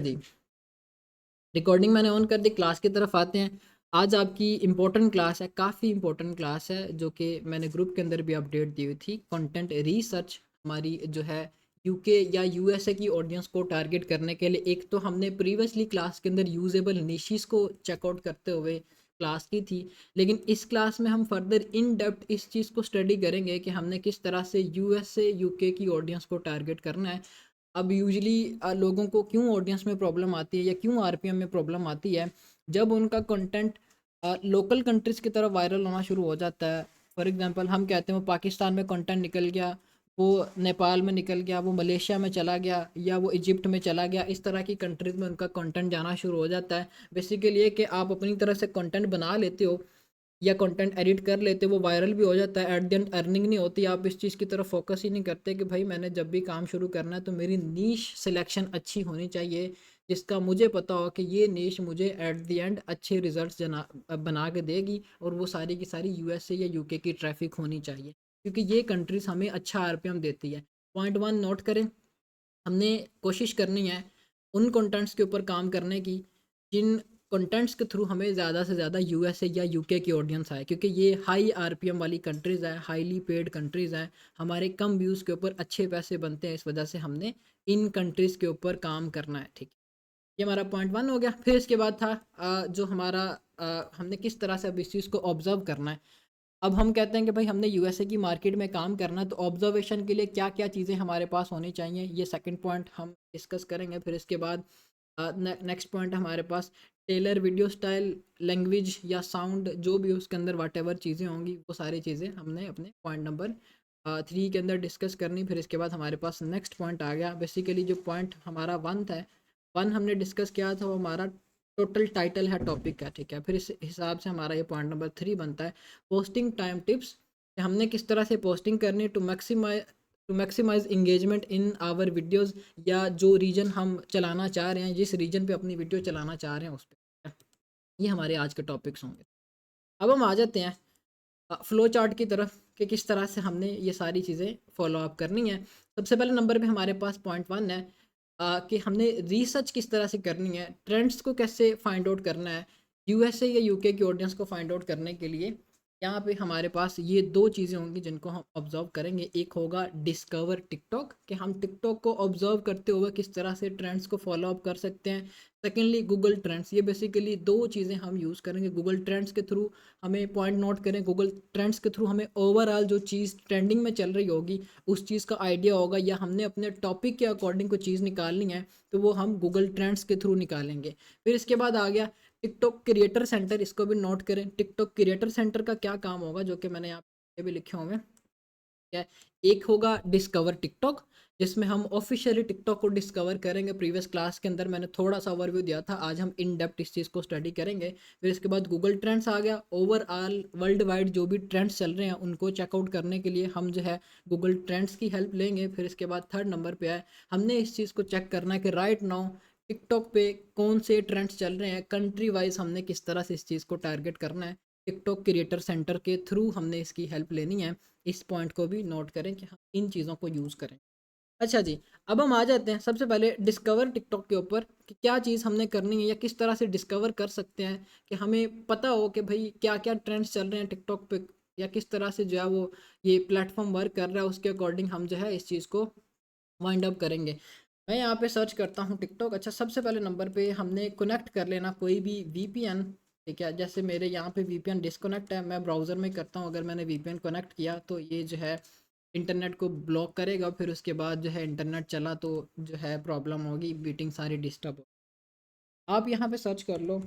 जी, recording मैंने on कर दी। Class की तरफ आते हैं। आज आपकी इम्पोर्टेंट क्लास है, काफ़ी इम्पोर्टेंट क्लास है, जो कि मैंने ग्रुप के अंदर भी अपडेट दी हुई थी। कंटेंट रिसर्च हमारी जो है यूके या यूएसए की ऑडियंस को टारगेट करने के लिए, एक तो हमने प्रीवियसली क्लास के अंदर यूजेबल निशीज़ को चेकआउट करते हुए क्लास की थी, लेकिन इस क्लास में हम फर्दर इन डेप्थ इस चीज़ को स्टडी करेंगे कि हमने किस तरह से यूएसए यूके की ऑडियंस को टारगेट करना है। अब यूजुअली लोगों को क्यों ऑडियंस में प्रॉब्लम आती है या क्यों आरपीएम में प्रॉब्लम आती है, जब उनका कंटेंट लोकल कंट्रीज़ की तरफ वायरल होना शुरू हो जाता है। फॉर एग्जांपल हम कहते हैं वो पाकिस्तान में कंटेंट निकल गया, वो नेपाल में निकल गया, वो मलेशिया में चला गया या वो इजिप्ट में चला गया, इस तरह की कंट्रीज़ में उनका कंटेंट जाना शुरू हो जाता है। बेसिकली ये कि आप अपनी तरह से कंटेंट बना लेते हो या कंटेंट एडिट कर लेते, वो वायरल भी हो जाता है, एट द एंड अर्निंग नहीं होती। आप इस चीज़ की तरफ फोकस ही नहीं करते कि भाई मैंने जब भी काम शुरू करना है तो मेरी नीश सिलेक्शन अच्छी होनी चाहिए, जिसका मुझे पता हो कि ये नीश मुझे एट द एंड अच्छे रिजल्ट्स जना बना के देगी, और वो सारी की सारी यूएसए या यूके की ट्रैफिक होनी चाहिए, क्योंकि ये कंट्रीज़ हमें अच्छा आरपीएम देती है। पॉइंट वन नोट करें, हमने कोशिश करनी है उन कंटेंट्स के ऊपर काम करने की जिन कंटेंट्स के थ्रू हमें ज़्यादा से ज़्यादा यूएसए या यूके की ऑडियंस आए, क्योंकि ये हाई आरपीएम वाली कंट्रीज़ है, हाईली पेड कंट्रीज़ हैं। हमारे कम व्यूज़ के ऊपर अच्छे पैसे बनते हैं, इस वजह से हमने इन कंट्रीज़ के ऊपर काम करना है। ठीक, ये हमारा पॉइंट वन हो गया। फिर इसके बाद था जो हमारा हमने किस तरह से अब इस चीज़ को ऑब्जर्व करना है। अब हम कहते हैं कि भाई हमने यूएसए की मार्केट में काम करना है, तो ऑब्जर्वेशन के लिए क्या क्या चीज़ें हमारे पास होनी चाहिए, ये सेकंड पॉइंट हम डिस्कस करेंगे। फिर इसके बाद नेक्स्ट पॉइंट हमारे पास टेलर वीडियो स्टाइल, लैंग्वेज या साउंड, जो भी उसके अंदर वाट एवर चीज़ें होंगी, वो सारी चीज़ें हमने अपने पॉइंट नंबर 3 के अंदर डिस्कस करनी। फिर इसके बाद हमारे पास नेक्स्ट पॉइंट आ गया। बेसिकली जो पॉइंट हमारा वन था, वन हमने डिस्कस किया था, वो हमारा टोटल टाइटल है टॉपिक का। ठीक है, फिर इस हिसाब से हमारा ये पॉइंट नंबर 3 बनता है पोस्टिंग टाइम टिप्स, कि हमने किस तरह से पोस्टिंग करनी है to maximise engagement in our videos, या जो रीजन हम चलाना चाह रहे हैं, जिस रीजन पे अपनी वीडियो चलाना चाह रहे हैं उस पर। ये हमारे आज के टॉपिक्स होंगे। अब हम आ जाते हैं फ़्लो चार्ट की तरफ, कि किस तरह से हमने ये सारी चीज़ें फ़ॉलो अप करनी है। सबसे पहले नंबर पे हमारे पास पॉइंट वन है कि हमने रिसर्च किस तरह से करनी है, ट्रेंड्स को कैसे फाइंड आउट करना है। यूएसए या यूके की ऑडियंस को फाइंड आउट करने के लिए यहाँ पे हमारे पास ये दो चीज़ें होंगी जिनको हम ऑब्जर्व करेंगे। एक होगा डिस्कवर टिकटॉक, कि हम टिकटॉक को ऑब्जर्व करते हुए किस तरह से ट्रेंड्स को फॉलो अप कर सकते हैं। सेकेंडली गूगल ट्रेंड्स, ये बेसिकली दो चीज़ें हम यूज़ करेंगे। गूगल ट्रेंड्स के थ्रू हमें पॉइंट नोट करें, गूगल ट्रेंड्स के थ्रू हमें ओवरऑल जो चीज़ ट्रेंडिंग में चल रही होगी उस चीज़ का आइडिया होगा, या हमने अपने टॉपिक के अकॉर्डिंग कोई चीज़ निकालनी है तो वो हम गूगल ट्रेंड्स के थ्रू निकालेंगे। फिर इसके बाद आ गया टिकटॉक क्रिएटर सेंटर, इसको भी नोट करें। टिकटॉक क्रिएटर सेंटर का क्या काम होगा, जो कि मैंने यहाँ पे भी लिखे होंगे। क्या, एक होगा डिस्कवर टिकटॉक, जिसमें हम ऑफिशियली टिकटॉक को डिस्कवर करेंगे। प्रीवियस क्लास के अंदर मैंने थोड़ा सा ओवरव्यू दिया था, आज हम इन डेप्थ इस चीज़ को स्टडी करेंगे। फिर इसके बाद गूगल ट्रेंड्स आ गया, ओवरऑल वर्ल्ड वाइड जो भी ट्रेंड्स चल रहे हैं उनको चेकआउट करने के लिए हम जो है गूगल ट्रेंड्स की हेल्प लेंगे। फिर इसके बाद थर्ड नंबर पे आए, हमने इस चीज़ को चेक करना है कि राइट नाउ टिकटॉक पे कौन से ट्रेंड्स चल रहे हैं, कंट्री वाइज हमने किस तरह से इस चीज़ को टारगेट करना है। टिकटॉक क्रिएटर सेंटर के थ्रू हमने इसकी हेल्प लेनी है। इस पॉइंट को भी नोट करें कि हम इन चीज़ों को यूज़ करें। अच्छा जी, अब हम आ जाते हैं सबसे पहले डिस्कवर टिकटॉक के ऊपर, कि क्या चीज़ हमने करनी है या किस तरह से डिस्कवर कर सकते हैं, कि हमें पता हो कि भाई क्या क्या ट्रेंड्स चल रहे हैं टिकटॉक पे, या किस तरह से जो है वो ये प्लेटफॉर्म वर्क कर रहा है, उसके अकॉर्डिंग हम जो है इस चीज़ को वाइंड अप करेंगे। मैं यहाँ पे सर्च करता हूँ टिकटॉक। अच्छा, सबसे पहले नंबर पे हमने कनेक्ट कर लेना कोई भी वीपीएन। ठीक है, जैसे मेरे यहाँ पे वीपीएन डिस्कनेक्ट है, मैं ब्राउज़र में करता हूँ। अगर मैंने वीपीएन कनेक्ट किया तो ये जो है इंटरनेट को ब्लॉक करेगा, फिर उसके बाद जो है इंटरनेट चला तो जो है प्रॉब्लम होगी, मीटिंग सारी डिस्टर्ब हो। आप यहाँ पे सर्च कर लो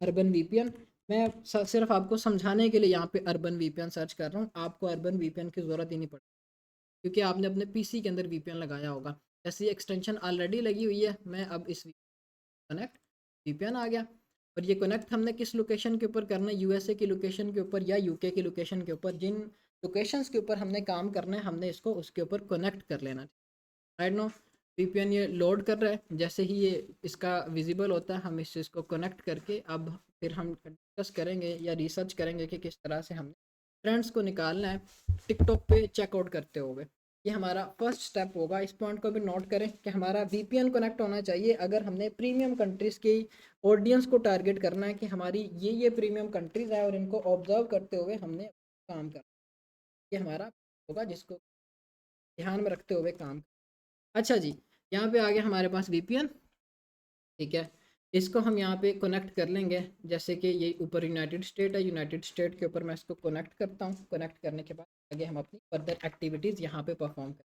अर्बन वीपीएन। मैं सिर्फ आपको समझाने के लिए यहाँ पे अर्बन वीपीएन सर्च कर रहा हूँ, आपको अर्बन वीपीएन की ज़रूरत ही नहीं पड़ती, क्योंकि आपने अपने पीसी के अंदर वीपीएन लगाया होगा। ऐसी एक्सटेंशन ऑलरेडी लगी हुई है। मैं अब इस कनेक्ट, वीपीएन आ गया। और ये कनेक्ट हमने किस लोकेशन के ऊपर करना है, यूएसए की लोकेशन के ऊपर या यूके की लोकेशन के ऊपर। जिन लोकेशंस के ऊपर हमने काम करना है हमने इसको उसके ऊपर कनेक्ट कर लेना। राइट नो, वीपीएन ये लोड कर रहा है। जैसे ही ये इसका विजिबल होता है हम इस चीज़ को कनेक्ट करके अब फिर हम डिस्कस करेंगे या रिसर्च करेंगे कि किस तरह से हमने ट्रेंड्स को निकालना है टिकटॉक पे चेकआउट करते हुए। ये हमारा फर्स्ट स्टेप होगा। इस पॉइंट को भी नोट करें कि हमारा वीपीएन कनेक्ट होना चाहिए अगर हमने प्रीमियम कंट्रीज़ की ऑडियंस को टारगेट करना है कि हमारी ये प्रीमियम कंट्रीज़ है और इनको ऑब्जर्व करते हुए हमने काम करना। ये हमारा होगा जिसको ध्यान में रखते हुए काम। अच्छा जी, यहाँ पे आ गया हमारे पास वीपीएन, ठीक है। इसको हम यहाँ पे कनेक्ट कर लेंगे, जैसे कि ये ऊपर यूनाइटेड स्टेट है, यूनाइटेड स्टेट के ऊपर मैं इसको कनेक्ट करता हूँ। कनेक्ट करने के बाद आगे हम अपनी फर्दर एक्टिविटीज़ यहाँ पे परफॉर्म करें।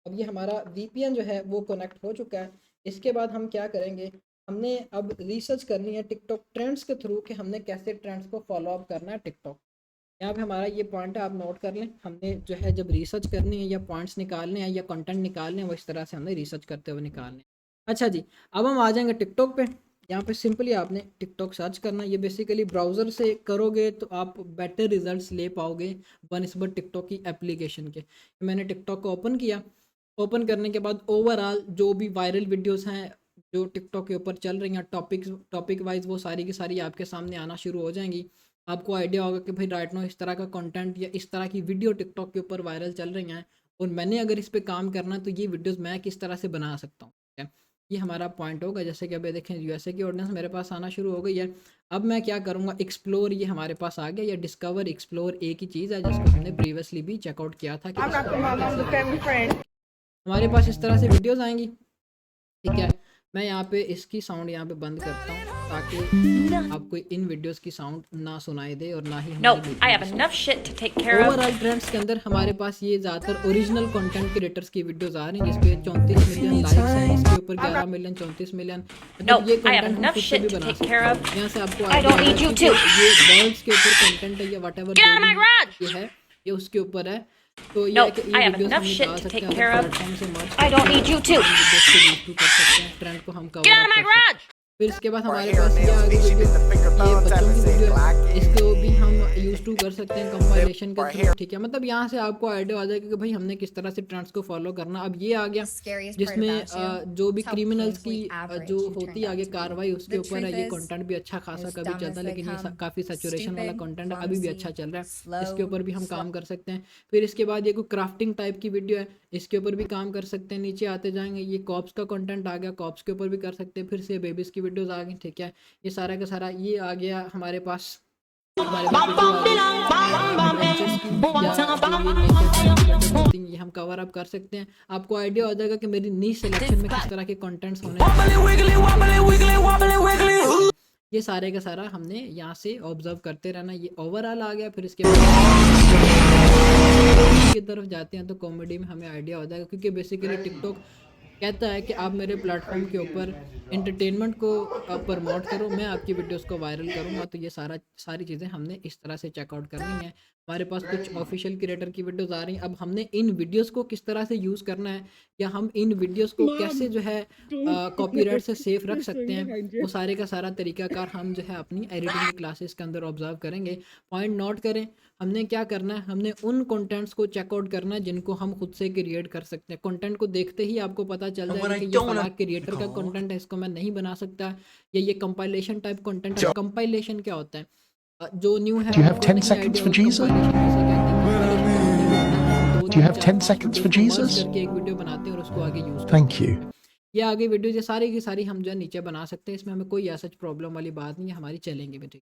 अब ये हमारा वीपीएन जो है वो कनेक्ट हो चुका है। इसके बाद हम क्या करेंगे, हमने अब रिसर्च करनी है टिकटॉक ट्रेंड्स के थ्रू कि हमने कैसे ट्रेंड्स को फॉलो अप करना है टिकटॉक। यहाँ पे हमारा ये पॉइंट है, आप नोट कर लें। हमने जो है जब रिसर्च करनी है या पॉइंट्स निकालने हैं या कंटेंट निकालने हैं, वो इस तरह से हमने रिसर्च करते हुए निकालने हैं। अच्छा जी, अब हम आ जाएंगे टिकटॉक पे। यहाँ पे सिंपली आपने टिकटॉक सर्च करना। ये बेसिकली ब्राउज़र से करोगे तो आप बेटर रिजल्ट्स ले पाओगे बनस्बत टिकटॉक की एप्लीकेशन के। मैंने टिकटॉक को ओपन किया। ओपन करने के बाद ओवरऑल जो भी वायरल वीडियोस हैं जो टिकटॉक के ऊपर चल रही हैं टॉपिक वाइज, वो सारी की सारी आपके सामने आना शुरू हो जाएंगी। आपको आइडिया होगा कि भाई राइट नो इस तरह का कंटेंट या इस तरह की वीडियो टिकटॉक के ऊपर वायरल चल रही हैं और मैंने अगर इस पे काम करना तो ये वीडियोस मैं किस तरह से बना सकता हूँ, ठीक है। ये हमारा पॉइंट होगा। जैसे कि अभी देखें यूएसए की ऑडियंस मेरे पास आना शुरू हो गई है। अब मैं क्या करूँगा, एक्सप्लोर ये हमारे पास आ गया, या डिस्कवर एक्सप्लोर एक ही चीज़ है जिसको हमने प्रीवियसली भी चेकआउट किया था कि हमारे पास इस तरह से वीडियोज़ आएंगी, ठीक है। मैं यहाँ पे इसकी साउंड यहाँ पे बंद करता हूँ ताकि आपको इन वीडियोस की साउंड ना सुनाई दे और ना ही ओवरऑल ट्रेंड्स के अंदर हमारे पास ये ज़्यादातर ओरिजिनल कंटेंट क्रिएटर्स की वीडियोस आ रही हैं जिसपे 34 मिलियन लाइक्स हैं, इसके ऊपर 11 मिलियन 34 मिलियन। मतलब ये कंटेंट हम खुद से भी बना सकते हैं। यहाँ से आपको आइडिया है कि ये बर्ड्स के ऊपर कंटेंट है या व्हाटएवर ये है, ये उसके ऊपर है। तो ये वीडियोस हम निकाल सकते हैं प्लेटफॉर्म से मर्ज कर सकते हैं, ट्रेंड को हम कवर कर सकते हैं। फिर इसके बाद हमारे पास ये आ गई वीडियो, ये बच्चों की वीडियो है, इसको भी हम यूज़ टू कर सकते हैं कंपाइलेशन के थ्रू, ठीक है। मतलब यहाँ से आपको आइडिया आ जाएगा कि भाई हमने किस तरह से ट्रेंड्स को फॉलो करना। अब ये आ गया जिसमें जो भी क्रिमिनल्स की जो होती है आगे कार्रवाई उसके ऊपर है। ये कंटेंट भी अच्छा खासा कभी चलता है, लेकिन ये काफ़ी सैचुरेशन वाला कंटेंट है, अभी भी अच्छा चल रहा है, इसके ऊपर भी हम काम कर सकते हैं। फिर इसके बाद ये कोई क्राफ्टिंग टाइप की वीडियो है, इसके ऊपर भी काम कर सकते हैं। नीचे आते जाएंगे, ये कॉप्स का कंटेंट आ गया, कॉप्स के ऊपर भी कर सकते हैं। फिर से बेबीज़ की वीडियोस आ गई, ठीक है। ये सारा का सारा ये आ गया हमारे पास ये हम कवर अप कर सकते हैं। आपको आइडिया हो जाएगा कि मेरी नीश सिलेक्शन में किस तरह के कंटेंट्स होने हैं। ये सारे का सारा हमने यहाँ से ऑब्जर्व करते रहना। ये ओवरऑल आ गया। फिर इसके बाद की तरफ जाते हैं तो कॉमेडी में हमें आइडिया हो जाएगा, क्योंकि बेसिकली टिकटॉक कहता है कि आप मेरे प्लेटफॉर्म के ऊपर एंटरटेनमेंट को प्रमोट करो, मैं आपकी वीडियोस को वायरल करूंगा। तो ये सारी चीज़ें हमने इस तरह से चेकआउट करनी है। हमारे पास कुछ ऑफिशियल क्रिएटर की वीडियोस आ रही हैं। अब हमने इन वीडियोस को किस तरह से यूज़ करना है या हम इन वीडियोस को कैसे जो है कॉपीराइट से सेफ रख सकते हैं, वो सारे का सारा तरीकाकार हम जो है अपनी एडिटिंग की क्लासेस के अंदर ऑब्जर्व करेंगे। पॉइंट नोट करें, हमने क्या करना है, हमने उन कंटेंट्स को चेकआउट करना है जिनको हम खुद से क्रिएट कर सकते हैं। कंटेंट को देखते ही आपको पता चल जाएगा कि ये फलां क्रिएटर का कंटेंट है, इसको मैं नहीं बना सकता, या ये कंपाइलेशन टाइप कंटेंट है। कंपाइलेशन क्या होता है, जो न्यू है, Do you have 10 seconds for Jesus? Do you have 10 seconds for Jesus? करके एक वीडियो बनाते हैं और उसको आगे यूज Thank you. ये आगे वीडियो ये सारी की सारी हम जो है नीचे बना सकते हैं। इसमें हमें कोई ऐसा प्रॉब्लम वाली बात नहीं है, हमारी चलेंगे भी, ठीक।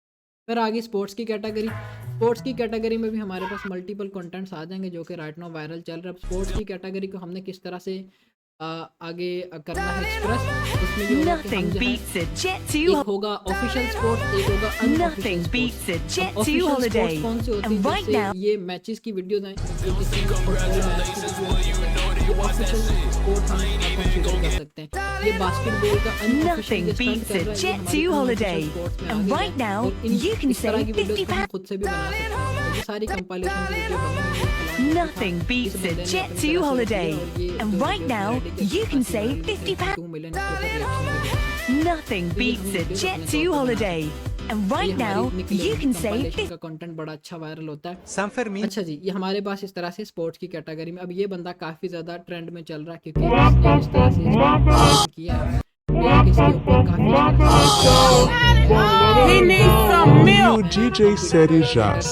फिर आगे स्पोर्ट्स की कैटेगरी में भी हमारे पास मल्टीपल कंटेंट्स आ जाएंगे जो कि राइट नाउ वायरल चल रहा है। अब स्पोर्ट्स की कैटेगरी को हमने किस तरह से आगे करना है एक्सप्रेस, इसमें जो एक होगा ऑफिशियल स्पोर्ट्स, एक होगा अनऑफिशियल स्पोर्ट्स। ऑफिशियल स्पोर्ट्स कौन से होती है, जैसे ये मैचेस की वीडियोस हैं, जो किसी ऑफिशियल स्पोर्ट हम कंसीडर कर सकते हैं। ये बास्केटबॉल का अनऑफिशियल खुद से भी बना सकते हैं। ये सारी कंपाइलेशन की वीडियो बनी। Nothing beats a Jet2 holiday. And right now, you can save £50. Nothing beats a Jet2 holiday. And right now, you can save का कंटेंट बड़ा अच्छा वायरल होता है। अच्छा जी, ये हमारे पास इस तरह से स्पोर्ट्स की कैटेगरी में अब ये बंदा काफ़ी ज़्यादा ट्रेंड में चल रहा है, क्योंकि इसने इस तरह से किया है, इसके ऊपर काफ़ी He needs some milk. You DJ Serijas.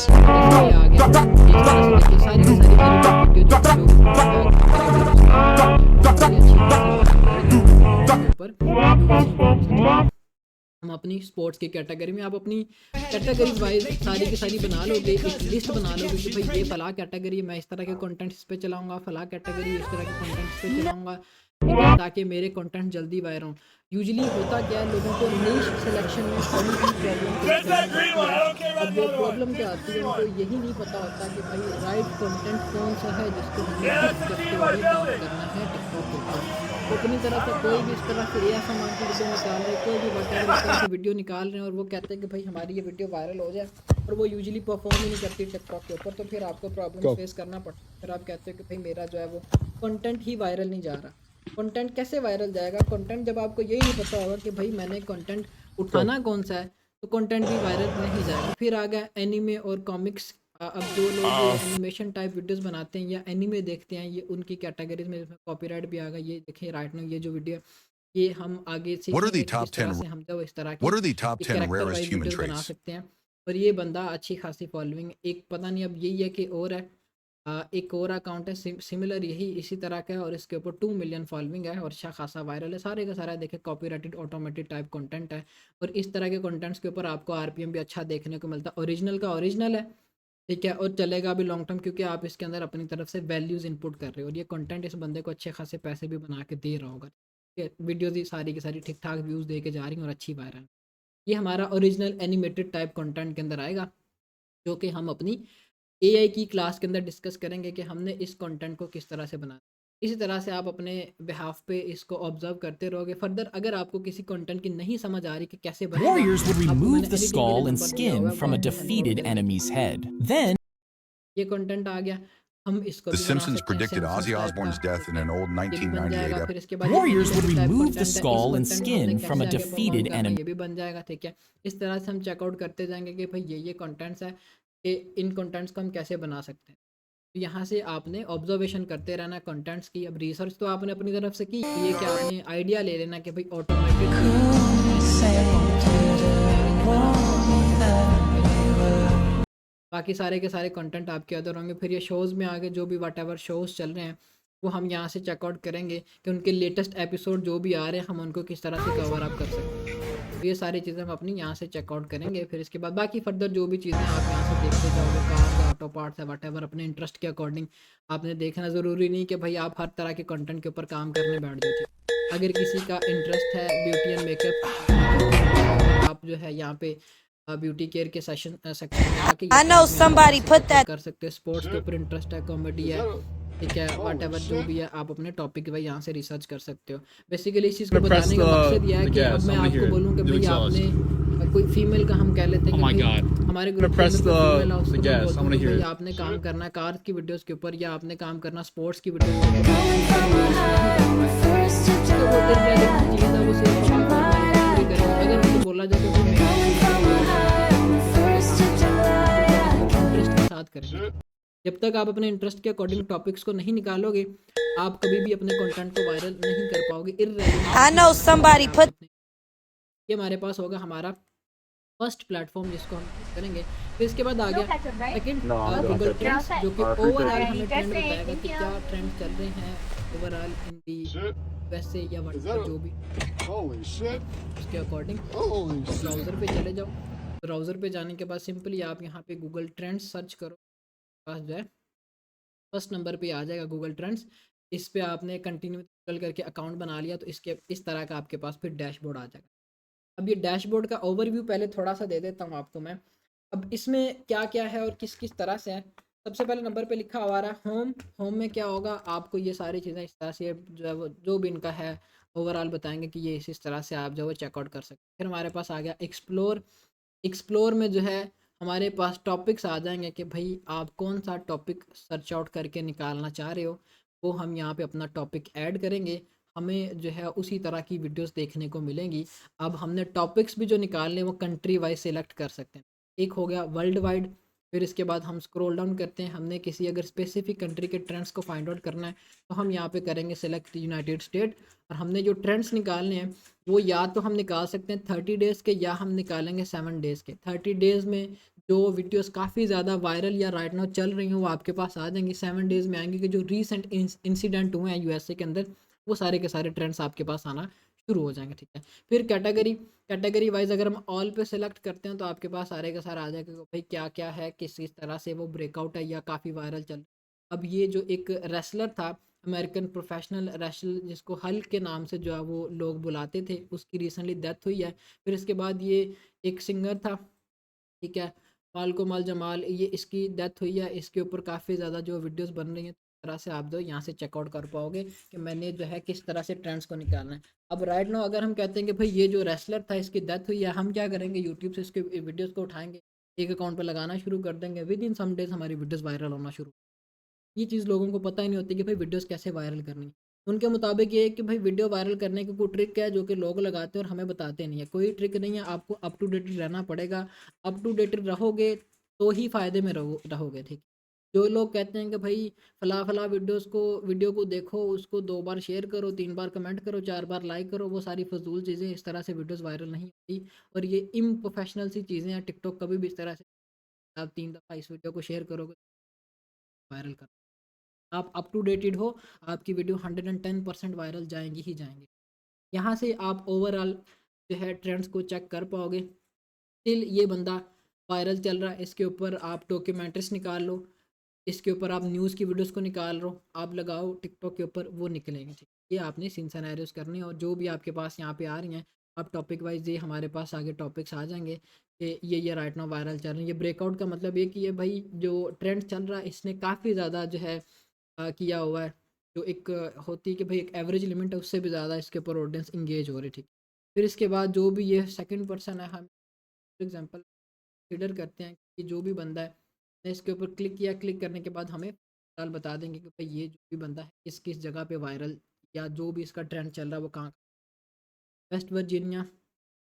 हम अपनी स्पोर्ट्स की कैटेगरी में आप अपनी कैटेगरी वाइज सारी की सारी बना लोगे, एक लिस्ट बना लोगे कि भाई ये फला कैटेगरी मैं इस तरह के कंटेंट इस पे चलाऊंगा, फला कैटेगरी इस तरह के कंटेंट इस पे चलाऊंगा, ठीक है, ताकि मेरे कंटेंट जल्दी वायरल हों। यूजुअली होता क्या है, लोगों को नीश सिलेक्शन में थोड़ी सी अब वो प्रॉब्लम क्या आती है, उनको यही नहीं पता होता कि भाई राइट कंटेंट कौन सा है जिसको हमें करते हुए काम करना है टिकटॉक के ऊपर। तो अपनी तरफ से कोई भी इस तरह से ऐसा मान के वीडियो निकाल रहे हैं, कोई भी वटेवर इस तरह से वीडियो निकाल रहे हैं और वो कहते हैं कि भाई हमारी ये वीडियो वायरल हो जाए, और वो यूजुअली परफॉर्म ही नहीं करती टिकटॉक के ऊपर, तो फिर आपको प्रॉब्लम फेस करना पड़ता है। फिर आप कहते हो कि भाई मेरा जो है वो कंटेंट ही वायरल नहीं जा रहा। कंटेंट कैसे वायरल जाएगा? कंटेंट जब आपको यही नहीं पता होगा कि भाई मैंने कंटेंट उठाना कौन सा है, तो कंटेंट भी वायरल नहीं जाएगा। फिर आ गया एनीमे और कॉमिक्स। अब जो लोग एनिमेशन टाइप वीडियोस बनाते हैं या एनीमे देखते हैं, ये उनकी कैटेगरीज में कॉपीराइट भी आ गया। ये देखिए राइट नाउ ये जो वीडियो ये हम आगे से What are the इस top तरह 10 से हम जब इस तरह की What are the top 10 character rarest wise human videos बना traits? सकते हैं। और ये बंदा अच्छी खासी फॉलोइंग, एक पता नहीं अब यही है कि और है, एक और अकाउंट है सिमिलर यही इसी तरह का है और इसके ऊपर 2 मिलियन फॉलोइंग है और अच्छा खासा वायरल है। सारे का सारा देखे कॉपीराइटेड ऑटोमेटेड टाइप कंटेंट है और इस तरह के कंटेंट्स के ऊपर आपको आरपीएम भी अच्छा देखने को मिलता है। ओरिजिनल का ओरिजिनल है, ठीक है, और चलेगा भी लॉन्ग टर्म क्योंकि आप इसके अंदर अपनी तरफ से वैल्यूज़ इनपुट कर रहे हो और ये कंटेंट इस बंदे को अच्छे खासे पैसे भी बना के दे रहा होगा। ठीक है, वीडियोज़ ही सारी की सारी ठीक ठाक व्यूज़ दे के जा रही हैं और अच्छी वायरल। ये हमारा ओरिजिनल एनिमेटेड टाइप कंटेंट के अंदर आएगा, जो कि हम अपनी एआई की क्लास के अंदर डिस्कस करेंगे कि हमने इस कंटेंट को किस तरह से बनाना। इसी तरह से आप अपने बिहाफ पे इसको ऑब्जर्व करते रहोगे। फर्दर अगर आपको किसी कंटेंट की नहीं समझ आ रही कि कैसे बनेगा, Warriors would आपको remove मैंने the editing के लिए skull and नंबर दिया हुआ skin है, from a वो defeated hand enemy's head. Then, ये कंटेंट आ गया, हम इसको The भी बना Simpsons सकते हैं predicted Simpsons Ozzy type Osbourne's का। death in an old ये भी बन 1998 जाएगा। फिर इसके बाद ये Warriors would edited type remove the content है, इस skull and content को हमने skin कैसे from a आगे defeated perform करना है, enemy. ये भी बन जाएगा। ठीक है, इस तरह से हम चेकआउट करते जाएंगे कि भाई ये कंटेंट्स है कि इन कंटेंट्स को हम कैसे बना सकते हैं। तो यहाँ से आपने ऑब्जर्वेशन करते रहना कंटेंट्स की। अब रिसर्च तो आपने अपनी तरफ से की, ये कि आपने आइडिया ले लेना कि भाई बाकी सारे के सारे कंटेंट आपके अंदर होंगे। फिर ये शोज़ में आगे जो भी वट एवर शोज़ चल रहे हैं वो हम यहाँ से चेकआउट करेंगे कि उनके लेटेस्ट एपिसोड जो भी आ रहे हैं हम उनको किस तरह से कवर अप कर सकते हैं। तो ये सारी चीज़ें हम अपनी यहाँ से चेकआउट करेंगे। फिर इसके बाद बाकी फर्दर जो भी चीज़ें आप यहाँ से देखते जाओगे, कार्स है, ऑटो पार्ट्स है, वट एवर, अपने इंटरेस्ट के अकॉर्डिंग आपने देखना। ज़रूरी नहीं कि भाई आप हर तरह के कंटेंट के ऊपर काम करने बैठ जाओ। अगर किसी का इंटरेस्ट है ब्यूटी एंड मेकअप, आप जो है यहाँ पे ब्यूटी केयर के सेक्शन में आके I know somebody put that कर सकते हो। स्पोर्ट्स के ऊपर इंटरेस्ट है, कॉमेडी है, ठीक है, वट एवर जो भी है आप अपने टॉपिक भाई यहाँ से रिसर्च कर सकते हो। बेसिकली इस चीज़ को बताने का मकसद यह है कि अब मैं आपको बोलूँ कि भाई आपने कोई फीमेल का हम कह लेते हैं कि भाई हमारे ग्रुप में फीमेल हाउस में भाई आपने काम करना है कार्स की वीडियोस के ऊपर या आपने काम करना स्पोर्ट्स की वीडियो के ऊपर, तो वो irrelevant चीज़ है, वो सिर्फ अपनी फॉर्मेलिटी पूरी करेंगे। अगर उनको बोला जाए तो इंटरेस्ट के साथ करेंगे। जब तक आप अपने इंटरेस्ट के अकॉर्डिंग टॉपिक्स को नहीं निकालोगे आप कभी भी अपने कंटेंट को वायरल नहीं कर पाओगे। I know somebody put ये हमारे पास होगा हमारा फर्स्ट प्लेटफॉर्म जिसको हम करेंगे। फिर इसके बाद आ गया सेकंड गूगल ट्रेंड्स, जो कि ओवरऑल हमें ट्रेंड बताएगा कि क्या ट्रेंड चल रहे हैं ओवरऑल इन दी वैसे या व्हाट्सएप जो भी उसके अकॉर्डिंग। ब्राउज़र पे चले जाओ, ब्राउज़र पे जाने के बाद सिंपली आप यहाँ पे गूगल ट्रेंड्स सर्च करो, पास जो है फर्स्ट नंबर पे आ जाएगा गूगल ट्रेंड्स। इस पे आपने कंटिन्यू गूगल करके अकाउंट बना लिया तो इसके इस तरह का आपके पास फिर डैशबोर्ड आ जाएगा। अब ये डैशबोर्ड का ओवरव्यू पहले थोड़ा सा दे देता हूँ आपको मैं। अब इसमें क्या क्या है और किस किस तरह से है। सबसे पहले नंबर पे लिखा हुआ रहा होम। होम में क्या होगा, आपको ये सारी चीज़ें इस तरह से जो है वो जो भी इनका है ओवरऑल बताएंगे कि ये इस तरह से आप जो है चेकआउट कर सकते हैं। फिर हमारे पास आ गया एक्सप्लोर। एक्सप्लोर में जो है हमारे पास टॉपिक्स आ जाएंगे कि भाई आप कौन सा टॉपिक सर्च आउट करके निकालना चाह रहे हो, वो हम यहाँ पे अपना टॉपिक ऐड करेंगे, हमें जो है उसी तरह की वीडियोस देखने को मिलेंगी। अब हमने टॉपिक्स भी जो निकालने वो कंट्री वाइज सेलेक्ट कर सकते हैं। एक हो गया वर्ल्ड वाइड, फिर इसके बाद हम स्क्रॉल डाउन करते हैं, हमने किसी अगर स्पेसिफिक कंट्री के ट्रेंड्स को फाइंड आउट करना है तो हम यहाँ पे करेंगे सेलेक्ट यूनाइटेड स्टेट, और हमने जो ट्रेंड्स निकालने हैं वो या तो हम निकाल सकते हैं 30 डेज़ के, या हम निकालेंगे 7 डेज़ के। 30 डेज़ में जो वीडियोस काफ़ी ज़्यादा वायरल या राइट नाउ चल रही हैं वो आपके पास आ जाएंगी। 7 डेज़ में आएंगे कि जो रीसेंट इंसिडेंट हुए हैं यूएसए के अंदर, वो सारे के सारे ट्रेंड्स आपके पास आना शुरू हो जाएंगे, ठीक है। फिर कैटेगरी वाइज अगर हम ऑल पे सेलेक्ट करते हैं तो आपके पास सारे का सारा आ जाएगा कि भाई क्या क्या है, किस किस तरह से वो ब्रेकआउट है या काफ़ी वायरल चल। अब ये जो एक रेसलर था, अमेरिकन प्रोफेशनल रेसलर जिसको हल्क के नाम से जो है वो लोग बुलाते थे, उसकी रिसेंटली डेथ हुई है। फिर इसके बाद ये एक सिंगर था, ठीक है, मालको माल जमाल, ये इसकी डेथ हुई है। इसके ऊपर काफ़ी ज़्यादा जो वीडियोस बन रही हैं, तो तरह से आप जो यहाँ से चेकआउट कर पाओगे कि मैंने जो है किस तरह से ट्रेंड्स को निकालना है। अब राइट नाउ अगर हम कहते हैं कि भाई ये जो रेसलर था इसकी डेथ हुई है, हम क्या करेंगे, यूट्यूब से इसके वीडियोज़ को उठाएंगे, एक अकाउंट पर लगाना शुरू कर देंगे, विद इन सम डेज हमारी वीडियोज़ वायरल होना शुरू। ये चीज़ लोगों को पता ही नहीं होती कि भाई वीडियोस कैसे वायरल करनी है। उनके मुताबिक ये है कि भाई वीडियो वायरल करने की कोई ट्रिक है जो कि लोग लगाते हैं और हमें बताते नहीं है। कोई ट्रिक नहीं है, आपको अप टू डेटेड रहना पड़ेगा। अप टू डेटेड रहोगे तो ही फ़ायदे में रहोगे, ठीक। जो लोग कहते हैं कि भाई फला वीडियो को देखो, उसको 2 बार शेयर करो, 3 बार कमेंट करो, 4 बार लाइक करो, वो सारी फ़ज़ूल चीज़ें, इस तरह से वीडियोज़ वायरल नहीं होती। और ये इम्प्रोफेशनल सी चीज़ें हैं। टिकटॉक कभी भी इस तरह से आप 3 दफ़ा इस वीडियो को शेयर करोगे, वायरल कर, आप अप टू डेटेड हो, आपकी वीडियो 110% वायरल जाएँगी ही जाएँगी। यहाँ से आप ओवरऑल जो है ट्रेंड्स को चेक कर पाओगे। स्टिल ये बंदा वायरल चल रहा है, इसके ऊपर आप डॉक्यूमेंट्रीज़ निकाल लो, इसके ऊपर आप न्यूज़ की वीडियोज़ को निकाल लो, आप लगाओ टिकटॉक के ऊपर, वो निकलेंगे, ठीक। ये आपने सीन सिनेरियोज़ करने हैं, और जो भी आपके पास यहाँ पे आ रही हैं, आप टॉपिक वाइज़ ये हमारे पास आगे टॉपिक्स आ जाएँगे कि ये राइट नाउ वायरल चल रही है। ये ब्रेकआउट का मतलब ये कि ये भाई जो ट्रेंड चल रहा है इसने काफ़ी ज़्यादा जो है किया हुआ है। जो एक होती है कि भाई एक एवरेज लिमिट है, उससे भी ज़्यादा इसके ऊपर ऑडियंस इंगेज हो रही है, ठीक। फिर इसके बाद जो भी ये सेकंड पर्सन है, हम फॉर एग्जांपल कंसिडर करते हैं कि जो भी बंदा है, ने इसके ऊपर क्लिक किया, क्लिक करने के बाद हमें फिलहाल बता देंगे कि भाई ये जो भी बंदा है किस किस जगह पे वायरल, या जो भी इसका ट्रेंड चल रहा है वो कहाँ, वेस्ट वर्जीनिया,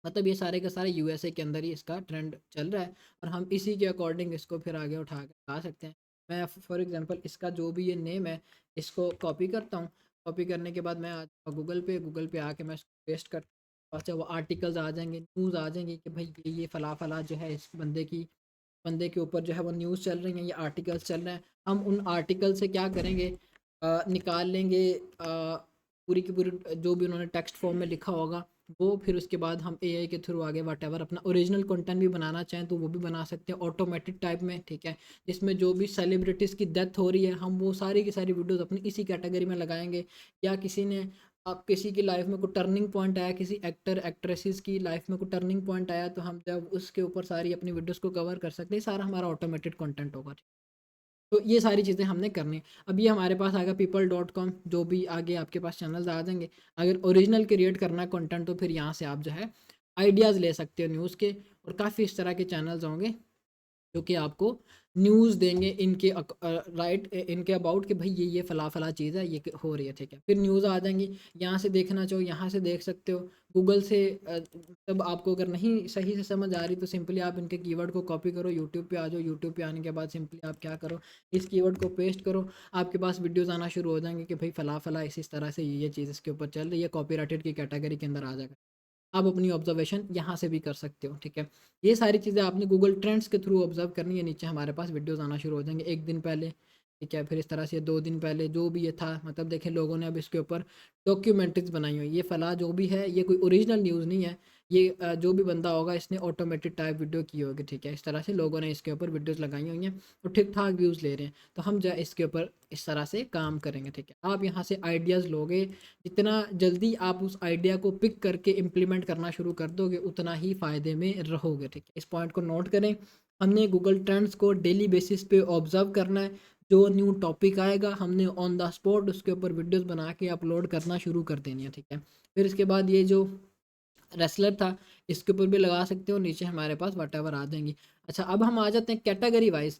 मतलब ये सारे का सारे यूएसए के अंदर ही इसका ट्रेंड चल रहा है, और हम इसी के अकॉर्डिंग इसको फिर आगे उठा के ला सकते हैं। मैं फॉर एग्जांपल इसका जो भी ये नेम है, इसको कॉपी करता हूँ। कॉपी करने के बाद मैं आ गूगल पे आके मैं इसको पेस्ट करता हूँ। अच्छा, वो आर्टिकल्स आ जाएंगे, न्यूज़ आ जाएंगी कि भाई ये फ़ला फ़ला जो है इस बंदे के ऊपर जो है वो न्यूज़ चल रही हैं, ये आर्टिकल्स चल रहे हैं। हम उन आर्टिकल से क्या करेंगे, निकाल लेंगे पूरी की पूरी जो भी उन्होंने टेक्स्ट फॉर्म में लिखा होगा वो, फिर उसके बाद हम एआई के थ्रू आगे वटेवर अपना ओरिजिनल कंटेंट भी बनाना चाहें तो वो भी बना सकते हैं ऑटोमेटिक टाइप में, ठीक है। जिसमें जो भी सेलिब्रिटीज़ की डेथ हो रही है, हम वो सारी की सारी वीडियोस अपनी इसी कैटेगरी में लगाएंगे। या किसी ने, आप किसी की लाइफ में कोई टर्निंग पॉइंट आया, किसी एक्टर एक्ट्रेसेस की लाइफ में कोई टर्निंग पॉइंट आया, तो हम जब उसके ऊपर सारी अपनी वीडियोस को कवर कर सकते हैं। सारा हमारा ऑटोमेटेड कंटेंट होगा। तो ये सारी चीज़ें हमने करनी है। अब ये हमारे पास आएगा people.com, जो भी आगे आपके पास चैनल्स आ जाएँगे। अगर ओरिजिनल क्रिएट करना है कंटेंट तो फिर यहाँ से आप जो है आइडियाज़ ले सकते हो न्यूज़ के, और काफ़ी इस तरह के चैनल्स होंगे जो कि आपको न्यूज़ देंगे इनके इनके अबाउट कि भाई ये फ़ला चीज़ है, ये हो रही है, ठीक है। फिर न्यूज़ आ जाएँगी, यहाँ से देखना चाहो यहाँ से देख सकते हो। गूगल से तब आपको अगर नहीं सही से समझ आ रही तो सिंपली आप इनके कीवर्ड को कॉपी करो, यूट्यूब पे आ जाओ। यूट्यूब पे आने के बाद सिंपली आप क्या करो, इस कीवर्ड को पेस्ट करो, आपके पास वीडियोज़ आना शुरू हो जाएँगे कि भाई फ़ला इस तरह से ये चीज़ इसके ऊपर चल रही है, कॉपीराइटेड की कैटेगरी के अंदर आ जाएगा। आप अपनी ऑब्जर्वेशन यहाँ से भी कर सकते हो, ठीक है। ये सारी चीज़ें आपने गूगल ट्रेंड्स के थ्रू ऑब्जर्व करनी है। नीचे हमारे पास वीडियोस आना शुरू हो जाएंगे 1 दिन पहले, ठीक है। फिर इस तरह से 2 दिन पहले जो भी ये था, मतलब देखें लोगों ने अब इसके ऊपर डॉक्यूमेंट्रीज बनाई हुई। ये फ़ला जो भी है ये कोई ओरिजिनल न्यूज़ नहीं है, ये जो भी बंदा होगा इसने ऑटोमेटेड टाइप वीडियो की होगी, ठीक है। इस तरह से लोगों ने इसके ऊपर वीडियोज़ लगाई हुई हैं और ठीक ठाक व्यूज़ ले रहे हैं। तो हम जो है इसके ऊपर इस तरह से काम करेंगे, ठीक है। आप यहाँ से आइडियाज़ लोगे, जितना जल्दी आप उस आइडिया को पिक करके इम्प्लीमेंट करना शुरू कर दोगे उतना ही फ़ायदे में रहोगे, ठीक है। इस पॉइंट को नोट करें। हमने गूगल ट्रेंड्स को डेली बेसिस पे ऑब्जर्व करना है। जो न्यू टॉपिक आएगा हमने ऑन द स्पॉट उसके ऊपर वीडियोस बना के अपलोड करना शुरू कर देनी है, ठीक है। फिर इसके बाद ये जो रेसलर था इसके ऊपर भी लगा सकते हो, नीचे हमारे पास वटेवर आ जाएंगी। अच्छा, अब हम आ जाते हैं कैटेगरी वाइज।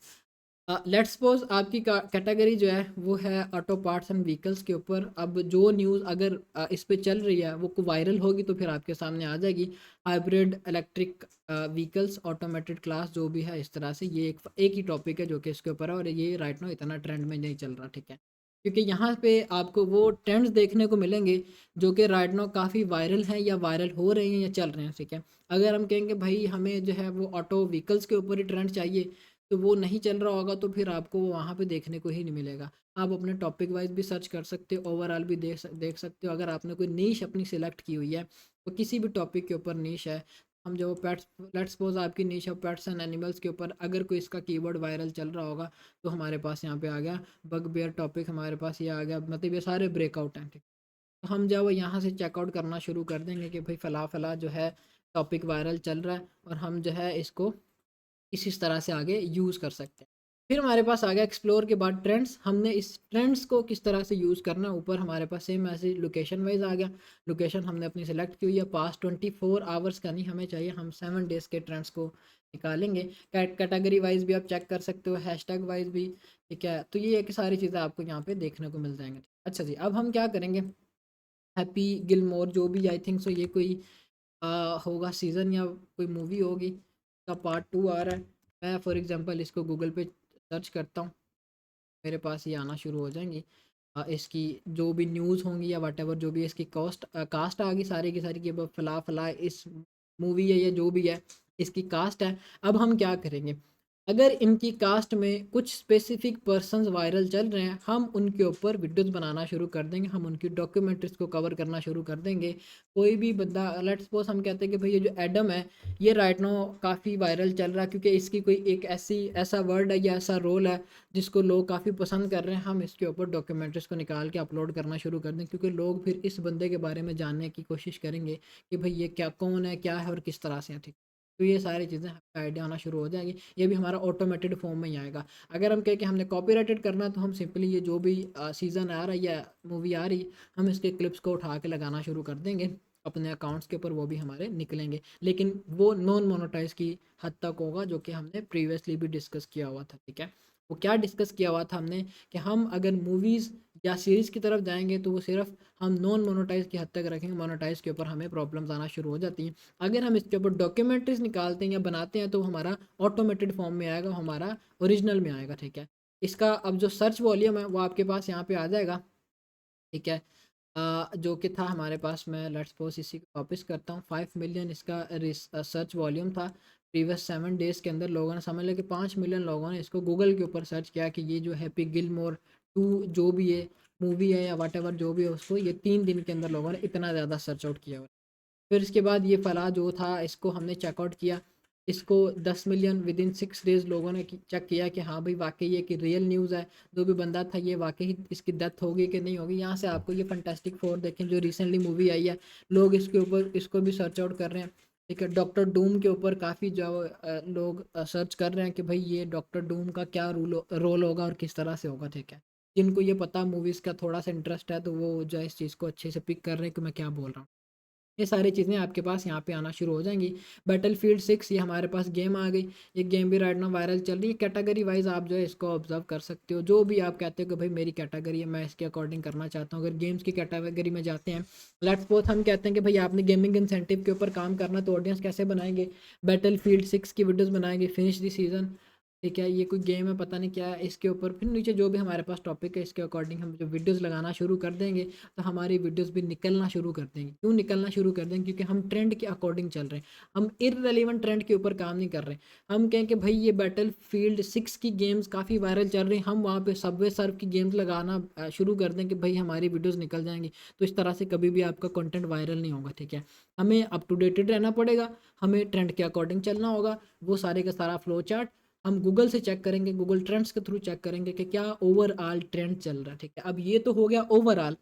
लेट्स सपोज आपकी कैटेगरी जो है वो है ऑटो पार्ट्स एंड व्हीकल्स के ऊपर। अब जो न्यूज़ अगर इस पे चल रही है वो वायरल होगी तो फिर आपके सामने आ जाएगी। Hybrid electric vehicles automated class जो भी है, इस तरह से ये एक ही टॉपिक है जो कि इसके ऊपर है, और ये राइट नो इतना ट्रेंड में नहीं चल रहा, ठीक है। क्योंकि यहाँ पे आपको वो ट्रेंड्स देखने को मिलेंगे जो कि राइट नो काफ़ी वायरल हैं या वायरल हो रहे हैं या चल रहे हैं, ठीक है। अगर हम कहेंगे भाई हमें जो है वो ऑटो व्हीकल्स के ऊपर ही ट्रेंड चाहिए, तो वो नहीं चल रहा होगा तो फिर आपको वो वहाँ पे देखने को ही नहीं मिलेगा। आप अपने टॉपिक वाइज भी सर्च कर सकते हो, ओवरऑल भी देख सकते हो। अगर आपने कोई नीश अपनी सिलेक्ट की हुई है तो किसी भी टॉपिक के ऊपर नीश है, हम जो पेट्स, लेट्स सपोज आपकी नीश है पेट्स एंड एनिमल्स के ऊपर, अगर कोई इसका कीवर्ड वायरल चल रहा होगा तो हमारे पास यहाँ पे आ गया बग बेयर टॉपिक, हमारे पास ये आ गया, मतलब ये सारे ब्रेकआउट हैं, ठीक। तो हम जब यहाँ से चेकआउट करना शुरू कर देंगे कि भाई फ़ला फ़ला जो है टॉपिक वायरल चल रहा है, और हम जो है इसको इस तरह से आगे यूज़ कर सकते हैं। फिर हमारे पास आ गया एक्सप्लोर के बाद ट्रेंड्स। हमने इस ट्रेंड्स को किस तरह से यूज़ करना है, ऊपर हमारे पास सेम ऐसे लोकेशन वाइज आ गया। लोकेशन हमने अपनी सेलेक्ट की हुई है, पास 24 आवर्स का नहीं हमें चाहिए, हम 7 डेज़ के ट्रेंड्स को निकालेंगे। कैटेगरी वाइज भी आप चेक कर सकते हो, हैशटैग वाइज भी, ठीक है। तो ये एक सारी चीज़ें आपको यहाँ पे देखने को मिल जाएंगे। अच्छा जी, अब हम क्या करेंगे, हैप्पी गिलमोर जो भी, आई थिंक सो ये कोई होगा सीज़न या कोई मूवी होगी, का पार्ट 2 आ रहा है। मैं फॉर एग्जांपल इसको गूगल पे सर्च करता हूँ, मेरे पास ये आना शुरू हो जाएंगी। इसकी जो भी न्यूज़ होंगी या वटेवर जो भी इसकी कास्ट आ गई सारी की सारी, कि अब फ़ला फ़ला इस मूवी है या जो भी है इसकी कास्ट है। अब हम क्या करेंगे, अगर इनकी कास्ट में कुछ स्पेसिफिक पर्सन्स वायरल चल रहे हैं, हम उनके ऊपर वीडियोस बनाना शुरू कर देंगे, हम उनकी डॉक्यूमेंट्रीज को कवर करना शुरू कर देंगे। कोई भी बंदा, लेट्स सपोज हम कहते हैं कि भाई ये जो एडम है ये राइट नो काफ़ी वायरल चल रहा है क्योंकि इसकी कोई एक ऐसा वर्ड है या ऐसा रोल है जिसको लोग काफ़ी पसंद कर रहे हैं, हम इसके ऊपर डॉक्यूमेंट्रीज को निकाल के अपलोड करना शुरू कर दें, क्योंकि लोग फिर इस बंदे के बारे में जानने की कोशिश करेंगे कि भाई ये क्या, कौन है, क्या है और किस तरह से है, ठीक। तो ये सारी चीज़ें आइडिया आना शुरू हो जाएगी। ये भी हमारा ऑटोमेटेड फॉर्म में ही आएगा। अगर हम कहें कि हमने कॉपीराइटेड करना है तो हम सिंपली ये जो भी सीज़न आ रहा है या मूवी आ रही, हम इसके क्लिप्स को उठा के लगाना शुरू कर देंगे अपने अकाउंट्स के ऊपर, वो भी हमारे निकलेंगे। लेकिन वो नॉन मोनेटाइज की हद तक होगा, जो कि हमने प्रीवियसली भी डिस्कस किया हुआ था, ठीक है। वो क्या डिस्कस किया हुआ था हमने, कि हम अगर मूवीज़ या सीरीज़ की तरफ जाएंगे तो वो सिर्फ हम नॉन मोनेटाइज की हद तक रखेंगे, मोनेटाइज के ऊपर हमें प्रॉब्लम्स आना शुरू हो जाती हैं। अगर हम इसके ऊपर डॉक्यूमेंट्रीज निकालते हैं या बनाते हैं तो हमारा ऑटोमेटेड फॉर्म में आएगा, हमारा ओरिजिनल में आएगा, ठीक है। इसका अब जो सर्च वॉल्यूम है वो आपके पास यहाँ पे आ जाएगा, ठीक है। जो कि था हमारे पास, मैं लेट्स सपोज इसी को वापस करता हूँ, 5 मिलियन इसका सर्च वॉल्यूम था प्रीवियस 7 डेज़ के अंदर। लोगों ने समझ लिया कि 5 मिलियन लोगों ने इसको गूगल के ऊपर सर्च किया कि ये जो हैप्पी गिलमोर 2 जो भी ये मूवी है या वट एवर जो भी है, उसको ये 3 दिन के अंदर लोगों ने इतना ज़्यादा सर्च आउट किया हुआ। फिर इसके बाद ये फ़ला जो था इसको हमने चेकआउट किया, इसको 10 मिलियन विद इन 6 डेज़ लोगों ने चेक किया कि हाँ भाई वाकई ये कि रियल न्यूज़ है, जो भी बंदा था ये वाकई इसकी डेथ होगी कि नहीं होगी। यहाँ से आपको ये फंटास्टिक फोर देखें जो रिसेंटली मूवी आई है, लोग इसके ऊपर इसको भी सर्च आउट कर रहे हैं, ठीक है। डॉक्टर डूम के ऊपर काफ़ी जो लोग सर्च कर रहे हैं कि भाई ये डॉक्टर डूम का क्या रोल होगा और किस तरह से होगा, ठीक है। जिनको ये पता मूवीज़ का थोड़ा सा इंटरेस्ट है तो वो जो है इस चीज़ को अच्छे से पिक कर रहे हैं कि मैं क्या बोल रहा हूँ। ये सारी चीज़ें आपके पास यहाँ पे आना शुरू हो जाएंगी। बैटलफील्ड 6 ये हमारे पास गेम आ गई, ये गेम भी राइट नाउ वायरल चल रही है। कैटेगरी वाइज आप जो है इसको ऑब्जर्व कर सकते हो, जो भी आप कहते हो कि भाई मेरी कैटेगरी है, मैं इसके अकॉर्डिंग करना चाहता हूँ। अगर गेम्स की कैटेगरी में जाते हैं, लेट्स सपोज हम कहते हैं कि भाई आपने गेमिंग इंसेंटिव के ऊपर काम करना, तो ऑडियंस कैसे बनाएंगे, बैटलफील्ड 6 की वीडियोज़ बनाएंगे, फिनिश द सीज़न, ठीक है। ये कोई गेम है पता नहीं क्या है, इसके ऊपर फिर नीचे जो भी हमारे पास टॉपिक है इसके अकॉर्डिंग हम जो वीडियोस लगाना शुरू कर देंगे, तो हमारी वीडियोस भी निकलना शुरू कर देंगे। क्यों निकलना शुरू कर देंगे, क्योंकि हम ट्रेंड के अकॉर्डिंग चल रहे हैं, हम इररेलेवेंट ट्रेंड के ऊपर काम नहीं कर रहे हैं। हम कहें कि भाई ये बैटलफील्ड 6 की गेम्स काफ़ी वायरल चल रही हैं, हम वहाँ पर सबवे सर्फ की गेम्स लगाना शुरू कर दें कि भाई हमारी वीडियोज़ निकल जाएंगी। तो इस तरह से कभी भी आपका कंटेंट वायरल नहीं होगा, ठीक है। हमें अप टू डेटेड रहना पड़ेगा, हमें ट्रेंड के अकॉर्डिंग चलना होगा। वो सारे का सारा फ्लो चार्ट हम गूगल से चेक करेंगे, गूगल ट्रेंड्स के थ्रू चेक करेंगे कि क्या ओवरऑल ट्रेंड चल रहा है, ठीक है। अब ये तो हो गया ओवरऑल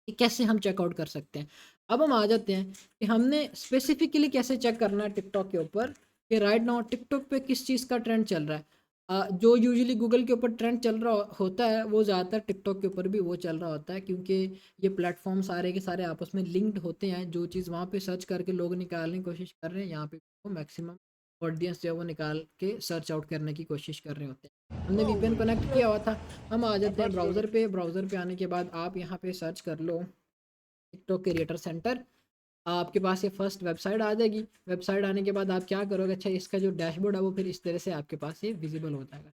कि कैसे हम चेकआउट कर सकते हैं। अब हम आ जाते हैं कि हमने स्पेसिफिकली कैसे चेक करना है टिकटॉक के ऊपर, कि राइट नाउ टिकटॉक पे किस चीज़ का ट्रेंड चल रहा है। जो यूजुअली गूगल के ऊपर ट्रेंड चल रहा होता है वो ज़्यादातर टिकटॉक के ऊपर भी वो चल रहा होता है, क्योंकि ये प्लेटफॉर्म सारे के सारे आपस में लिंक्ड होते हैं। जो चीज़ वहाँ पे सर्च करके लोग निकालने की कोशिश कर रहे हैं, यहाँ पे मैक्सिमम ऑडियंस जो है वो निकाल के सर्च आउट करने की कोशिश कर रहे होते हैं। हमने वीपीएन कनेक्ट किया हुआ था, हम आ जाते हैं ब्राउज़र पे आने के बाद आप यहाँ पे सर्च कर लो टिकटॉक क्रिएटर सेंटर। आपके पास ये फर्स्ट वेबसाइट आ जाएगी। वेबसाइट आने के बाद आप क्या करोगे, अच्छा इसका जो डैशबोर्ड है वो फिर इस तरह से आपके पास ये विजिबल हो जाएगा।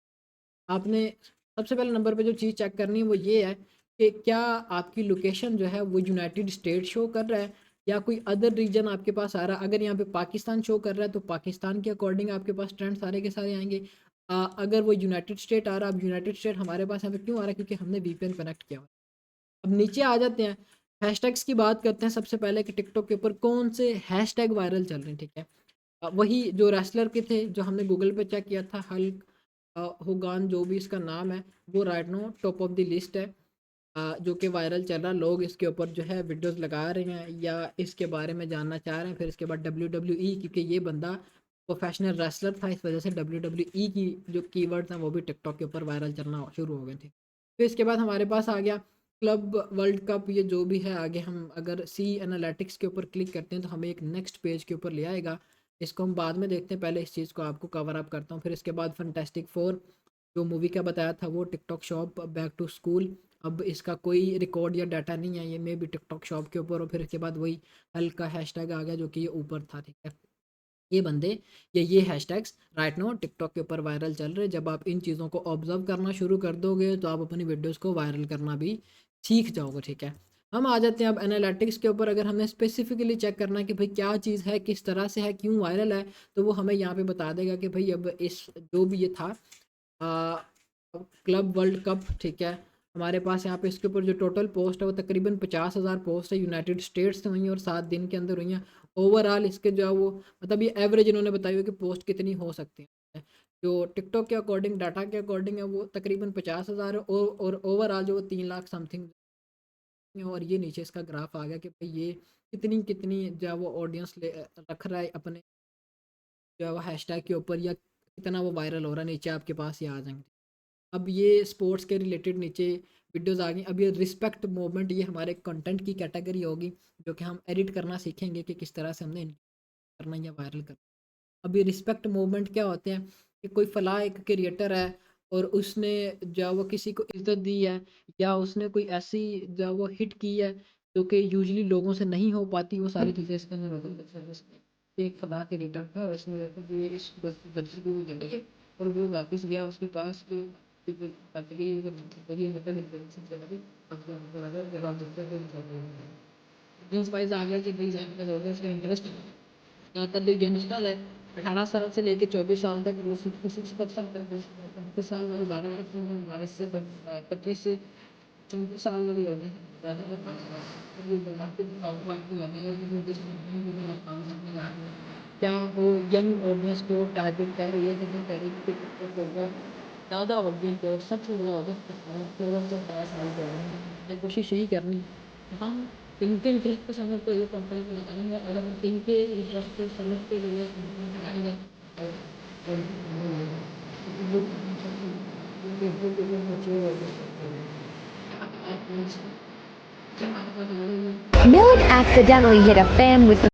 आपने सबसे पहले नंबर पे जो चीज़ चेक करनी है वो ये है कि क्या आपकी लोकेशन जो है वो यूनाइटेड स्टेट शो कर रहा है या कोई अदर रीजन आपके पास आ रहा है। अगर यहाँ पे पाकिस्तान शो कर रहा है तो पाकिस्तान के अकॉर्डिंग आपके पास ट्रेंड सारे के सारे आएंगे। अगर वो यूनाइटेड स्टेट आ रहा है, अब यूनाइटेड स्टेट हमारे पास यहाँ पे क्यों आ रहा है, क्योंकि हमने वीपीएन कनेक्ट किया हुआ है। अब नीचे आ जाते हैं, हैशटैग्स की बात करते हैं सबसे पहले कि टिकटॉक के ऊपर कौन से हैशटैग वायरल चल रहे हैं। ठीक है, वही जो रेसलर के थे जो हमने गूगल पे चेक किया था, हल्क होगान जो भी इसका नाम है, वो right know top of the list है, जो कि वायरल चल रहा। लोग इसके ऊपर जो है वीडियोस लगा रहे हैं या इसके बारे में जानना चाह रहे हैं। फिर इसके बाद WWE, क्योंकि ये बंदा प्रोफेशनल रेसलर था, इस वजह से WWE की जो कीवर्ड्स हैं वो भी टिकटॉक के ऊपर वायरल चलना शुरू हो गए थे। फिर इसके बाद हमारे पास आ गया क्लब वर्ल्ड कप, ये जो भी है आगे हम अगर सी एनालिटिक्स के ऊपर क्लिक करते हैं तो हमें एक नेक्स्ट पेज के ऊपर ले आएगा। इसको हम बाद में देखते हैं, पहले इस चीज़ को आपको कवर अप करता हूँ। फिर इसके बाद फैंटास्टिक फोर जो मूवी का बताया था वो TikTok shop back to school, अब इसका कोई रिकॉर्ड या डाटा नहीं है, ये मे भी टिकटॉक शॉप के ऊपर। और फिर इसके बाद वही हल्का हैशटैग आ गया जो कि ये ऊपर था। ठीक है, ये बंदे ये हैशटैग्स राइट नो टिकटॉक के ऊपर वायरल चल रहे हैं। जब आप इन चीज़ों को ऑब्जर्व करना शुरू कर दोगे तो आप अपनी वीडियोस को वायरल करना भी सीख जाओगे। ठीक है, हम आ जाते हैं अब एनालिटिक्स के ऊपर। अगर हमें स्पेसिफिकली चेक करना है कि भाई क्या चीज़ है, किस तरह से है, क्यों वायरल है, तो वो हमें यहाँ पे बता देगा कि भाई अब इस जो भी ये था क्लब वर्ल्ड कप। ठीक है, हमारे पास यहाँ पे इसके ऊपर जो टोटल पोस्ट है वो तकरीबन 50,000 पोस्ट है, यूनाइटेड स्टेट्स से हुई हैं और 7 दिन के अंदर हुई हैं। ओवरऑल इसके जो है वो मतलब ये एवरेज इन्होंने बताई हुई कि पोस्ट कितनी हो सकती है, जो टिकटॉक के अकॉर्डिंग डाटा के अकॉर्डिंग है वो तकरीबन 50,000 है और ओवरऑल जो 3 लाख समथिंग। और ये नीचे इसका ग्राफ आ गया कि भाई ये कितनी कितनी जो है वो ऑडियंस रख रहा है अपने जो है वो हैशटैग के ऊपर, या कितना वो वायरल हो रहा है, नीचे आपके पास ये आ जाएंगे। अब ये स्पोर्ट्स के रिलेटेड नीचे वीडियोस आ गई। अब ये रिस्पेक्ट मूवमेंट, ये हमारे कंटेंट की कैटेगरी होगी जो कि हम एडिट करना सीखेंगे कि किस तरह से हमने करना या वायरल करना। अब ये रिस्पेक्ट मूवमेंट क्या होते हैं कि कोई फला एक क्रिएटर है और उसने जो है वो किसी को इज्जत दी है या उसने कोई ऐसी जो है वो हिट की है जो कि यूजुअली लोगों से नहीं हो पाती, वो सारी चीज़ें इसके अंदर होती हैं। एक फला क्रिएटर था, उसने ये इस बच्चे को भी जगह और वो वापस गया उसके पास तो वाइज आ गया कि भाई इसका इंटरेस्ट ज़्यादातर जो यंगस्टर है 18 साल से लेकर 24 साल तक, वो 35 साल में 12 से 25 से 34 साल में भी हो गए। क्या वो यंग ऑडियंस को टारगेट कर रही है, लेकिन करेगी ज़्यादा ऑडियंस को सबसे ज़्यादा 16 से 18 साल के हैं। कोशिश यही करनी है। हाँ, इनके इंटरेस्ट को समझ के ये कंपनी को लगाएंगे, अगर इनके इंटरेस्ट को समझ के लिए लगाएंगे Millet accidentally hit a fan with the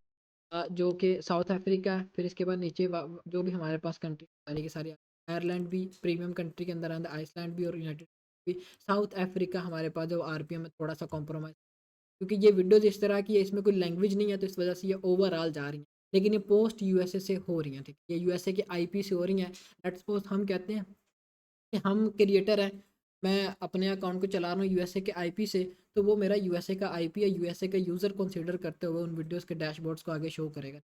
जो कि साउथ अफ्रीका है। फिर इसके बाद नीचे जो भी हमारे पास कंट्री सारी की सारी, आयरलैंड भी प्रीमियम कंट्री के अंदर आंदा, आइसलैंड भी और यूनाइटेड भी। साउथ अफ्रीका हमारे पास जो आरपीएम में थोड़ा सा कॉम्प्रोमाइज़, क्योंकि ये वीडियोज़ इस तरह की है, इसमें कोई लैंग्वेज नहीं है तो इस वजह से ये ओवरऑल जा रही हैं। लेकिन ये पोस्ट यूएसए से हो रही हैं। ठीक है, ये यूएसए के आईपी से हो रही हैं। लेट्स सपोज हम कहते हैं कि हम क्रिएटर हैं, मैं अपने अकाउंट को चला रहा हूँ यूएसए के आईपी से, तो वो मेरा यूएसए का आईपी या यूएसए का यूज़र कंसीडर करते हुए उन वीडियोस के डैशबोर्ड्स को आगे शो करेगा।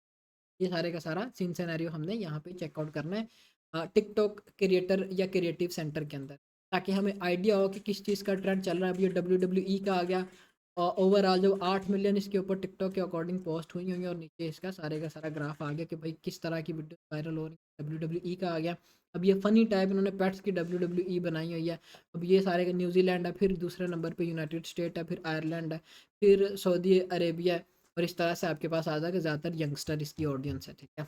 ये सारे का सारा सीन सिनेरियो हमने यहाँ पे चेकआउट करना है टिकटॉक क्रिएटर या क्रिएटिव सेंटर के अंदर, ताकि हमें आइडिया हो कि किस चीज़ का ट्रेंड चल रहा है। अब ये WWE का आ गया, ओवरऑल जो 8 मिलियन इसके ऊपर टिकटॉक के अकॉर्डिंग पोस्ट हुई हुई, और नीचे इसका सारे का सारा ग्राफ आ गया कि भाई किस तरह की वीडियो वायरल हो रही है। WWE का आ गया। अब ये फ़नी टाइप इन्होंने पेट्स की WWE बनाई हुई है। अब ये सारे का न्यूजीलैंड है, फिर दूसरे नंबर पे यूनाइटेड स्टेट है, फिर आयरलैंड है, फिर सऊदी अरेबिया है। और इस तरह से आपके पास आ जाएगा ज़्यादातर यंगस्टर इसकी ऑडियंस है। ठीक है,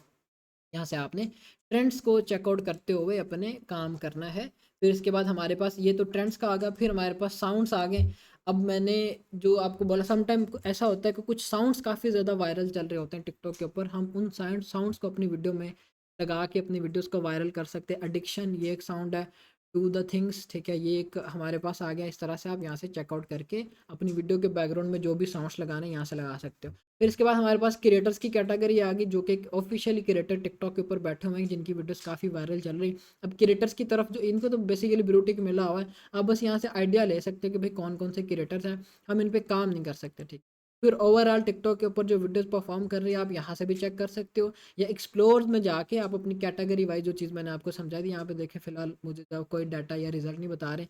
यहाँ से आपने ट्रेंड्स को चेकआउट करते हुए अपने काम करना है। फिर इसके बाद हमारे पास ये तो ट्रेंड्स का आ गया, फिर हमारे पास साउंड्स आ गए। अब मैंने जो आपको बोला, सम टाइम ऐसा होता है कि कुछ साउंड्स काफ़ी ज़्यादा वायरल चल रहे होते हैं टिकटॉक के ऊपर, हम उन साउंड्स को अपनी वीडियो में लगा के अपनी वीडियोस को वायरल कर सकते हैं। एडिक्शन ये एक साउंड है, डू द थिंग्स, ठीक है, ये एक हमारे पास आ गया। इस तरह से आप यहाँ से चेकआउट करके अपनी वीडियो के बैकग्राउंड में जो भी साउंड्स लगाने यहाँ से लगा सकते हो। फिर इसके बाद हमारे पास क्रिएटर्स की कैटेगरी आ गई, जो कि ऑफिशियली क्रिएटर टिकटॉक के ऊपर बैठे हुए हैं जिनकी वीडियोस काफ़ी वायरल चल रही। अब क्रिएटर्स की तरफ जो इनको तो बेसिकली ब्लू टिक मिला हुआ है, आप बस यहाँ से आइडिया ले सकते हो कि भाई कौन कौन से क्रिएटर्स हैं, हम इन पे काम नहीं कर सकते, ठीक। फिर ओवरऑल टिकटॉक के ऊपर जो वीडियोस परफॉर्म कर रही है आप यहाँ से भी चेक कर सकते हो, या एक्सप्लोर में जाके आप अपनी कैटेगरी वाइज जो चीज़ मैंने आपको समझा दी यहाँ पे देखें। फिलहाल मुझे तो कोई डाटा या रिजल्ट नहीं बता रहे,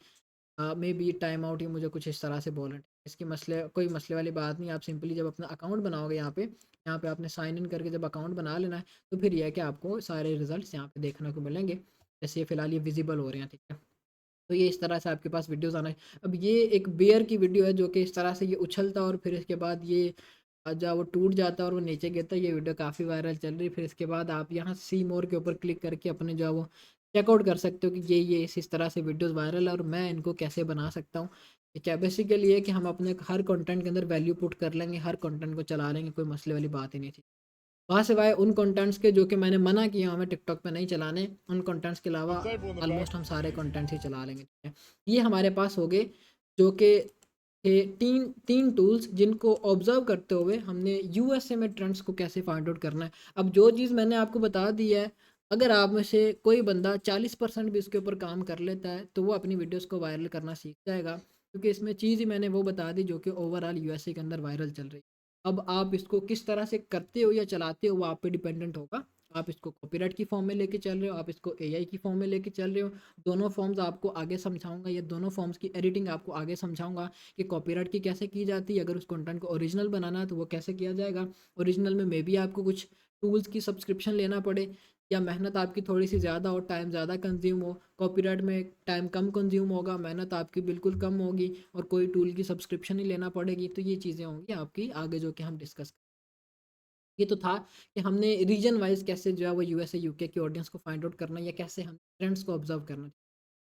मे बी टाइम आउट ही मुझे कुछ इस तरह से बोल रहे हैं। इसकी मसले कोई मसले वाली बात नहीं, आप सिंपली जब अपना अकाउंट बनाओगे यहाँ पे आपने साइन इन करके जब अकाउंट बना लेना है, तो फिर यह है कि आपको सारे रिजल्ट्स यहाँ पे देखने को मिलेंगे, जैसे ये फिलहाल ये विजिबल हो रहे हैं, ठीक है। तो ये इस तरह से आपके पास वीडियोस आना है। अब ये एक बेयर की वीडियो है जो कि इस तरह से ये उछलता और फिर इसके बाद ये जब वो टूट जाता है और वो नीचे गिरता है, ये वीडियो काफ़ी वायरल चल रही है। फिर इसके बाद आप यहाँ सी मोर के ऊपर क्लिक करके अपने जो है वो चेकआउट कर सकते हो कि ये इस तरह से वीडियोस वायरल है और मैं इनको कैसे बना सकता हूँ। क्या बेसिकली ये कि हम अपने हर कंटेंट के अंदर वैल्यू पुट कर लेंगे, हर कंटेंट को चला लेंगे, कोई मसले वाली बात ही नहीं थी। वहाँ सिवाय उन कंटेंट्स के जो कि मैंने मना किया हमें टिकटॉक पे नहीं चलाने, उन कंटेंट्स के अलावा ऑलमोस्ट हम सारे कंटेंट्स ही चला लेंगे, ठीक है। ये हमारे पास हो गए जो कि थे तीन तीन टूल्स जिनको ऑब्जर्व करते हुए हमने यूएसए में ट्रेंड्स को कैसे फाइंड आउट करना है। अब जो चीज़ मैंने आपको बता दी है, अगर आप में से कोई बंदा 40% भी इसके ऊपर काम कर लेता है तो वो अपनी वीडियोस को वायरल करना सीख जाएगा, क्योंकि इसमें चीज़ ही मैंने वो बता दी जो कि ओवरऑल यूएसए के अंदर वायरल चल रही है। अब आप इसको किस तरह से करते हो या चलाते हो वो आप पे डिपेंडेंट होगा। आप इसको कॉपीराइट की फॉर्म में लेके चल रहे हो, आप इसको एआई की फॉर्म में लेके चल रहे हो, दोनों फॉर्म्स आपको आगे समझाऊंगा, या दोनों फॉर्म्स की एडिटिंग आपको आगे समझाऊंगा कि कॉपीराइट की कैसे की जाती है। अगर उस कंटेंट को ओरिजिनल बनाना है तो वो कैसे किया जाएगा। ओरिजिनल में मे बी आपको कुछ टूल्स की सब्सक्रिप्शन लेना पड़े, या मेहनत आपकी थोड़ी सी ज़्यादा हो, टाइम ज़्यादा कंज्यूम हो। कॉपीराइट में टाइम कम कंज्यूम होगा, मेहनत आपकी बिल्कुल कम होगी और कोई टूल की सब्सक्रिप्शन ही लेना पड़ेगी। तो ये चीज़ें होंगी आपकी आगे जो कि हम डिस्कस। ये तो था कि हमने रीजन वाइज कैसे जो है वो यूएसए यूके की ऑडियंस को फाइंड आउट करना, या कैसे हम ट्रेंड्स को ऑब्जर्व करना।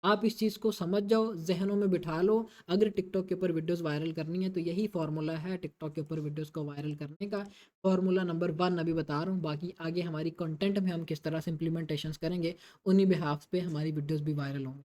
आप इस चीज़ को समझ जाओ, ज़हनों में बिठा लो। अगर टिकटॉक के ऊपर वीडियोस वायरल करनी है तो यही फार्मूला है टिकटॉक के ऊपर वीडियोस को वायरल करने का। फार्मूला नंबर 1 अभी बता रहा हूँ, बाकी आगे हमारी कंटेंट में हम किस तरह से इम्प्लीमेंटेशंस करेंगे, उन्हीं बिहाफ पे हमारी वीडियोस भी वायरल होंगी।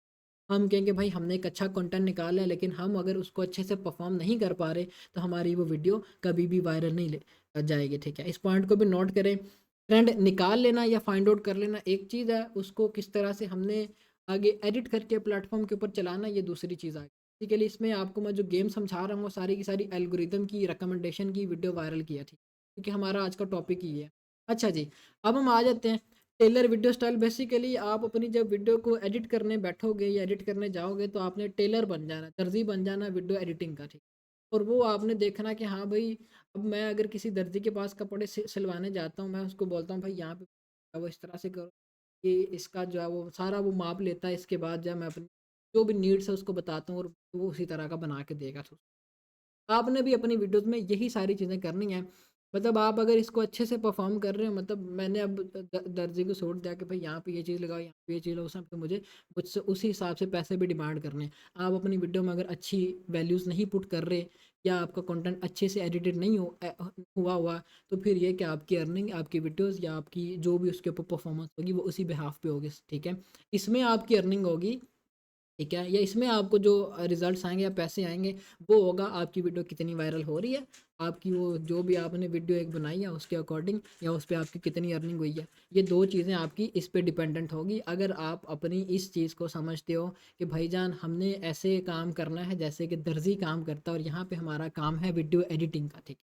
हम कहेंगे भाई हमने एक अच्छा कंटेंट निकाला है, लेकिन हम अगर उसको अच्छे से परफॉर्म नहीं कर पा रहे तो हमारी वो वीडियो कभी भी वायरल नहीं ले जाएगी, ठीक है। इस पॉइंट को भी नोट करें। ट्रेंड निकाल लेना या फाइंड आउट कर लेना एक चीज़ है, उसको किस तरह से हमने आगे एडिट करके प्लेटफॉर्म के ऊपर चलाना ये दूसरी चीज़ आ गई। बेसिकली इसमें आपको मैं जो गेम समझा रहा हूँ वो सारी की सारी एल्गोरिदम की रिकमेंडेशन की वीडियो वायरल किया थी, क्योंकि हमारा आज का टॉपिक ही है। अच्छा जी, अब हम आ जाते हैं टेलर वीडियो स्टाइल। बेसिकली आप अपनी जब वीडियो को एडिट करने बैठोगे या एडिट करने जाओगे तो आपने टेलर बन जाना, दर्जी बन जाना वीडियो एडिटिंग का, ठीक। और वो आपने देखना कि हाँ भाई, अब मैं अगर किसी दर्जी के पास कपड़े सिलवाने जाता हूँ, मैं उसको बोलता हूँ भाई यहाँ पे वो इस तरह से करो, कि इसका जो है वो सारा वो माप लेता है। इसके बाद जो है मैं अपनी जो भी नीड्स है उसको बताता हूँ और वो उसी तरह का बना के देगा। तो आपने भी अपनी वीडियोज़ में यही सारी चीज़ें करनी है। मतलब आप अगर इसको अच्छे से परफ़ॉर्म कर रहे हो, मतलब मैंने अब दर्जी को छोड़ दिया कि भाई यहाँ पे ये चीज़ लगाओ, यहाँ पे ये चीज़ लगाओ, उसमें पे मुझे मुझसे उसी हिसाब से पैसे भी डिमांड करने हैं। आप अपनी वीडियो में अगर अच्छी वैल्यूज़ नहीं पुट कर रहे, या आपका कंटेंट अच्छे से एडिटेड नहीं हुआ, तो फिर ये कि आपकी अर्निंग, आपकी वीडियोज़ या आपकी जो भी उसके ऊपर परफ़ॉर्मेंस होगी वो उसी बिहाफ़ पे होगी, ठीक है। इसमें आपकी अर्निंग होगी, ठीक है, या इसमें आपको जो रिजल्ट्स आएँगे या पैसे आएँगे वो होगा आपकी वीडियो कितनी वायरल हो रही है, आपकी वो जो भी आपने वीडियो एक बनाई है उसके अकॉर्डिंग, या उस पे आपकी कितनी अर्निंग हुई है। ये 2 चीज़ें आपकी इस पे डिपेंडेंट होगी। अगर आप अपनी इस चीज़ को समझते हो कि भाईजान हमने ऐसे काम करना है जैसे कि दर्जी काम करता है और यहाँ पे हमारा काम है वीडियो एडिटिंग का, ठीक है।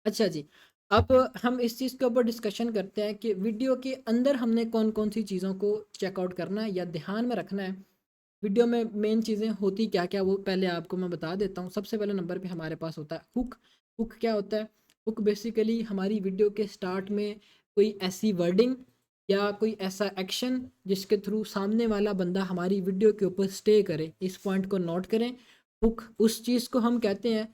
अच्छा जी, अब हम इस चीज़ के ऊपर डिस्कशन करते हैं कि वीडियो के अंदर हमने कौन-कौन सी चीज़ों को चेकआउट करना है या ध्यान में रखना है। वीडियो में मेन चीज़ें होती क्या-क्या वो पहले आपको मैं बता देता हूँ। सबसे पहले नंबर पे हमारे पास होता है हुक। हुक क्या होता है? हुक बेसिकली हमारी वीडियो के स्टार्ट में कोई ऐसी वर्डिंग या कोई ऐसा एक्शन जिसके थ्रू सामने वाला बंदा हमारी वीडियो के ऊपर स्टे करे। इस पॉइंट को नोट करें। हुक उस चीज़ को हम कहते हैं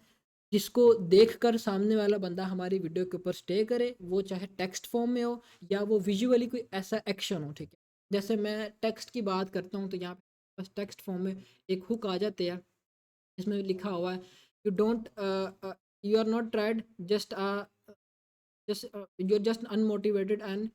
जिसको देखकर सामने वाला बंदा हमारी वीडियो के ऊपर स्टे करे, वो चाहे टेक्स्ट फॉर्म में हो या वो विजुअली कोई ऐसा एक्शन हो, ठीक है। जैसे मैं टेक्स्ट की बात करता हूँ तो यहाँ बस टेक्स्ट फॉर्म में एक हुक आ जाते हैं जिसमें लिखा हुआ है you don't you are not tried just just you are just unmotivated and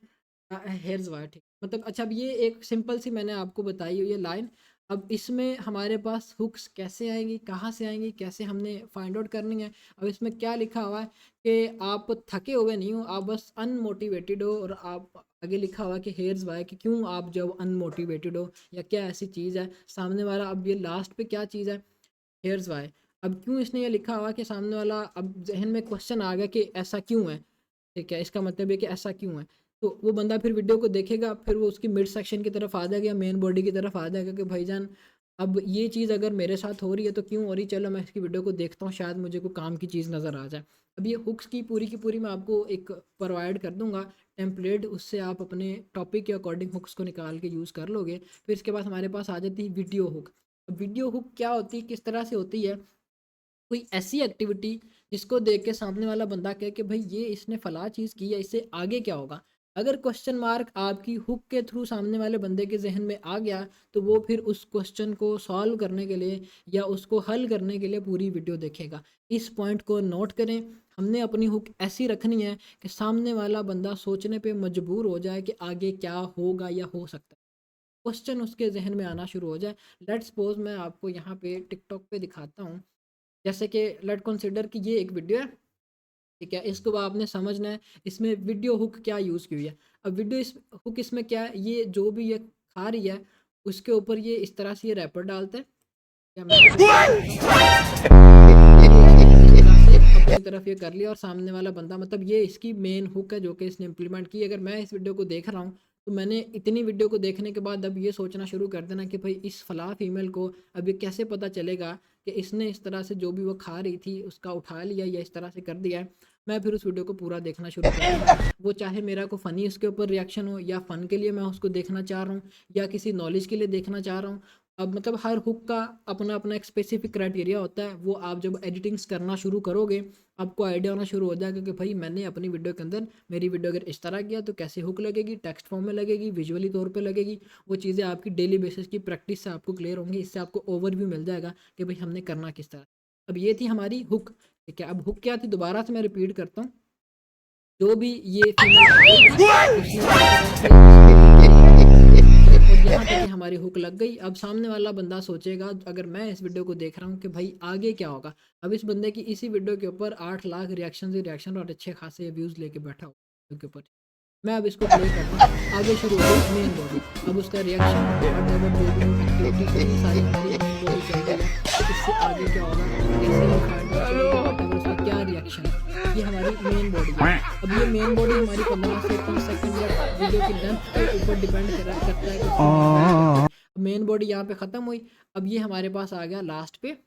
here's why ठीक मतलब अच्छा अब ये एक सिंपल सी मैंने आपको बताई हुई है लाइन। अब इसमें हमारे पास हुक्स कैसे आएंगी, कहाँ से आएंगी, कैसे हमने फाइंड आउट करनी है। अब इसमें क्या लिखा हुआ है कि आप थके हुए नहीं हो, आप बस अनमोटिवेटेड हो, और आप आगे लिखा हुआ है कि हेयर्स वायर कि क्यों आप जब अनमोटिवेटेड हो या क्या ऐसी चीज़ है सामने वाला। अब ये लास्ट पे क्या चीज़ है, हेयर्स वायर। अब क्यों इसने ये लिखा हुआ कि सामने वाला, अब जहन में क्वेश्चन आ गया कि ऐसा क्यों है, ठीक है, इसका मतलब ये कि ऐसा क्यों है। तो वो बंदा फिर वीडियो को देखेगा, फिर वो उसकी मिड सेक्शन की तरफ आ जाएगा या मेन बॉडी की तरफ आ जाएगा कि भाईजान अब ये चीज़ अगर मेरे साथ हो रही है तो क्यों हो रही, चलो मैं इसकी वीडियो को देखता हूँ, शायद मुझे कोई काम की चीज़ नज़र आ जाए। अब ये हुक्स की पूरी मैं आपको एक प्रोवाइड कर दूंगा टेम्पलेट, उससे आप अपने टॉपिक के अकॉर्डिंग हुक्स को निकाल के यूज़ कर लोगे। फिर इसके बाद हमारे पास आ जाती है वीडियो हुक। अब वीडियो हुक क्या होती है, किस तरह से होती है, कोई ऐसी एक्टिविटी जिसको देख के सामने वाला बंदा कहे कि भाई ये इसने फला चीज़ की है, इससे आगे क्या होगा। अगर क्वेश्चन मार्क आपकी हुक के थ्रू सामने वाले बंदे के जहन में आ गया, तो वो फिर उस क्वेश्चन को सॉल्व करने के लिए या उसको हल करने के लिए पूरी वीडियो देखेगा। इस पॉइंट को नोट करें, हमने अपनी हुक ऐसी रखनी है कि सामने वाला बंदा सोचने पे मजबूर हो जाए कि आगे क्या होगा या हो सकता है, क्वेश्चन उसके जहन में आना शुरू हो जाए। लेट्स सपोज मैं आपको यहाँ पे टिकटॉक पे दिखाता हूँ, जैसे कि लेट कंसिडर कि ये एक वीडियो है, ठीक है, इसको आपने समझना है इसमें वीडियो हुक क्या यूज़ की हुई है। अब वीडियो इस हुक इसमें क्या है, ये जो भी ये खा रही है उसके ऊपर ये इस तरह से ये रैपर डालता है, या मैं आपको अपनी तरफ ये कर लिया और सामने वाला बंदा, मतलब ये इसकी मेन हुक है जो कि इसने इम्प्लीमेंट की। अगर मैं इस वीडियो को देख रहा हूँ तो मैंने इतनी वीडियो को देखने के बाद अब ये सोचना शुरू कर देना कि भाई इस फला फीमेल को अब ये कैसे पता चलेगा कि इसने इस तरह से जो भी वो खा रही थी उसका उठा लिया या इस तरह से कर दिया है। मैं फिर उस वीडियो को पूरा देखना शुरू कर दूँगा, वो चाहे मेरा को फ़नी उसके ऊपर रिएक्शन हो या फ़न के लिए मैं उसको देखना चाह रहा हूँ या किसी नॉलेज के लिए देखना चाह रहा हूँ। अब मतलब हर हुक का अपना अपना एक स्पेसिफिक क्राइटेरिया होता है, वो आप जब एडिटिंग्स करना शुरू करोगे आपको आइडिया होना शुरू हो जाएगा कि भाई मैंने अपनी वीडियो के अंदर मेरी वीडियो अगर इस तरह किया तो कैसे हुक लगेगी, टेक्स्ट फॉर्म में लगेगी, विजुअली तौर पे लगेगी। वो चीज़ें आपकी डेली बेसिस की प्रैक्टिस से आपको क्लियर होंगी, इससे आपको ओवरव्यू मिल जाएगा कि भाई हमने करना किस तरह। अब ये थी हमारी हुक, ठीक है। अब हुक क्या थी, दोबारा से मैं रिपीट करता हूँ, जो भी ये फीमेल और यहाँ तक हमारी हुक लग गई। अब सामने वाला बंदा सोचेगा, अगर मैं इस वीडियो को देख रहा हूँ कि भाई आगे क्या होगा। अब इस बंदे की इसी वीडियो के ऊपर 8 लाख रिएक्शन ही रिएक्शन और अच्छे खासे व्यूज़ लेके बैठा हो के ऊपर। मैं अब इसको प्ले करता हूँ, आगे शुरू हो गई मेन बॉडी। अब उसका रिएक्शन एक्टिविटी सारी हमारी मेन बॉडी चल रही है, तो इससे आगे क्या होगा, कैसे हम फाइंड आउट करेंगे, व्हाटएवर उसका क्या रिएक्शन है, ये हमारी मेन बॉडी है। अब ये मेन बॉडी हमारी 15 से 30 सेकंड या वीडियो की लेंथ के ऊपर डिपेंड करता है कि मेन बॉडी यहाँ पे ख़त्म हुई। अब ये हमारे पास आ गया लास्ट पे,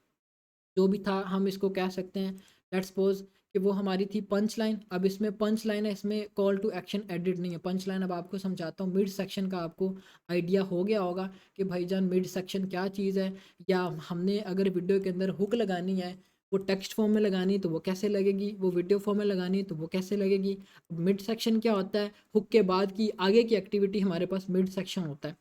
जो भी था हम इसको कह सकते हैं लेट्स सपोज कि वो हमारी थी पंच लाइन। अब इसमें पंच लाइन है, इसमें कॉल टू एक्शन एडिट नहीं है। पंच लाइन अब आपको समझाता हूँ, मिड सेक्शन का आपको आइडिया हो गया होगा कि भाईजान मिड सेक्शन क्या चीज़ है, या हमने अगर वीडियो के अंदर हुक लगानी है, वो टेक्स्ट फॉर्म में लगानी है तो वो कैसे लगेगी, वो वीडियो फॉर्म में लगानी है तो वो कैसे लगेगी। मिड सेक्शन क्या होता है, हुक के बाद की आगे की एक्टिविटी हमारे पास मिड सेक्शन होता है।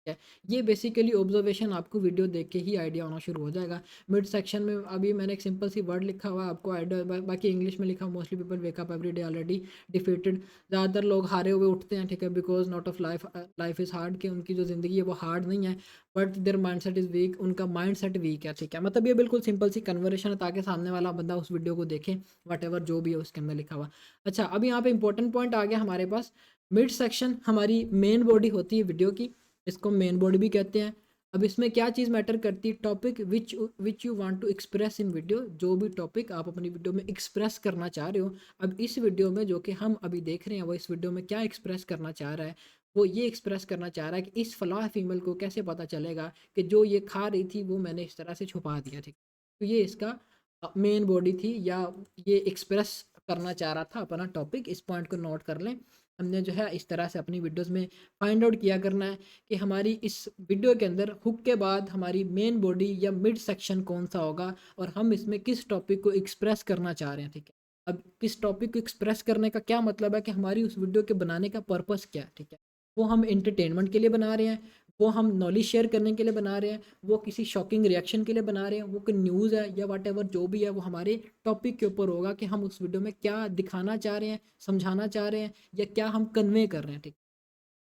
है। ये बेसिकली ऑब्जर्वेशन आपको वीडियो देख के ही आइडिया होना शुरू हो जाएगा। मिड सेक्शन में अभी मैंने एक सिंपल सी वर्ड लिखा हुआ है, आपको आइडिया बाकी इंग्लिश में लिखा, mostly people wake up every day already defeated. ज़्यादातर लोग हारे हुए उठते हैं, ठीक है, because not of life is hard, कि उनकी जो ज़िंदगी है वो हार्ड नहीं है, but their mind set is week, उनका माइंड सेट वीक है, ठीक है। मतलब ये बिल्कुल सिंपल सी कन्वर्सेशन है ताकि सामने वाला बंदा उस वीडियो को देखे, वट एवर जो भी है उसके अंदर लिखा हुआ। अच्छा, अब यहाँ पे इंपॉर्टेंट पॉइंट आ गया हमारे पास, मिड सेक्शन हमारी मेन बॉडी होती है वीडियो की, इसको मेन बॉडी भी कहते हैं। अब इसमें क्या चीज़ मैटर करती है, topic which you want to express in video, जो भी टॉपिक आप अपनी वीडियो में एक्सप्रेस करना चाह रहे हो। अब इस वीडियो में जो कि हम अभी देख रहे हैं, वो इस वीडियो में क्या एक्सप्रेस करना चाह रहा है, वो ये एक्सप्रेस करना चाह रहा है कि इस फलाह फीमेल को कैसे पता चलेगा कि जो ये खा रही थी वो मैंने इस तरह से छुपा दिया, ठीक। तो ये इसका मेन बॉडी थी, या ये एक्सप्रेस करना चाह रहा था अपना टॉपिक। इस पॉइंट को नोट कर लें। हमने जो है इस तरह से अपनी वीडियोस में फाइंड आउट किया करना है कि हमारी इस वीडियो के अंदर हुक के बाद हमारी मेन बॉडी या मिड सेक्शन कौन सा होगा और हम इसमें किस टॉपिक को एक्सप्रेस करना चाह रहे हैं, ठीक है। अब किस टॉपिक को एक्सप्रेस करने का क्या मतलब है कि हमारी उस वीडियो के बनाने का पर्पस क्या है, ठीक है। वो हम इंटरटेनमेंट के लिए बना रहे हैं, वो हम नॉलेज शेयर करने के लिए बना रहे हैं, वो किसी शॉकिंग रिएक्शन के लिए बना रहे हैं, वो कोई न्यूज़ है या वट एवर जो भी है, वो हमारे टॉपिक के ऊपर होगा कि हम उस वीडियो में क्या दिखाना चाह रहे हैं, समझाना चाह रहे हैं, या क्या हम कन्वे कर रहे हैं, ठीक।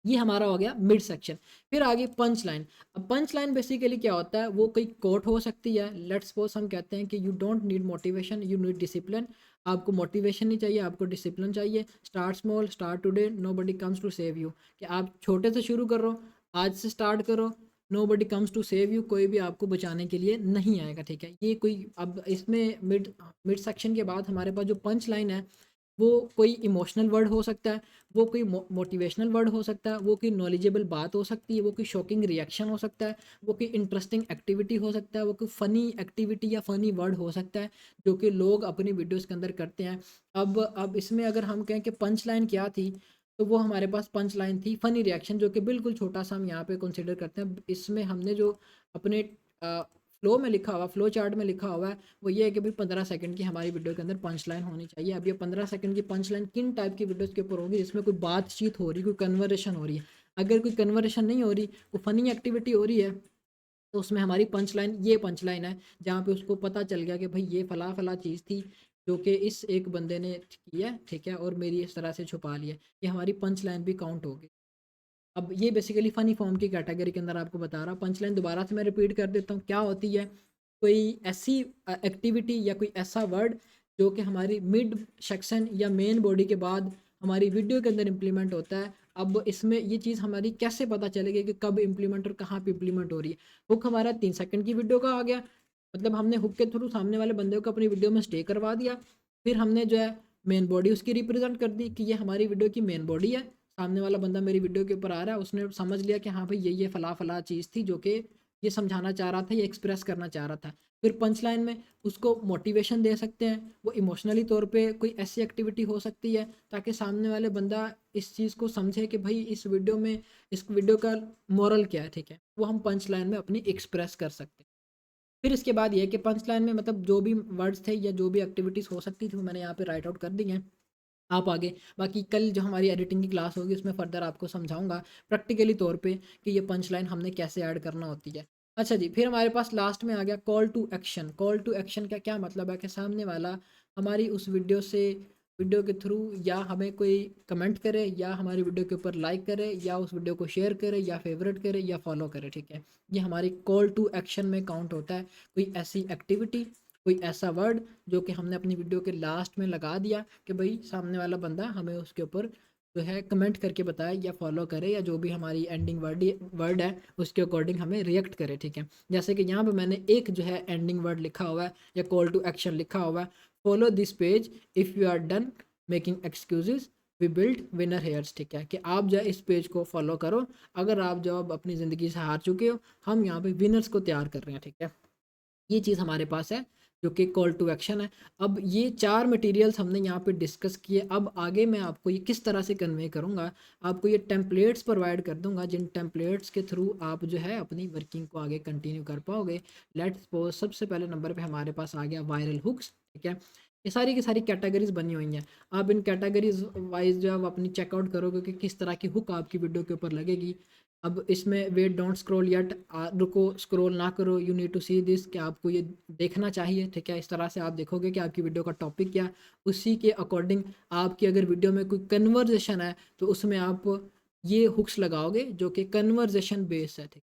ये हमारा हो गया मिड सेक्शन। फिर आगे पंच लाइन। अब पंच लाइन बेसिकली क्या होता है, वो कोई कोट हो सकती है। लेट्स सपोज हम कहते हैं कि you don't need motivation, you need discipline. आपको मोटिवेशन नहीं चाहिए, आपको डिसिप्लिन चाहिए। Start small, start today, nobody comes to save you. कि आप छोटे से शुरू करो, आज से स्टार्ट करो, nobody comes to save you, कोई भी आपको बचाने के लिए नहीं आएगा, ठीक है। ये कोई, अब इसमें मिड मिड सेक्शन के बाद हमारे पास जो पंच लाइन है, वो कोई इमोशनल वर्ड हो सकता है, वो कोई मोटिवेशनल वर्ड हो सकता है, वो कोई नॉलेजेबल बात हो सकती है, वो कोई शॉकिंग रिएक्शन हो सकता है, वो कोई इंटरेस्टिंग एक्टिविटी हो सकता है, वो कोई फ़नी एक्टिविटी या फ़नी वर्ड हो सकता है जो कि लोग अपनी वीडियोस के अंदर करते हैं। अब इसमें अगर हम कहें कि पंच लाइन क्या थी, तो वो हमारे पास पंच लाइन थी फ़नी रिएक्शन, जो कि बिल्कुल छोटा सा हम यहाँ पे कंसिडर करते हैं। इसमें हमने जो अपने फ्लो में लिखा हुआ, फ्लो चार्ट में लिखा हुआ है, वो ये है कि भाई 15 सेकंड की हमारी वीडियो के अंदर पंच लाइन होनी चाहिए। अब ये 15 सेकंड की पंच लाइन किन टाइप की वीडियोस के ऊपर होगी, जिसमें कोई बातचीत हो रही, कोई कन्वर्सेशन हो रही है। अगर कोई कन्वर्सेशन नहीं हो रही, कोई फ़नी एक्टिविटी हो रही है, तो उसमें हमारी पंच लाइन ये पंच लाइन है, जहाँ पे उसको पता चल गया कि भाई ये फ़ला फ़ला चीज़ थी जो कि इस एक बंदे ने की है, ठीक है, और मेरी इस तरह से छुपा लिया। ये हमारी पंच लाइन भी काउंट होगी। अब ये बेसिकली फ़नी फॉर्म की कैटेगरी के अंदर आपको बता रहा। पंच लाइन दोबारा से मैं रिपीट कर देता हूँ, क्या होती है, कोई ऐसी एक्टिविटी या कोई ऐसा वर्ड जो कि हमारी मिड सेक्शन या मेन बॉडी के बाद हमारी वीडियो के अंदर इम्प्लीमेंट होता है। अब इसमें ये चीज़ हमारी कैसे पता चलेगी कि कब इम्प्लीमेंट और कहाँ पे इम्प्लीमेंट हो रही है। हुक हमारा 3 सेकंड की वीडियो का आ गया, मतलब हमने हुक के थ्रू सामने वाले बंदे को अपनी वीडियो में स्टे करवा दिया। फिर हमने जो है मेन बॉडी उसकी रिप्रेजेंट कर दी कि ये हमारी वीडियो की मेन बॉडी है। सामने वाला बंदा मेरी वीडियो के ऊपर आ रहा है, उसने समझ लिया कि हाँ भाई ये फ़ला फ़ला चीज़ थी जो कि ये समझाना चाह रहा था, ये एक्सप्रेस करना चाह रहा था। फिर पंच लाइन में उसको मोटिवेशन दे सकते हैं, वो इमोशनली तौर पे कोई ऐसी एक्टिविटी हो सकती है ताकि सामने वाले बंदा इस चीज़ को समझे कि भाई इस वीडियो में, इस वीडियो का मोरल क्या है, ठीक है, वो हम पंच लाइन में अपनी एक्सप्रेस कर सकते हैं। फिर इसके बाद ये है कि पंच लाइन में मतलब जो भी वर्ड्स थे या जो भी एक्टिविटीज़ हो सकती थी वो मैंने यहाँ पे राइट आउट कर दी हैं। आप आगे बाकी कल जो हमारी एडिटिंग की क्लास होगी उसमें फ़र्दर आपको समझाऊंगा प्रैक्टिकली तौर पे कि ये पंच लाइन हमने कैसे ऐड करना होती है। अच्छा जी, फिर हमारे पास लास्ट में आ गया call to action. Call to action का क्या मतलब है कि सामने वाला हमारी उस वीडियो से, वीडियो के थ्रू या हमें कोई कमेंट करे या हमारी वीडियो के ऊपर लाइक करे या उस वीडियो को शेयर करे या फेवरेट करे या फॉलो करे, ठीक है। ये हमारी कॉल टू एक्शन में काउंट होता है। कोई ऐसी एक्टिविटी, कोई ऐसा वर्ड जो कि हमने अपनी वीडियो के लास्ट में लगा दिया कि भाई सामने वाला बंदा हमें उसके ऊपर जो है कमेंट करके बताए या फॉलो करे या जो भी हमारी एंडिंग वर्ड है उसके अकॉर्डिंग हमें रिएक्ट करे, ठीक है। जैसे कि यहाँ पे मैंने एक जो है एंडिंग वर्ड लिखा हुआ है या कॉल टू एक्शन लिखा हुआ है, follow this page if you are done making excuses we build winner here's, ठीक है, कि आप जो है इस पेज को फॉलो करो अगर आप जो अब अपनी ज़िंदगी से हार चुके हो, हम यहाँ पे विनर्स को तैयार कर रहे हैं, ठीक है। ये चीज़ हमारे पास है जो कि कॉल टू एक्शन है। अब ये 4 मटेरियल्स हमने यहाँ पे डिस्कस किए। अब आगे मैं आपको ये किस तरह से कन्वे करूँगा, आपको ये टेम्पलेट्स प्रोवाइड कर दूँगा जिन टेम्पलेट्स के थ्रू आप जो है अपनी वर्किंग को आगे कंटिन्यू कर पाओगे। लेट्स सपोज सबसे पहले नंबर पे हमारे पास आ गया वायरल हुक्स, ठीक है। ये सारी की सारी कैटेगरीज बनी हुई हैं। आप इन कैटेगरीज वाइज जो आप अपनी चेकआउट करोगे कि किस तरह की हुक आपकी वीडियो के ऊपर लगेगी। अब इसमें वेट डोंट स्क्रॉल येट, रुको स्क्रॉल ना करो, you need to see this, कि आपको ये देखना चाहिए, ठीक है। इस तरह से आप देखोगे कि आपकी वीडियो का टॉपिक क्या, उसी के अकॉर्डिंग आपकी अगर वीडियो में कोई कन्वर्जेशन है तो उसमें आप ये हुक्स लगाओगे जो कि कन्वर्जेशन बेस्ड है, ठीक।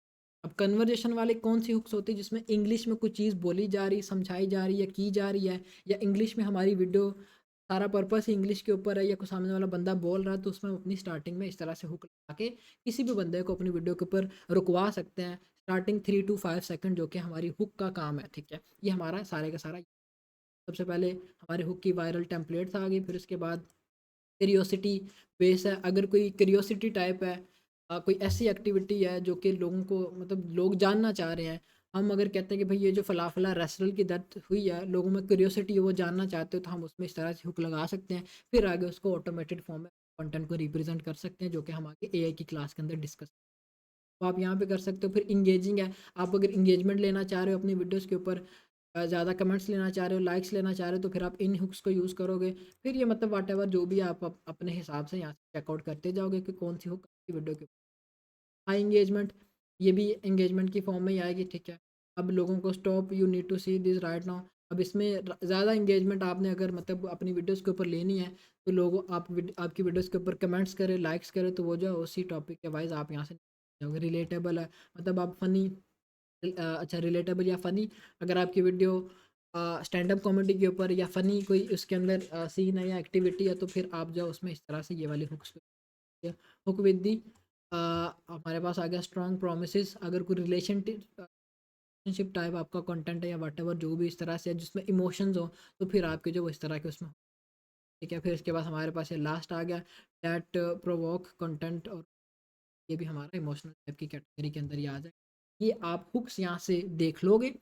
अब कन्वर्जेशन वाले कौन सी हुक्स होती है जिसमें इंग्लिश में कुछ चीज़ बोली जा रही, समझाई जा रही है, की जा रही है, या इंग्लिश में हमारी वीडियो सारा पर्पस ही इंग्लिश के ऊपर है या कोई सामने वाला बंदा बोल रहा है, तो उसमें अपनी स्टार्टिंग में इस तरह से हुक लगा के किसी भी बंदे को अपनी वीडियो के ऊपर रुकवा सकते हैं। स्टार्टिंग 3 to 5 सेकंड जो कि हमारी हुक का काम है, ठीक है। ये हमारा सारे का सारा। सबसे पहले हमारे हुक की वायरल टेम्पलेट्स आ गई, फिर उसके बाद क्यूरियोसिटी बेस है। अगर कोई क्यूरियोसिटी टाइप है, कोई ऐसी एक्टिविटी है जो कि लोगों को मतलब लोग जानना चाह रहे हैं, हम अगर कहते हैं कि भाई ये जो फला फला रेस्टोरेंट की डेथ हुई है, लोगों में क्यूरियोसिटी है, वो जानना चाहते हो, तो हम उसमें इस तरह से हुक लगा सकते हैं। फिर आगे उसको ऑटोमेटेड फॉर्म में कंटेंट को रिप्रेजेंट कर सकते हैं जो कि हम आगे एआई की क्लास के अंदर डिस्कस, तो आप यहाँ पे कर सकते हो। फिर इंगेजिंग है, आप अगर इंगेजमेंट लेना चाह रहे हो अपनी वीडियोज़ के ऊपर, ज़्यादा कमेंट्स लेना चाह रहे हो, लाइक्स लेना चाह रहे हो, तो फिर आप इन हुक्स को यूज़ करोगे। फिर ये मतलब वाट जो भी आप अपने हिसाब से यहाँ से चेकआउट करते जाओगे कि कौन सी हुक आपकी वीडियो के। हाई एंगेजमेंट, ये भी एंगेजमेंट की फॉर्म में ही आएगी, ठीक है। अब लोगों को stop, you need to see this right now, अब इसमें ज़्यादा इंगेजमेंट आपने अगर मतलब अपनी वीडियोस के ऊपर लेनी है तो लोगों आपकी वीडियोस के ऊपर कमेंट्स करें, लाइक्स करें, तो वो जो है उसी टॉपिक के वाइज आप यहाँ से जाओगे। रिलेटेबल है, मतलब आप फ़नी, अच्छा रिलेटेबल या फ़नी, अगर आपकी वीडियो स्टैंड अप कॉमेडी के ऊपर या फ़नी कोई उसके अंदर सीन है या एक्टिविटी है, तो फिर आप जो है उसमें इस तरह से ये वाली हुक्स, हुक विद दी हमारे पास आ गया स्ट्रॉन्ग प्रोमिसेस। अगर कोई रिलेशनशिप टाइप आपका कंटेंट है या व्हाटएवर जो भी इस तरह से है जिसमें इमोशंस हो, तो फिर आपके जो वो इस तरह के उसमें, ठीक है। फिर इसके बाद हमारे पास ये लास्ट आ गया दैट प्रोवोक कंटेंट, और ये भी हमारा इमोशनल टाइप की कैटेगरी के अंदर ही आ जाए। ये आप हुक्स यहाँ से देख लोगे,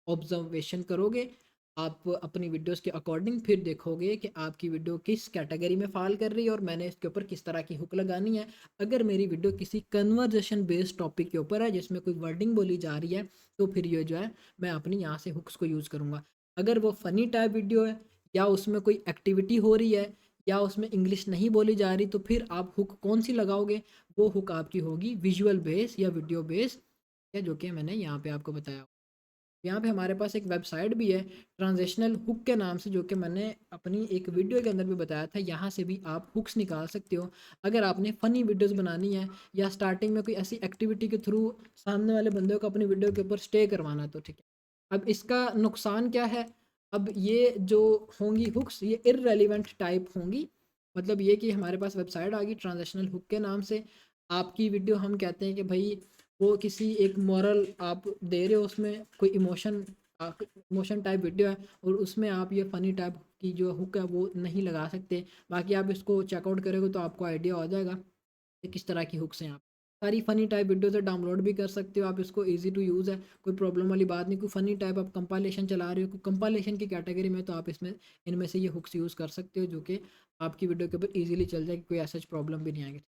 ऑब्जर्वेशन करोगे आप अपनी वीडियोस के अकॉर्डिंग, फिर देखोगे कि आपकी वीडियो किस कैटेगरी में फ़ॉल कर रही है और मैंने इसके ऊपर किस तरह की हुक लगानी है। अगर मेरी वीडियो किसी कन्वर्जेशन बेस्ड टॉपिक के ऊपर है जिसमें कोई वर्डिंग बोली जा रही है, तो फिर ये जो है मैं अपनी यहाँ से हुक्स को यूज़ करूँगा। अगर वो फ़नी टाइप वीडियो है या उसमें कोई एक्टिविटी हो रही है या उसमें इंग्लिश नहीं बोली जा रही, तो फिर आप हुक कौन सी लगाओगे, वो हुक आपकी होगी विजुअल बेस या वीडियो बेस, है जो कि मैंने यहाँ पे आपको बताया। यहाँ पे हमारे पास एक वेबसाइट भी है ट्रांजेक्शनल हुक के नाम से, जो कि मैंने अपनी एक वीडियो के अंदर भी बताया था। यहाँ से भी आप हुक्स निकाल सकते हो अगर आपने फ़नी वीडियोस बनानी है या स्टार्टिंग में कोई ऐसी एक्टिविटी के थ्रू सामने वाले बंदे को अपनी वीडियो के ऊपर स्टे करवाना, तो ठीक है। अब इसका नुकसान क्या है, अब ये जो होंगी हुक्स ये इररेलेवेंट टाइप होंगी, मतलब ये कि हमारे पास वेबसाइट आ गई ट्रांजेक्शनल हुक के नाम से। आपकी वीडियो हम कहते हैं कि भाई वो किसी एक मॉरल आप दे रहे हो, उसमें कोई इमोशन टाइप वीडियो है और उसमें आप ये फ़नी टाइप की जो हुक है वो नहीं लगा सकते। बाकी आप इसको चेकआउट करोगे तो आपको आइडिया हो जाएगा कि किस तरह की हुक्स हैं। आप सारी फ़नी टाइप वीडियो से डाउनलोड भी कर सकते हो आप इसको, ईजी टू यूज़ है, कोई प्रॉब्लम वाली बात नहीं। कोई फ़नी टाइप आप कंपाइलेशन चला रहे हो, कोई कंपाइलेशन की कैटेगरी में, तो आप इसमें इनमें से ये हुक्स यूज़ कर सकते हो जो कि आपकी वीडियो के ऊपर ईजिली चल जाएगी, कोई ऐसा प्रॉब्लम भी नहीं आएगी।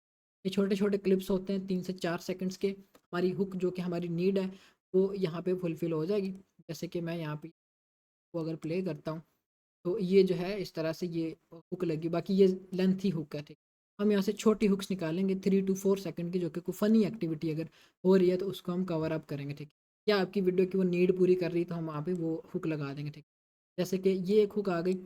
ये छोटे छोटे क्लिप्स होते हैं 3 से 4 सेकंड्स के, हमारी हुक जो कि हमारी नीड है वो यहाँ पे फुलफ़िल हो जाएगी। जैसे कि मैं यहाँ पे वो अगर प्ले करता हूँ तो ये जो है इस तरह से ये हुक लगी, बाकी ये लेंथी हुक है, ठीक। हम यहाँ से छोटी हुक्स निकालेंगे 3 to 4 सेकंड की, जो कि कोई फ़नी एक्टिविटी अगर हो रही है तो उसको हम कवर अप करेंगे, ठीक। या आपकी वीडियो की वो नीड पूरी कर रही है तो हम वहाँ पे वो हुक लगा देंगे, ठीक। जैसे कि ये एक हुक आ गई,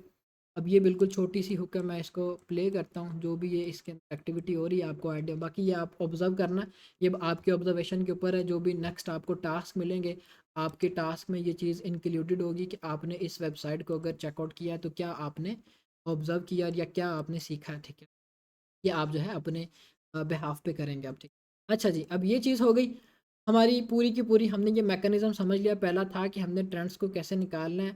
अब ये बिल्कुल छोटी सी हुक है, मैं इसको प्ले करता हूँ, जो भी ये इसके एक्टिविटी हो रही है आपको आइडिया, बाकी ये आप ऑब्ज़र्व करना, ये आपके ऑब्जर्वेशन के ऊपर है। जो भी नेक्स्ट आपको टास्क मिलेंगे, आपके टास्क में ये चीज़ इंक्लूडेड होगी कि आपने इस वेबसाइट को अगर चेकआउट किया तो क्या आपने ऑब्ज़र्व किया या क्या आपने सीखा है, ठीक है। ये आप जो है अपने बिहाफ़ पे करेंगे आप, ठीक। अच्छा जी, अब ये चीज़ हो गई हमारी पूरी की पूरी, हमने ये मैकेनिज़्म समझ लिया। पहला था कि हमने ट्रेंड्स को कैसे निकालना है,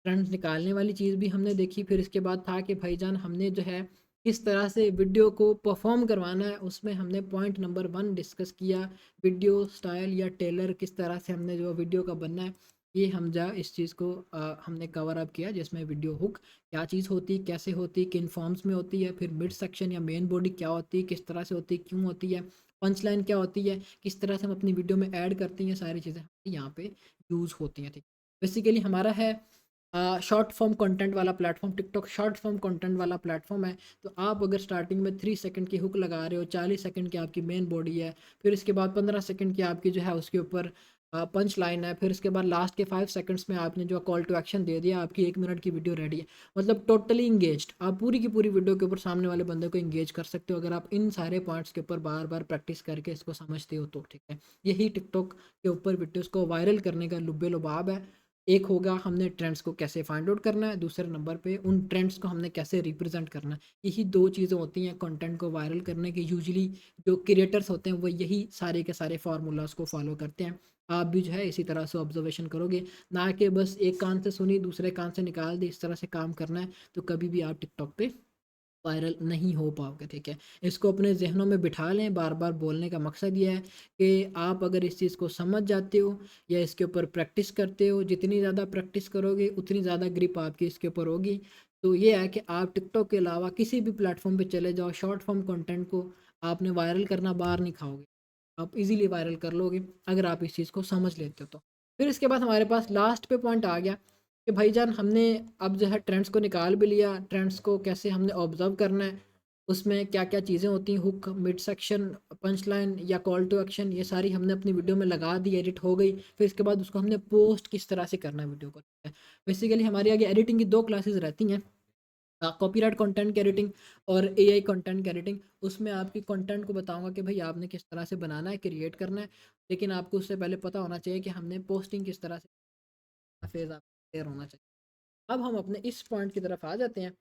ट्रेंड्स निकालने वाली चीज़ भी हमने देखी। फिर इसके बाद था कि भाईजान हमने जो है किस तरह से वीडियो को परफ़ॉर्म करवाना है, उसमें हमने पॉइंट नंबर 1 डिस्कस किया, वीडियो स्टाइल या टेलर किस तरह से हमने जो वीडियो का बनना है, ये हम जा इस चीज़ को हमने कवर अप किया, जिसमें वीडियो हुक क्या चीज़ होती है, कैसे होती है, किन फॉर्म्स में होती है, फिर मिड सेक्शन या मेन बॉडी क्या होती है, किस तरह से होती है, क्यों होती है, पंच लाइन क्या होती है, किस तरह से हम अपनी वीडियो में ऐड करते हैं, सारी चीज़ें यहाँ पे यूज़ होती हैं, ठीक। बेसिकली हमारा है शॉर्ट फॉर्म कंटेंट वाला platform, TikTok short form content वाला प्लेटफॉर्म है। तो आप अगर स्टार्टिंग में 3 सेकंड की हुक लगा रहे हो, 40 सेकंड की आपकी मेन बॉडी है, फिर इसके बाद 15 सेकंड की आपकी जो है उसके ऊपर पंच लाइन है, फिर इसके बाद लास्ट के 5 सेकंड्स में आपने जो कॉल टू एक्शन दे दिया, आपकी 1 मिनट की वीडियो रेडी है। मतलब टोटली इंगेज्ड, आप पूरी की पूरी वीडियो के ऊपर सामने वाले बंदे को इंगेज कर सकते हो अगर आप इन सारे पॉइंट्स के ऊपर बार बार प्रैक्टिस करके इसको समझते हो तो, ठीक है। यही टिकटॉक के ऊपर वीडियोज़ को वायरल करने का लुब्बे लुबाब है। एक होगा हमने ट्रेंड्स को कैसे फाइंड आउट करना है, दूसरे नंबर पे उन ट्रेंड्स को हमने कैसे रिप्रेजेंट करना है। यही 2 चीज़ें होती हैं कंटेंट को वायरल करने की। यूजुअली जो क्रिएटर्स होते हैं वो यही सारे के सारे फार्मूलाज को फॉलो करते हैं। आप भी जो है इसी तरह से ऑब्जर्वेशन करोगे, ना कि बस एक कान से सुनी दूसरे कान से निकाल दी, इस तरह से काम करना है तो कभी भी आप टिकटॉक पे वायरल नहीं हो पाओगे, ठीक है। इसको अपने ज़हनों में बिठा लें। बार बार बोलने का मकसद ये है कि आप अगर इस चीज़ को समझ जाते हो या इसके ऊपर प्रैक्टिस करते हो, जितनी ज़्यादा प्रैक्टिस करोगे उतनी ज़्यादा ग्रिप आपकी इसके ऊपर होगी। तो ये है कि आप टिकटॉक के अलावा किसी भी प्लेटफॉर्म पे चले जाओ, शॉर्ट फॉर्म कंटेंट को आपने वायरल करना बाहर नहीं खाओगे, आप इजीली वायरल कर लोगे अगर आप इस चीज़ को समझ लेते हो तो। फिर इसके बाद हमारे पास लास्ट पे पॉइंट आ गया कि भाईजान हमने अब जो है ट्रेंड्स को निकाल भी लिया, ट्रेंड्स को कैसे हमने ऑब्ज़र्व करना है। उसमें क्या-क्या चीज़ें होती हैं, hook, mid section, punch line या कॉल टू एक्शन, ये सारी हमने अपनी वीडियो में लगा दी, एडिट हो गई। फिर इसके बाद उसको हमने पोस्ट किस तरह से करना है वीडियो को। बेसिकली हमारी आगे एडिटिंग की 2 क्लासेस रहती हैं, कॉपीराइट कंटेंट की एडिटिंग और एआई कंटेंट की एडिटिंग। उसमें आपकी कंटेंट को बताऊँगा कि भई आपने किस तरह से बनाना है, क्रिएट करना है। लेकिन आपको उससे पहले पता होना चाहिए कि हमने पोस्टिंग किस तरह से, फेज़ आपको क्लियर होना चाहिए। अब हम अपने इस पॉइंट की तरफ आ जाते हैं,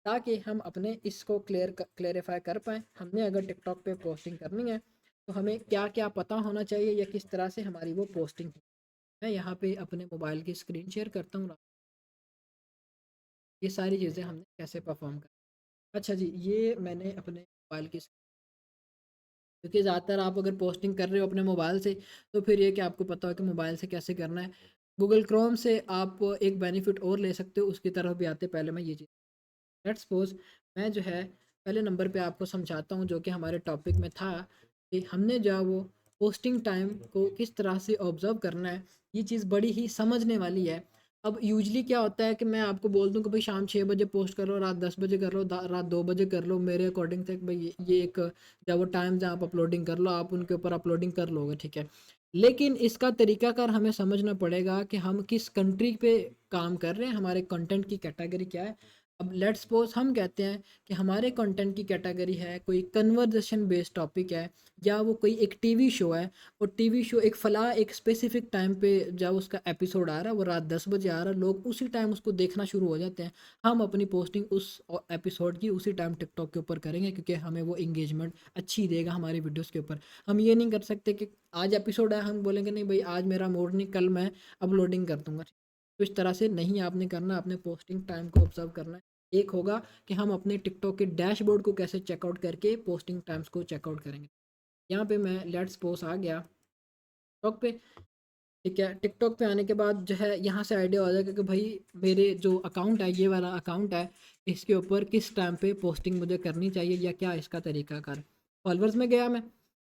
ताकि हम अपने इसको क्लेरिफ़ाई कर पाएँ। हमने अगर टिकटॉक पे पोस्टिंग करनी है, तो हमें क्या-क्या पता होना चाहिए या किस तरह से हमारी वो पोस्टिंग हो। मैं यहाँ पे अपने मोबाइल की स्क्रीन शेयर करता हूँ, ये सारी चीज़ें हमने कैसे परफ़ॉर्म कर। अच्छा जी, ये मैंने अपने मोबाइल की, क्योंकि ज़्यादातर आप अगर पोस्टिंग कर रहे हो अपने मोबाइल से, तो फिर ये कि आपको पता हो कि मोबाइल से कैसे करना है। गूगल क्रोम से आप एक बेनिफिट और ले सकते हो, उसकी तरफ भी आते पहले मैं ये चीज़, लेट्स सपोज़ मैं जो है पहले नंबर पे आपको समझाता हूँ जो कि हमारे टॉपिक में था, कि हमने जो है वो पोस्टिंग टाइम को किस तरह से ऑब्ज़र्व करना है। ये चीज़ बड़ी ही समझने वाली है। अब यूजुअली क्या होता है कि मैं आपको बोल दूँ कि भाई शाम 6 बजे पोस्ट कर लो, रात 10 बजे कर लो, रात 2 बजे कर लो, मेरे अकॉर्डिंग से भाई ये एक जब वो टाइम जहाँ आप अपलोडिंग कर लो, आप उनके ऊपर अपलोडिंग कर लोगे, ठीक है। लेकिन इसका तरीकाकार हमें समझना पड़ेगा कि हम किस कंट्री पे काम कर रहे हैं, हमारे कंटेंट की कैटेगरी क्या है। अब लेट्स सपोज हम कहते हैं कि हमारे कंटेंट की कैटेगरी है कोई कन्वर्सेशन बेस्ड टॉपिक है, या वो कोई एक टीवी शो है, और टीवी शो एक फ़लाँ एक स्पेसिफिक टाइम पे जब उसका एपिसोड आ रहा है, वो रात 10 बजे आ रहा है, लोग उसी टाइम उसको देखना शुरू हो जाते हैं। हम अपनी पोस्टिंग उस एपिसोड की उसी टाइम टिकटॉक के ऊपर करेंगे, क्योंकि हमें वो इंगेजमेंट अच्छी देगा हमारी वीडियोस के ऊपर। हम ये नहीं कर सकते कि आज एपिसोड है, हम बोलेंगे नहीं भाई आज मेरा मूड नहीं, कल मैं अपलोडिंग कर दूँगा। तो इस तरह से नहीं आपने करना, आपने पोस्टिंग टाइम को ऑब्ज़र्व करना है। एक होगा कि हम अपने टिकटॉक के डैशबोर्ड को कैसे चेकआउट करके पोस्टिंग टाइम्स को चेकआउट करेंगे। यहाँ पे मैं लेट्स सपोज़ आ गया टिकटॉक पे, ठीक है। टिकटॉक पे आने के बाद जो है यहाँ से आइडिया हो जाएगा कि भाई मेरे जो अकाउंट है, ये वाला अकाउंट है, इसके ऊपर किस टाइम पे पोस्टिंग मुझे करनी चाहिए या क्या इसका तरीकाकार। फॉलोअर्स में गया मैं,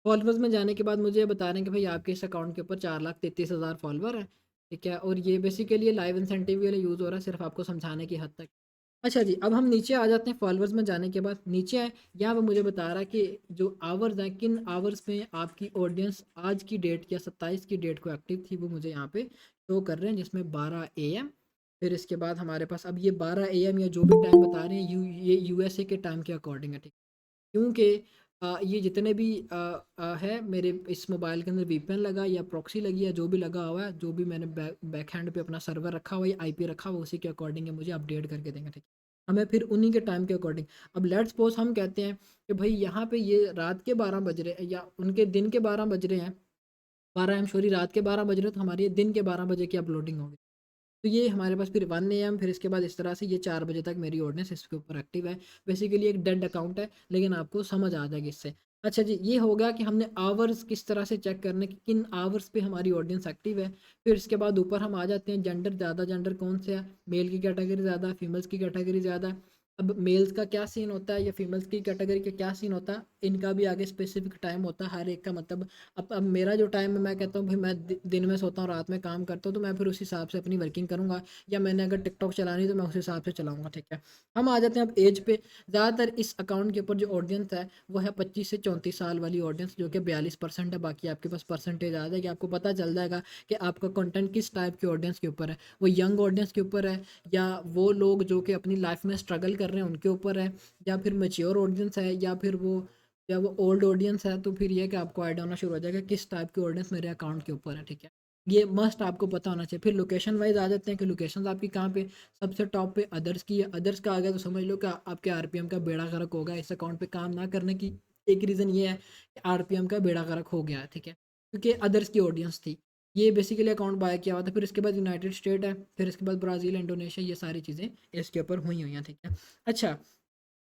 फॉलोअर्स में जाने के बाद मुझे बता रहे हैं कि भाई आपके इस अकाउंट के ऊपर 4,33,000 फॉलोअर है, ठीक है। और ये बेसिकली लाइव इंसेंटिव के लिए यूज़ हो रहा है, सिर्फ आपको समझाने की हद तक। अच्छा जी, अब हम नीचे आ जाते हैं। फॉलोअर्स में जाने के बाद नीचे आए, यहाँ पे मुझे बता रहा है कि जो आवर्स हैं, किन आवर्स में आपकी ऑडियंस आज की डेट या 27 की डेट को एक्टिव थी, वो मुझे यहाँ पे शो कर रहे हैं, जिसमें 12 AM। फिर इसके बाद हमारे पास अब ये 12 AM या जो भी टाइम बता रहे हैं, ये यूएसए के टाइम के अकॉर्डिंग है, ठीक। क्योंकि ये जितने भी है मेरे इस मोबाइल के अंदर वीपीएन लगा या प्रॉक्सी लगी है, जो भी लगा हुआ है, जो भी मैंने बैक हैंड पे अपना सर्वर रखा हुआ है, आईपी रखा हुआ है, उसी के अकॉर्डिंग है, मुझे अपडेट करके देंगे, ठीक है। हमें फिर उन्हीं के टाइम के अकॉर्डिंग, अब लेट्स सपोज हम कहते हैं कि भाई यहाँ पे ये रात के 12 बज रहे हैं या उनके दिन के 12 बज रहे हैं, 12 एम सॉरी, रात के 12 बज रहे हैं, तो हमारी ये दिन के 12 बजे की अपलोडिंग होगी। तो ये हमारे पास फिर 1 AM, फिर इसके बाद इस तरह से ये 4 बजे तक मेरी ऑडियंस इसके ऊपर एक्टिव है। बेसिकली एक डेड अकाउंट है, लेकिन आपको समझ आ जाएगी इससे। अच्छा जी, ये हो गया कि हमने आवर्स किस तरह से चेक करने कि किन आवर्स पे हमारी ऑडियंस एक्टिव है। फिर इसके बाद ऊपर हम आ जाते हैं जेंडर, ज़्यादा जेंडर कौन से है, मेल की कैटेगरी ज़्यादा है, फीमेल्स की कैटेगरी ज़्यादा है। अब मेल्स का क्या सीन होता है या फीमेल्स की कैटेगरी का क्या सीन होता है, इनका भी आगे स्पेसिफिक टाइम होता है हर एक का। मतलब अब मेरा जो टाइम है, मैं कहता हूँ भाई मैं दिन में सोता हूँ, रात में काम करता हूँ, तो मैं फिर उस हिसाब से अपनी वर्किंग करूँगा, या मैंने अगर टिकटॉक चलानी तो मैं उस हिसाब से चलाऊँगा, ठीक है। हम आ जाते हैं अब एज पे। ज़्यादातर इस अकाउंट के ऊपर जो ऑडियंस है वो है 25 से 34 साल वाली ऑडियंस, जो कि 42% है। बाकी आपके पास परसेंटेज आ जाएगी, आपको पता चल जाएगा कि आपका कंटेंट किस टाइप की ऑडियंस के ऊपर है। वो यंग ऑडियंस के ऊपर है, या वो लोग जो कि अपनी लाइफ में स्ट्रगल कर रहे हैं उनके ऊपर है, या फिर मैच्योर ऑडियंस है, या वो ओल्ड ऑडियंस है। तो फिर ये कि आपको आइडिया होना शुरू हो जाएगा किस टाइप की ऑडियंस मेरे अकाउंट के ऊपर है, ठीक है। ये मस्ट आपको पता होना चाहिए। फिर लोकेशन वाइज आ जाते हैं कि लोकेशन आपकी कहाँ पे, सबसे टॉप पे अदर्स की है। अदर्स का आ गया तो समझ लो कि आपके आरपीएम का बेड़ा गर्क होगा। इस अकाउंट पे काम ना करने की एक रीज़न ये है कि आरपीएम का बेड़ा गर्क हो गया है, ठीक है, क्योंकि अदर्स की ऑडियंस थी। ये बेसिकली अकाउंट बाय किया हुआ था। फिर इसके बाद यूनाइटेड स्टेट है, फिर इसके बाद ब्राज़ील, इंडोनेशिया, ये सारी चीज़ें इसके ऊपर हुई हैं, ठीक है। अच्छा,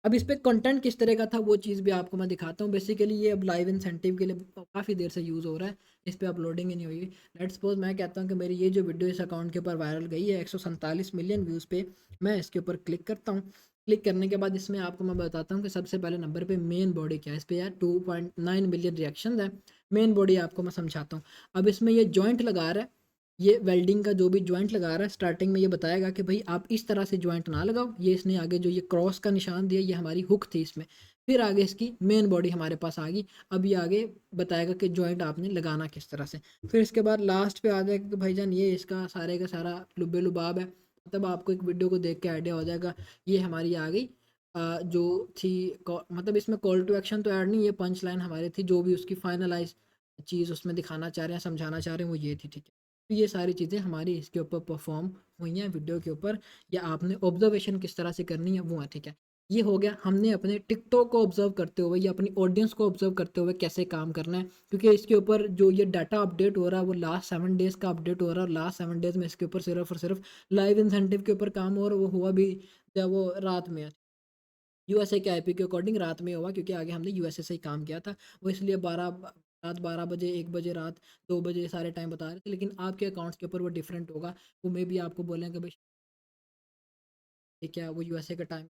अब इस पे कंटेंट किस तरह का था वो चीज़ भी आपको मैं दिखाता हूँ। बेसिकली ये अब लाइव इंसेंटिव के लिए काफ़ी देर से यूज़ हो रहा है, इस पे अपलोडिंग ही नहीं हुई। लेट्स सपोज मैं कहता हूँ कि मेरी ये जो वीडियो इस अकाउंट के ऊपर वायरल गई है 147 मिलियन व्यूज़ पे, मैं इसके ऊपर क्लिक करता हूँ। क्लिक करने के बाद इसमें आपको मैं बताता हूँ कि सबसे पहले नंबर पे मेन बॉडी क्या है। इस पे यार 2.9 मिलियन रिएक्शन है। मेन बॉडी आपको मैं समझाता हूँ। अब इसमें ये जॉइंट लगा रहा है, ये वेल्डिंग का जो भी जॉइंट लगा रहा है, स्टार्टिंग में ये बताएगा कि भाई आप इस तरह से जॉइंट ना लगाओ। ये इसने आगे जो ये क्रॉस का निशान दिया, ये हमारी हुक थी इसमें। फिर आगे इसकी मेन बॉडी हमारे पास आ गई। अब ये आगे बताएगा कि जॉइंट आपने लगाना किस तरह से। फिर इसके बाद लास्ट पे आ जाएगा कि भाईजान ये इसका सारे का सारा लुब्बे लुबाब है। तब आपको एक वीडियो को देख के आइडिया हो जाएगा। ये हमारी आ गई जो थी मतलब इसमें कॉल टू एक्शन तो ऐड नहीं, ये पंच लाइन हमारी थी, जो भी उसकी फाइनलाइज चीज़ उसमें दिखाना चाह रहे हैं, समझाना चाह रहे हैं, वो ये थी, ठीक है। तो ये सारी चीज़ें हमारी इसके ऊपर परफॉर्म हुई हैं वीडियो के ऊपर, या आपने ऑब्जर्वेशन किस तरह से करनी है वो है, ठीक है। ये हो गया हमने अपने टिकटॉक को ऑब्जर्व करते हुए या अपनी ऑडियंस को ऑब्जर्व करते हुए कैसे काम करना है, क्योंकि इसके ऊपर जो ये डाटा अपडेट हो रहा है वो लास्ट 7 डेज़ का अपडेट हो रहा है, और लास्ट 7 डेज़ में इसके ऊपर सिर्फ और सिर्फ लाइव इंसेंटिव के ऊपर काम हो रहा है। वो हुआ भी जब वो रात में है, यूएसए के आईपी के अकॉर्डिंग रात में हुआ, क्योंकि आगे हमने यूएसए से ही काम किया था। वो इसलिए रात 12 बजे, 1 बजे, रात 2 बजे सारे टाइम बता रहे थे, लेकिन आपके अकाउंट्स के ऊपर वो डिफरेंट होगा। वो मे भी आपको बोलेंगे भाई ठीक है, वो यूएसए का टाइम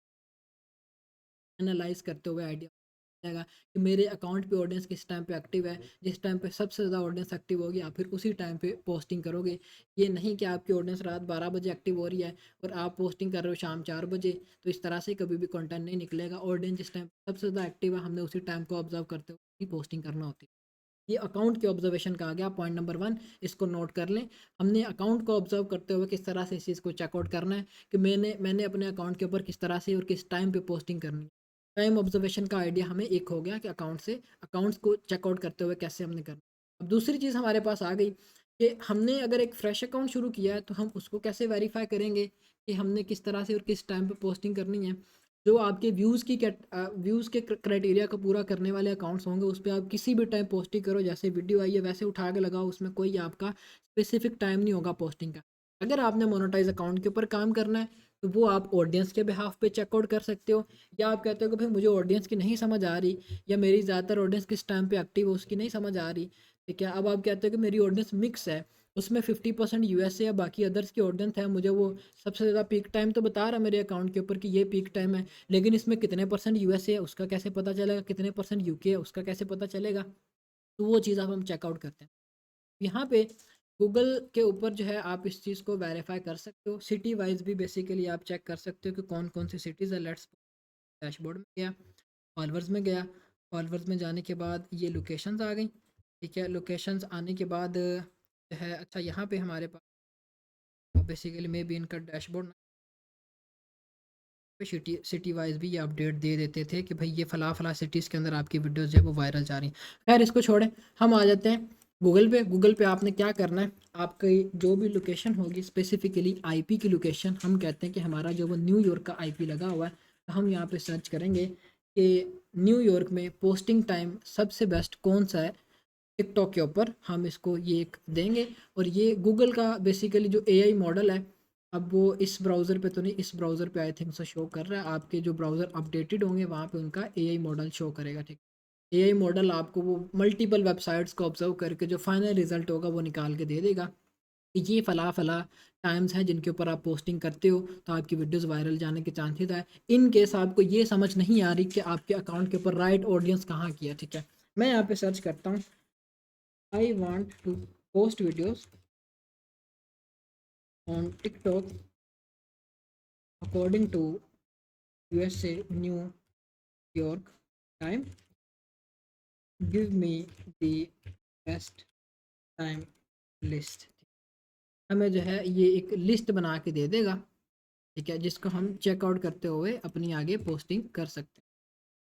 एनालाइज करते हुए आइडिया जाएगा कि मेरे अकाउंट पे ऑडियंस किस टाइम पे एक्टिव है। जिस टाइम पे सबसे ज़्यादा ऑडियंस एक्टिव होगी आप फिर उसी टाइम पे पोस्टिंग करोगे। ये नहीं कि आपकी ऑडियंस रात 12 बजे एक्टिव हो रही है और आप पोस्टिंग कर रहे हो शाम 4 बजे, तो इस तरह से कभी भी कंटेंट नहीं निकलेगा। ऑडियंस जिस टाइम सबसे ज़्यादा एक्टिव है, हमने उसी टाइम को ऑब्जर्व करते हुए पोस्टिंग करना होती है। ये अकाउंट के ऑब्जर्वेशन का आ गया पॉइंट नंबर 1, इसको नोट कर लें। हमने अकाउंट को ऑब्जर्व करते हुए किस तरह से इस चीज़ को चेकआउट करना है कि मैंने अपने अकाउंट के ऊपर किस तरह से और किस टाइम पे पोस्टिंग करनी है। टाइम ऑब्जर्वेशन का आइडिया हमें एक हो गया कि अकाउंट्स को चेकआउट करते हुए कैसे हमने करना। अब दूसरी चीज़ हमारे पास आ गई कि हमने अगर एक फ्रेश अकाउंट शुरू किया है तो हम उसको कैसे वेरीफाई करेंगे कि हमने किस तरह से और किस टाइम पे पोस्टिंग करनी है। जो आपके व्यूज़ के क्राइटेरिया को पूरा करने वाले अकाउंट्स होंगे उस पे आप किसी भी टाइम पोस्टिंग करो, जैसे वीडियो आई है वैसे उठा के लगाओ, उसमें कोई आपका स्पेसिफिक टाइम नहीं होगा पोस्टिंग का। अगर आपने मोनेटाइज अकाउंट के ऊपर काम करना है तो वो आप ऑडियंस के बिहाफ पे चेकआउट कर सकते हो, या आप कहते हो कि भाई मुझे ऑडियंस की नहीं समझ आ रही, या मेरी ज़्यादातर ऑडियंस किस टाइम पे एक्टिव है उसकी नहीं समझ आ रही, ठीक है। अब आप कहते हो कि मेरी ऑडियंस मिक्स है, उसमें 50% यूएसए या बाकी अदर्स की ऑडियंस है, मुझे वो सबसे ज़्यादा पीक टाइम तो बता रहा है मेरे अकाउंट के ऊपर कि ये पीक टाइम है, लेकिन इसमें कितने परसेंट यूएसए है उसका कैसे पता चलेगा, कितने परसेंट यूके है उसका कैसे पता चलेगा। तो वो चीज़ अब हम चेकआउट करते हैं। यहाँ पे गूगल के ऊपर जो है आप इस चीज़ को वेरीफाई कर सकते हो। सिटी वाइज भी बेसिकली आप चेक कर सकते हो कि कौन कौन सी सिटीज़ है। लेट्स डैशबोर्ड में गया, फॉलोअर्स में गया, फॉलोअर्स में जाने के बाद ये लोकेशंस आ गई, ठीक है। लोकेशंस आने के बाद जो है अच्छा यहाँ पे हमारे पास बेसिकली मे भी इनका डैशबोर्ड पे सिटी वाइज भी ये अपडेट दे देते थे कि भाई ये फ़ला फ़ला सिटीज़ के अंदर आपकी वीडियोस जो है वो वायरल जा रही हैं। खैर इसको छोड़ें, हम आ जाते हैं गूगल पे आपने क्या करना है, आपकी जो भी लोकेशन होगी स्पेसिफिकली आईपी की लोकेशन, हम कहते हैं कि हमारा जो वो न्यूयॉर्क का आईपी लगा हुआ है, तो हम यहाँ पे सर्च करेंगे कि न्यूयॉर्क में पोस्टिंग टाइम सबसे बेस्ट कौन सा है टिकटॉक के ऊपर। हम इसको ये एक देंगे, और ये गूगल का बेसिकली जो एआई मॉडल है, अब वो इस ब्राउज़र पे तो नहीं, इस ब्राउज़र पे आई थिंक से शो कर रहा है। आपके जो ब्राउज़र अपडेटेड होंगे वहाँ पे उनका एआई मॉडल शो करेगा, ठीक। एआई मॉडल आपको वो मल्टीपल वेबसाइट्स को ऑब्जर्व करके जो फाइनल रिजल्ट होगा वो निकाल के दे देगा कि ये फ़ला फ़ला टाइम्स हैं जिनके ऊपर आप पोस्टिंग करते हो तो आपकी वीडियोस वायरल जाने के चांसेस है। इन केस आपको ये समझ नहीं आ रही कि आपके अकाउंट के ऊपर राइट ऑडियंस कहाँ की है, ठीक है। मैं यहाँ पे सर्च करता हूँ I want to post videos on TikTok according to USA New York time, give me the best time list। हमें जो है ये एक लिस्ट बना के दे देगा, ठीक है, जिसको हम चेकआउट करते हुए अपनी आगे पोस्टिंग कर सकते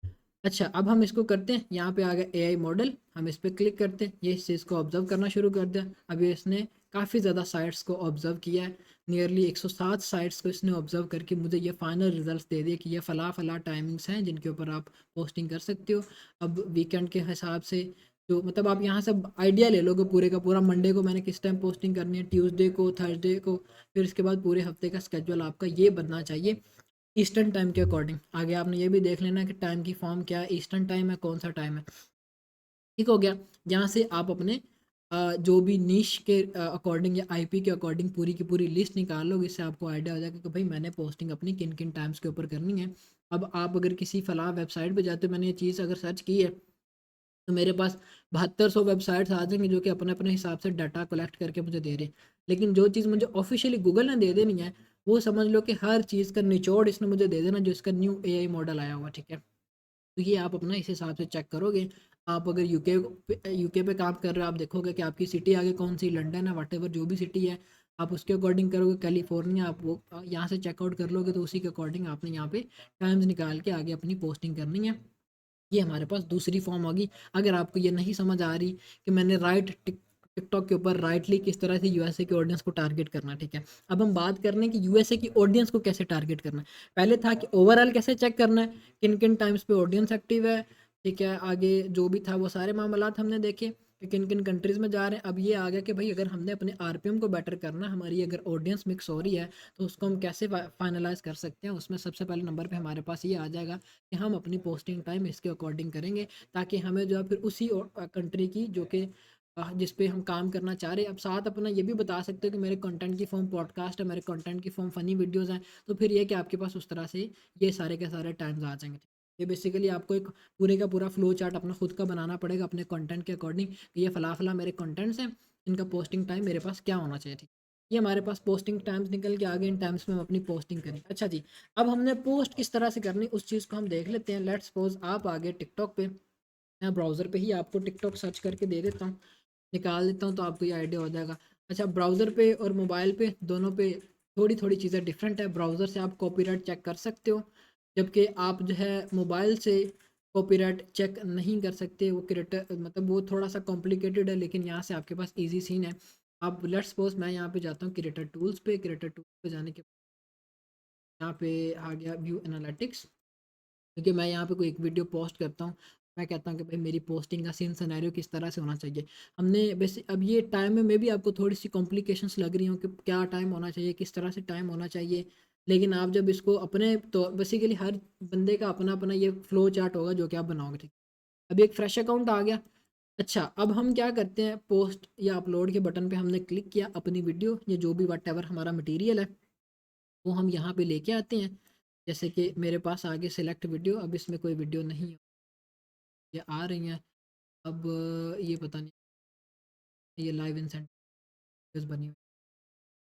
हैं। अच्छा अब हम इसको करते हैं, यहाँ पे आ गया एआई मॉडल, हम इस पर क्लिक करते हैं, ये इस चीज़ को ऑब्जर्व करना शुरू कर दिया। अब ये इसने काफ़ी ज़्यादा साइट्स को ऑब्जर्व किया है, नियरली 107 साइट्स को इसने ऑब्जर्व करके मुझे ये फाइनल रिजल्ट्स दे दिए कि ये फ़ला फ़ला टाइमिंग्स हैं जिनके ऊपर आप पोस्टिंग कर सकते हो। अब वीकेंड के हिसाब से जो मतलब आप यहाँ से आइडिया ले लोगे पूरे का पूरा, मंडे को मैंने किस टाइम पोस्टिंग करनी है, ट्यूसडे को, थर्सडे को, फिर इसके बाद पूरे हफ्ते का स्केड्यूल आपका ये बनना चाहिए ईस्टर्न टाइम के अकॉर्डिंग। आगे आपने ये भी देख लेना कि टाइम की फॉर्म क्या है, ईस्टर्न टाइम है, कौन सा टाइम है, ठीक हो गया। यहाँ से आप अपने जो भी नीश के अकॉर्डिंग या आईपी के अकॉर्डिंग पूरी की पूरी लिस्ट निकाल लो, इससे आपको आइडिया हो जाएगा कि भाई मैंने पोस्टिंग अपनी किन किन टाइम्स के ऊपर करनी है। अब आप अगर किसी फलाह वेबसाइट पे जाते हो, मैंने ये चीज़ अगर सर्च की है तो मेरे पास 7200 वेबसाइट्स आ जाएंगे जो कि अपने अपने हिसाब से डाटा कलेक्ट करके मुझे दे रहे हैं। लेकिन जो चीज़ मुझे ऑफिशियली गूगल ने दे देनी है वो समझ लो कि हर चीज़ का निचोड़ इसने मुझे दे देना जो इसका न्यू एआई मॉडल आया हुआ, ठीक है। तो ये आप अपना इस हिसाब से चेक करोगे। आप अगर यूके पे काम कर रहे हो, आप देखोगे कि आपकी सिटी आगे कौन सी, लंदन है, वट जो भी सिटी है, आप उसके अकॉर्डिंग करोगे। कैलिफोर्निया आप वो यहाँ से चेकआउट कर लोगे, तो उसी के अकॉर्डिंग आपने यहाँ पे टाइम्स निकाल के आगे अपनी पोस्टिंग करनी है। ये हमारे पास दूसरी फॉर्म होगी। अगर आपको ये नहीं समझ आ रही कि मैंने टिकटॉक के ऊपर राइटली किस तरह से यूएसए के ऑडियंस को टारगेट करना, ठीक है, अब हम बात कर रहे हैं कि यूएसए की ऑडियंस को कैसे टारगेट करना है। पहले था कि ओवरऑल कैसे चेक करना है, किन किन टाइम्स पे ऑडियंस एक्टिव है, ठीक है, आगे जो भी था वो सारे मामलात हमने देखे कि किन किन कंट्रीज़ में जा रहे हैं। अब ये आ गया कि भाई अगर हमने अपने आरपीएम को बेटर करना, हमारी अगर ऑडियंस मिक्स हो रही है, तो उसको हम कैसे फाइनलाइज कर सकते हैं। उसमें सबसे पहले नंबर पे हमारे पास ये आ जाएगा कि हम अपनी पोस्टिंग टाइम इसके अकॉर्डिंग करेंगे, ताकि हमें जो है फिर उसी कंट्री की जो कि जिस पे हम काम करना चाह रहे हैं। अब साथ अपना ये भी बता सकते हो कि मेरे कंटेंट की फॉर्म पॉडकास्ट है, मेरे कंटेंट की फॉर्म फ़नी वीडियोज़ हैं, तो फिर ये कि आपके पास उस तरह से ये सारे के सारे टाइम्स आ जाएंगे। ये बेसिकली आपको एक पूरे का पूरा फ्लो चार्ट अपना खुद का बनाना पड़ेगा अपने कंटेंट के अकॉर्डिंग कि ये फ़ला फ़ला मेरे कंटेंट्स हैं, इनका पोस्टिंग टाइम मेरे पास क्या होना चाहिए, ठीक। ये हमारे पास पोस्टिंग टाइम्स निकल के आ गए, इन टाइम्स में हम अपनी पोस्टिंग करें। अच्छा जी, अब हमने पोस्ट किस तरह से करनी उस चीज़ को हम देख लेते हैं। लेट्स सपोज आप आ गए टिकटॉक पे, मैं ब्राउज़र पे ही आपको टिकटॉक सर्च करके दे देता हूँ, निकाल देता हूँ, तो आपको ये आइडिया हो जाएगा। अच्छा, ब्राउज़र पे और मोबाइल पे दोनों पे थोड़ी थोड़ी चीज़ें डिफरेंट है। ब्राउज़र से आप कॉपीराइट चेक कर सकते हो, जबकि आप जो है मोबाइल से कॉपीराइट चेक नहीं कर सकते। वो क्रिएटर मतलब वो थोड़ा सा कॉम्प्लिकेटेड है, लेकिन यहाँ से आपके पास ईजी सीन है। आप लेट्स सपोज मैं यहाँ पे जाता हूँ क्रिएटर टूल्स पे, क्रिएटर टूल्स पे जाने के यहाँ पे आ गया व्यू एनालिटिक्स, क्योंकि मैं यहाँ पे कोई एक वीडियो पोस्ट करता हूँ, मैं कहता हूँ कि भाई मेरी पोस्टिंग का सीन सिनेरियो किस तरह से होना चाहिए। हमने वैसे अब ये टाइम में भी आपको थोड़ी सी कॉम्प्लिकेशंस लग रही हो कि क्या टाइम होना चाहिए, किस तरह से टाइम होना चाहिए, लेकिन आप जब इसको अपने, तो बेसिकली हर बंदे का अपना अपना ये फ्लो चार्ट होगा जो कि आप बनाओगे, ठीक। अभी एक फ्रेश अकाउंट आ गया। अच्छा, अब हम क्या करते हैं, पोस्ट या अपलोड के बटन पे हमने क्लिक किया, अपनी वीडियो या जो भी वट एवर हमारा मटीरियल है वो हम यहाँ पे लेके आते हैं। जैसे कि मेरे पास आगे सिलेक्ट वीडियो, अब इसमें कोई वीडियो नहीं है, ये आ रही हैं। अब ये पता नहीं, ये लाइव इंसेंटिव्स बनी हुई,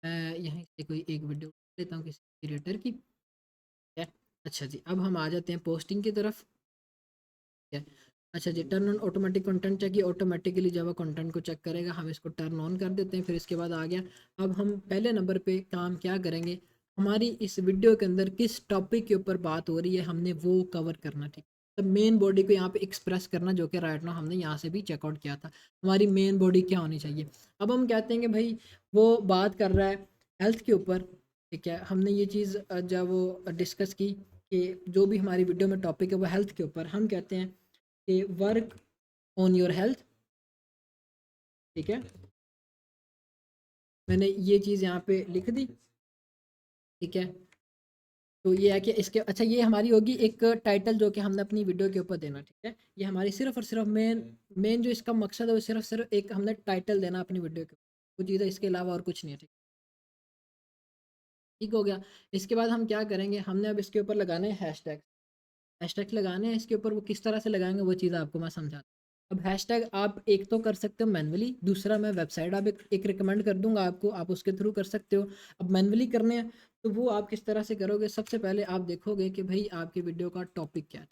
मैं यहीं से कोई एक वीडियो लेता हूँ किसी क्रिएटर की, ठीक है। अच्छा जी, अब हम आ जाते हैं पोस्टिंग की तरफ, ठीक है। अच्छा जी, turn on automatic content check, ये ऑटोमेटिकली जब वो कंटेंट को चेक करेगा, हम इसको टर्न ऑन कर देते हैं। फिर इसके बाद आ गया, अब हम पहले नंबर पे काम क्या करेंगे, हमारी इस वीडियो के अंदर किस टॉपिक के ऊपर बात हो रही है हमने वो कवर करना, ठीक। तो मेन बॉडी को यहाँ पे एक्सप्रेस करना, जो कि राइट नाउ हमने यहाँ से भी चेकआउट किया था। हमारी मेन बॉडी क्या होनी चाहिए। अब हम कहते हैं कि भाई वो बात कर रहा है हेल्थ के ऊपर, ठीक है। हमने ये चीज़ जब वो डिस्कस की कि जो भी हमारी वीडियो में टॉपिक है वो हेल्थ के ऊपर, हम कहते हैं कि वर्क ऑन योर हेल्थ, ठीक है। मैंने ये चीज़ यहाँ पे लिख दी, ठीक है। तो ये है कि इसके, अच्छा ये हमारी होगी एक टाइटल जो कि हमने अपनी वीडियो के ऊपर देना, ठीक है। ये हमारी सिर्फ और सिर्फ मेन मेन जो इसका मकसद है वो सिर्फ सिर्फ एक हमने टाइटल देना अपनी वीडियो के ऊपर, वो चीज़ है, इसके अलावा और कुछ नहीं है, ठीक। ठीक हो गया। इसके बाद हम क्या करेंगे, हमने अब इसके ऊपर लगाने हैं हैशटैग, हैशटैग लगाने हैं इसके ऊपर। वो किस तरह से लगाएंगे वो चीज़ आपको मैं समझाता हूँ। अब हैशटैग आप एक तो कर सकते हो मैनुअली, दूसरा मैं वेबसाइट आप एक रिकमेंड कर दूंगा आपको, आप उसके थ्रू कर सकते हो। अब मैनुअली करने हैं तो वो आप किस तरह से करोगे, सबसे पहले आप देखोगे कि भाई आपकी वीडियो का टॉपिक क्या है।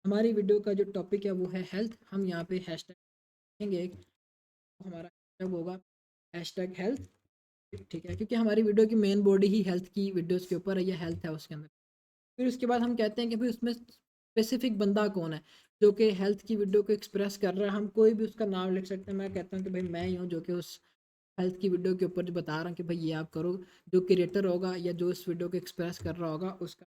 हमारी वीडियो का जो टॉपिक है वो है हेल्थ, हम यहाँ पे हैशटैग लिखेंगे एक, तो हमारा हैशटैग होगा हैशटैग हेल्थ, ठीक है, क्योंकि हमारी वीडियो की मेन बॉडी ही हेल्थ की वीडियोज़ के ऊपर है, या हेल्थ है उसके अंदर। फिर उसके बाद हम कहते हैं कि भाई उसमें स्पेसिफिक बंदा कौन है जो कि हेल्थ की वीडियो को एक्सप्रेस कर रहा है। हम कोई भी उसका नाम लिख सकते हैं, मैं कहता हूँ कि भाई मैं ही हूँ जो कि उस हेल्थ की वीडियो के ऊपर जो बता रहा हूँ कि भाई ये आप करो। जो क्रिएटर होगा या जो इस वीडियो को एक्सप्रेस कर रहा होगा उसका,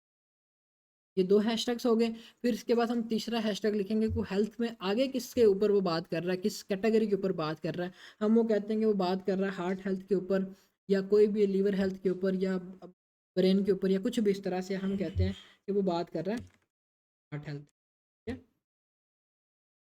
ये दो हैशटैग्स हो गए। फिर इसके बाद हम तीसरा हैशटैग लिखेंगे कि हेल्थ में आगे किसके ऊपर वो बात कर रहा है, किस कैटेगरी के ऊपर बात कर रहा है। हम वो कहते हैं कि वो बात कर रहा है हार्ट हेल्थ के ऊपर, या कोई भी लीवर हेल्थ के ऊपर, या ब्रेन के ऊपर, या कुछ भी इस तरह से हम कहते हैं कि वो बात कर रहा है हार्ट हेल्थ, ठीक है।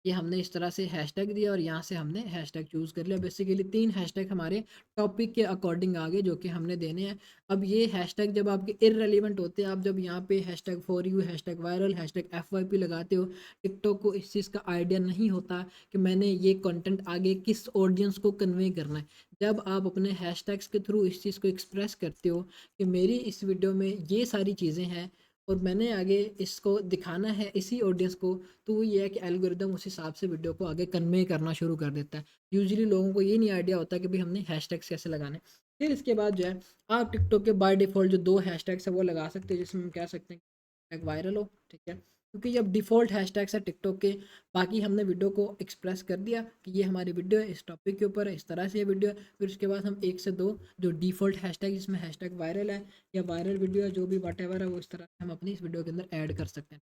ये हमने इस तरह से हैशटैग दिया और यहाँ से हमने हैशटैग चूज़ कर लिया। बेसिकली 3 हैशटैग हमारे टॉपिक के अकॉर्डिंग आगे जो कि हमने देने हैं। अब ये हैशटैग जब आपके इररेलेवेंट होते हैं, आप जब यहाँ पे hashtag for you, hashtag viral, hashtag FYP लगाते हो, टिकटॉक को इस चीज़ का आइडिया नहीं होता कि मैंने ये कंटेंट आगे किस ऑडियंस को कन्वे करना है। जब आप अपने हैशटैग्स के थ्रू इस चीज़ को एक्सप्रेस करते हो कि मेरी इस वीडियो में ये सारी चीज़ें हैं और मैंने आगे इसको दिखाना है इसी ऑडियंस को, तो वो ये है कि एल्गोरिदम उस हिसाब से वीडियो को आगे कन्वे करना शुरू कर देता है। यूजुअली लोगों को ये नहीं आइडिया होता कि भाई हमने हैशटैग्स कैसे लगाने। फिर इसके बाद जो है आप टिकटॉक के बाय डिफ़ॉल्ट जो 2 हैशटैग्स है वो लगा सकते हैं, जिसमें हम कह सकते हैं हैशटैग वायरल हो, ठीक है? क्योंकि जब डिफ़ॉल्ट हैशटैग्स है टिकटॉक के, बाकी हमने वीडियो को एक्सप्रेस कर दिया कि ये हमारी वीडियो है, इस टॉपिक के ऊपर है, इस तरह से ये वीडियो है। फिर उसके बाद हम 1 से 2 जो डिफ़ॉल्ट हैशटैग जिसमें हैशटैग वायरल है या वायरल वीडियो है, जो भी व्हाटएवर है, वो इस तरह से हम अपनी इस वीडियो के अंदर ऐड कर सकते हैं।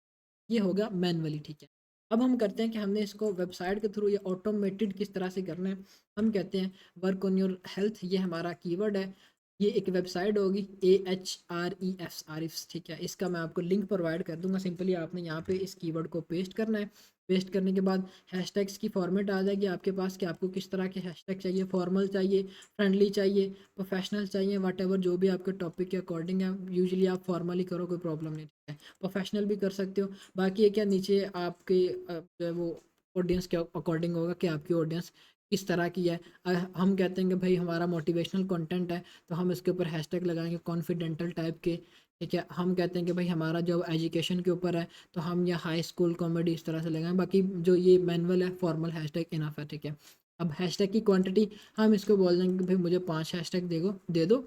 ये होगा मैनुअली, ठीक है? अब हम करते हैं कि हमने इसको वेबसाइट के थ्रू या ऑटोमेटेड किस तरह से करना है। हम कहते हैं वर्क ऑन योर हेल्थ, ये हमारा कीवर्ड है। ये एक वेबसाइट होगी AHREFs, ठीक है? इसका मैं आपको लिंक प्रोवाइड कर दूंगा। सिंपली आपने यहाँ पे इस कीवर्ड को पेस्ट करना है। पेस्ट करने के बाद हैशटैग्स की फॉर्मेट आ जाएगी आपके पास कि आपको किस तरह के हैशटैग चाहिए, फॉर्मल चाहिए, फ्रेंडली चाहिए, प्रोफेशनल चाहिए, व्हाटएवर जो भी आपके टॉपिक के अकॉर्डिंग है। यूजुअली आप फॉर्मली करो, कोई प्रॉब्लम नहीं, ठीक है? प्रोफेशनल भी कर सकते हो। बाकी ये क्या नीचे आपके जो है वो ऑडियंस के अकॉर्डिंग होगा कि आपकी ऑडियंस किस तरह की है। हम कहते हैं कि भाई हमारा मोटिवेशनल कंटेंट है, तो हम इसके ऊपर हैशटैग लगाएंगे कॉन्फिडेंटल टाइप के, ठीक है? हम कहते हैं कि भाई हमारा जो एजुकेशन के ऊपर है, तो हम या हाई स्कूल कॉमेडी इस तरह से लगाएं। बाकी जो ये मैनुअल है फॉर्मल हैशटैग इनफ है, ठीक है? अब हैशटैग की क्वांटिटी हम इसको बोल देंगे कि भाई मुझे 5 हैशटैग दे दो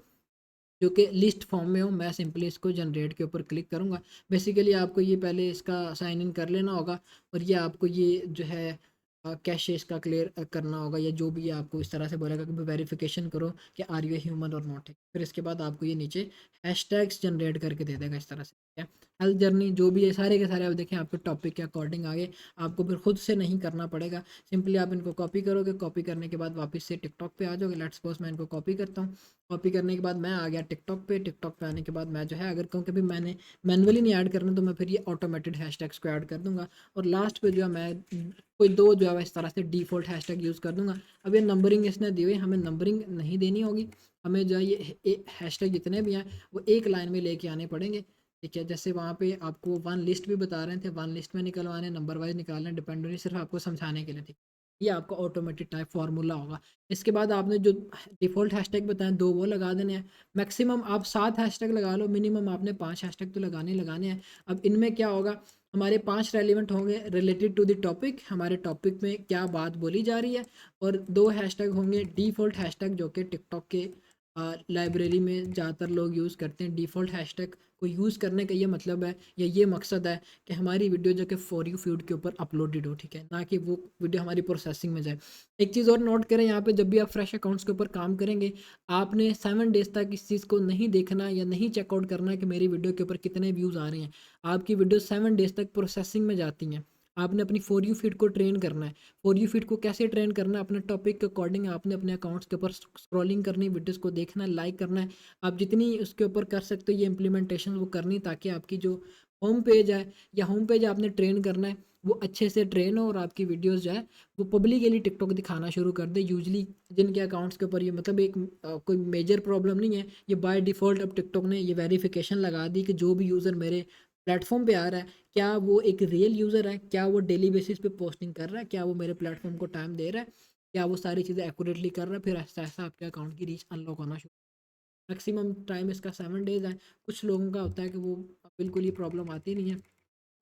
जो कि लिस्ट फॉर्म में हो। मैं सिंपली इसको जनरेट के ऊपर क्लिक करूँगा। बेसिकली आपको ये पहले इसका साइन इन कर लेना होगा और ये आपको ये जो है कैशे इसका क्लियर करना होगा, या जो भी है आपको इस तरह से बोलेगा कि वेरिफिकेशन करो कि आर यू ह्यूमन और नॉट है। फिर इसके बाद आपको ये नीचे हैशटैग्स जनरेट करके दे देगा इस तरह से, ठीक है? हेल्थ जर्नी जो भी है सारे के सारे आप देखें आपके टॉपिक के अकॉर्डिंग आगे आपको फिर खुद से नहीं करना पड़ेगा। सिंपली आप इनको कॉपी करोगे, कॉपी करने के बाद वापस से टिकटॉक पे आ जाओगे। लेट्स सपोज मैं इनको कॉपी करता हूँ। कॉपी करने के बाद मैं आ गया टिकटॉक पे। टिकटॉक पे आने के बाद मैं जो है अगर कहूँ कि भी मैंने मैनुअली नहीं ऐड करना, तो मैं फिर ये ऑटोमेटेड हैशटैग्स को ऐड कर दूंगा। और लास्ट पे जो है मैं कोई 2 जो है इस तरह से डिफ़ॉल्ट हैशटैग यूज़ कर दूंगा। अब ये नंबरिंग इसने दी हुई, हमें नंबरिंग नहीं देनी होगी। हमें जो है ये हैशटैग जितने भी हैं वो एक लाइन में लेके आने पड़ेंगे, ठीक है? जैसे वहाँ पे आपको 1 लिस्ट भी बता रहे थे, 1 लिस्ट में निकलवाने, नंबर वाइज निकालना, डिपेंडेंटली सिर्फ आपको समझाने के लिए, ठीक? ये आपका ऑटोमेटेड टाइप फार्मूला होगा। इसके बाद आपने जो डिफ़ॉल्ट हैशटैग बताएं 2 वो लगा देने हैं। मैक्सिमम आप 7 हैशटैग लगा लो, मिनिमम आपने 5 हैशटैग तो लगाने ही लगाने हैं। अब इनमें क्या होगा, हमारे 5 रेलिवेंट होंगे रिलेटेड टू द टॉपिक, हमारे टॉपिक में क्या बात बोली जा रही है, और 2 हैशटैग होंगे डिफ़ॉल्ट हैशटैग जो कि टिकटॉक के लाइब्रेरी में ज़्यादातर लोग यूज़ करते हैं। डिफ़ॉल्ट हैशटैग को यूज़ करने का ये मतलब है या ये मकसद है कि हमारी वीडियो जो कि फॉर यू फीड के ऊपर अपलोडेड हो, ठीक है? ना कि वो वीडियो हमारी प्रोसेसिंग में जाए। एक चीज़ और नोट करें यहाँ पे, जब भी आप फ्रेश अकाउंट्स के ऊपर काम करेंगे, आपने 7 डेज़ तक इस चीज़ को नहीं देखना या नहीं चेकआउट करना कि मेरी वीडियो के ऊपर कितने व्यूज़ आ रहे हैं। आपकी वीडियो 7 डेज़ तक प्रोसेसिंग में जाती हैं। आपने अपनी फॉर यू फीड को ट्रेन करना है। फॉर यू फीड को कैसे ट्रेन करना है, अपने टॉपिक के अकॉर्डिंग आपने अपने अकाउंट्स के ऊपर स्क्रॉलिंग करनी, वीडियोस को देखना है, लाइक करना है। आप जितनी उसके ऊपर कर सकते हो ये इम्प्लीमेंटेशन वो करनी, ताकि आपकी जो होम पेज है या होम पेज आपने ट्रेन करना है वो अच्छे से ट्रेन हो और आपकी वीडियोस जो है वो पब्लिकली टिकटॉक दिखाना शुरू कर दे। यूजली जिनके अकाउंट्स के ऊपर ये मतलब एक कोई मेजर प्रॉब्लम नहीं है, ये बाय डिफ़ॉल्ट अब टिकटॉक ने ये वेरिफिकेशन लगा दी कि जो भी यूज़र मेरे प्लेटफॉर्म पे आ रहा है, क्या वो एक रियल यूज़र है, क्या वो डेली बेसिस पे पोस्टिंग कर रहा है, क्या वो मेरे प्लेटफॉर्म को टाइम दे रहा है, क्या वो सारी चीज़ें एक्यूरेटली कर रहा है। फिर ऐसा ऐसा आपके अकाउंट की रीच अनलॉक होना शुरू। मैक्सिमम टाइम इसका 7 डेज़ है। कुछ लोगों का होता है कि वो बिल्कुल ये प्रॉब्लम आती नहीं है,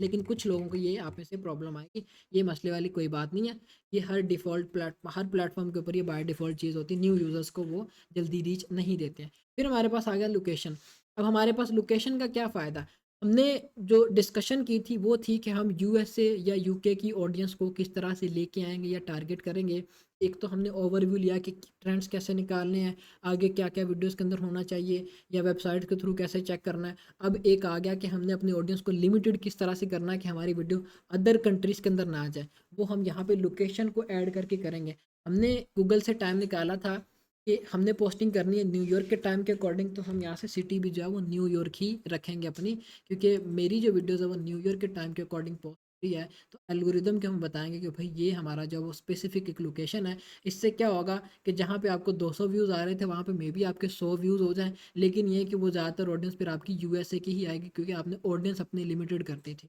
लेकिन कुछ लोगों को ये आप में से प्रॉब्लम आएगी। ये मसले वाली कोई बात नहीं है। ये हर प्लेटफॉर्म के ऊपर ये बाय डिफ़ॉल्ट चीज़ होती है। न्यू यूज़र्स को वो जल्दी रीच नहीं देते हैं। फिर हमारे पास आ गया लोकेशन। अब हमारे पास लोकेशन का क्या फ़ायदा, हमने जो डिस्कशन की थी वो थी कि हम यूएसए या यूके की ऑडियंस को किस तरह से लेके आएंगे या टारगेट करेंगे। एक तो हमने ओवरव्यू लिया कि ट्रेंड्स कैसे निकालने हैं, आगे क्या क्या वीडियोस के अंदर होना चाहिए, या वेबसाइट के थ्रू कैसे चेक करना है। अब एक आ गया कि हमने अपनी ऑडियंस को लिमिटेड किस तरह से करना है कि हमारी वीडियो अदर कंट्रीज़ के अंदर ना आ जाए। वो हम यहाँ पे लोकेशन को ऐड करके करेंगे। हमने गूगल से टाइम निकाला था कि हमने पोस्टिंग करनी है न्यूयॉर्क के टाइम के अकॉर्डिंग, तो हम यहाँ से सिटी भी जो है वो न्यूयॉर्क ही रखेंगे अपनी, क्योंकि मेरी जो वीडियोज़ है वो न्यूयॉर्क के टाइम के अकॉर्डिंग पोस्ट हुई है। तो एल्गोरिदम के हम बताएंगे कि भाई ये हमारा जो वो स्पेसिफिक एक लोकेशन है। इससे क्या होगा कि जहाँ पे आपको 200 व्यूज़ आ रहे थे वहाँ पे मे बी आपके 100 व्यूज़ हो जाएं, लेकिन ये कि वो ज़्यादातर ऑडियंस फिर आपकी यूएसए की ही आएगी, क्योंकि आपने ऑडियंस अपनी लिमिटेड कर दी थी।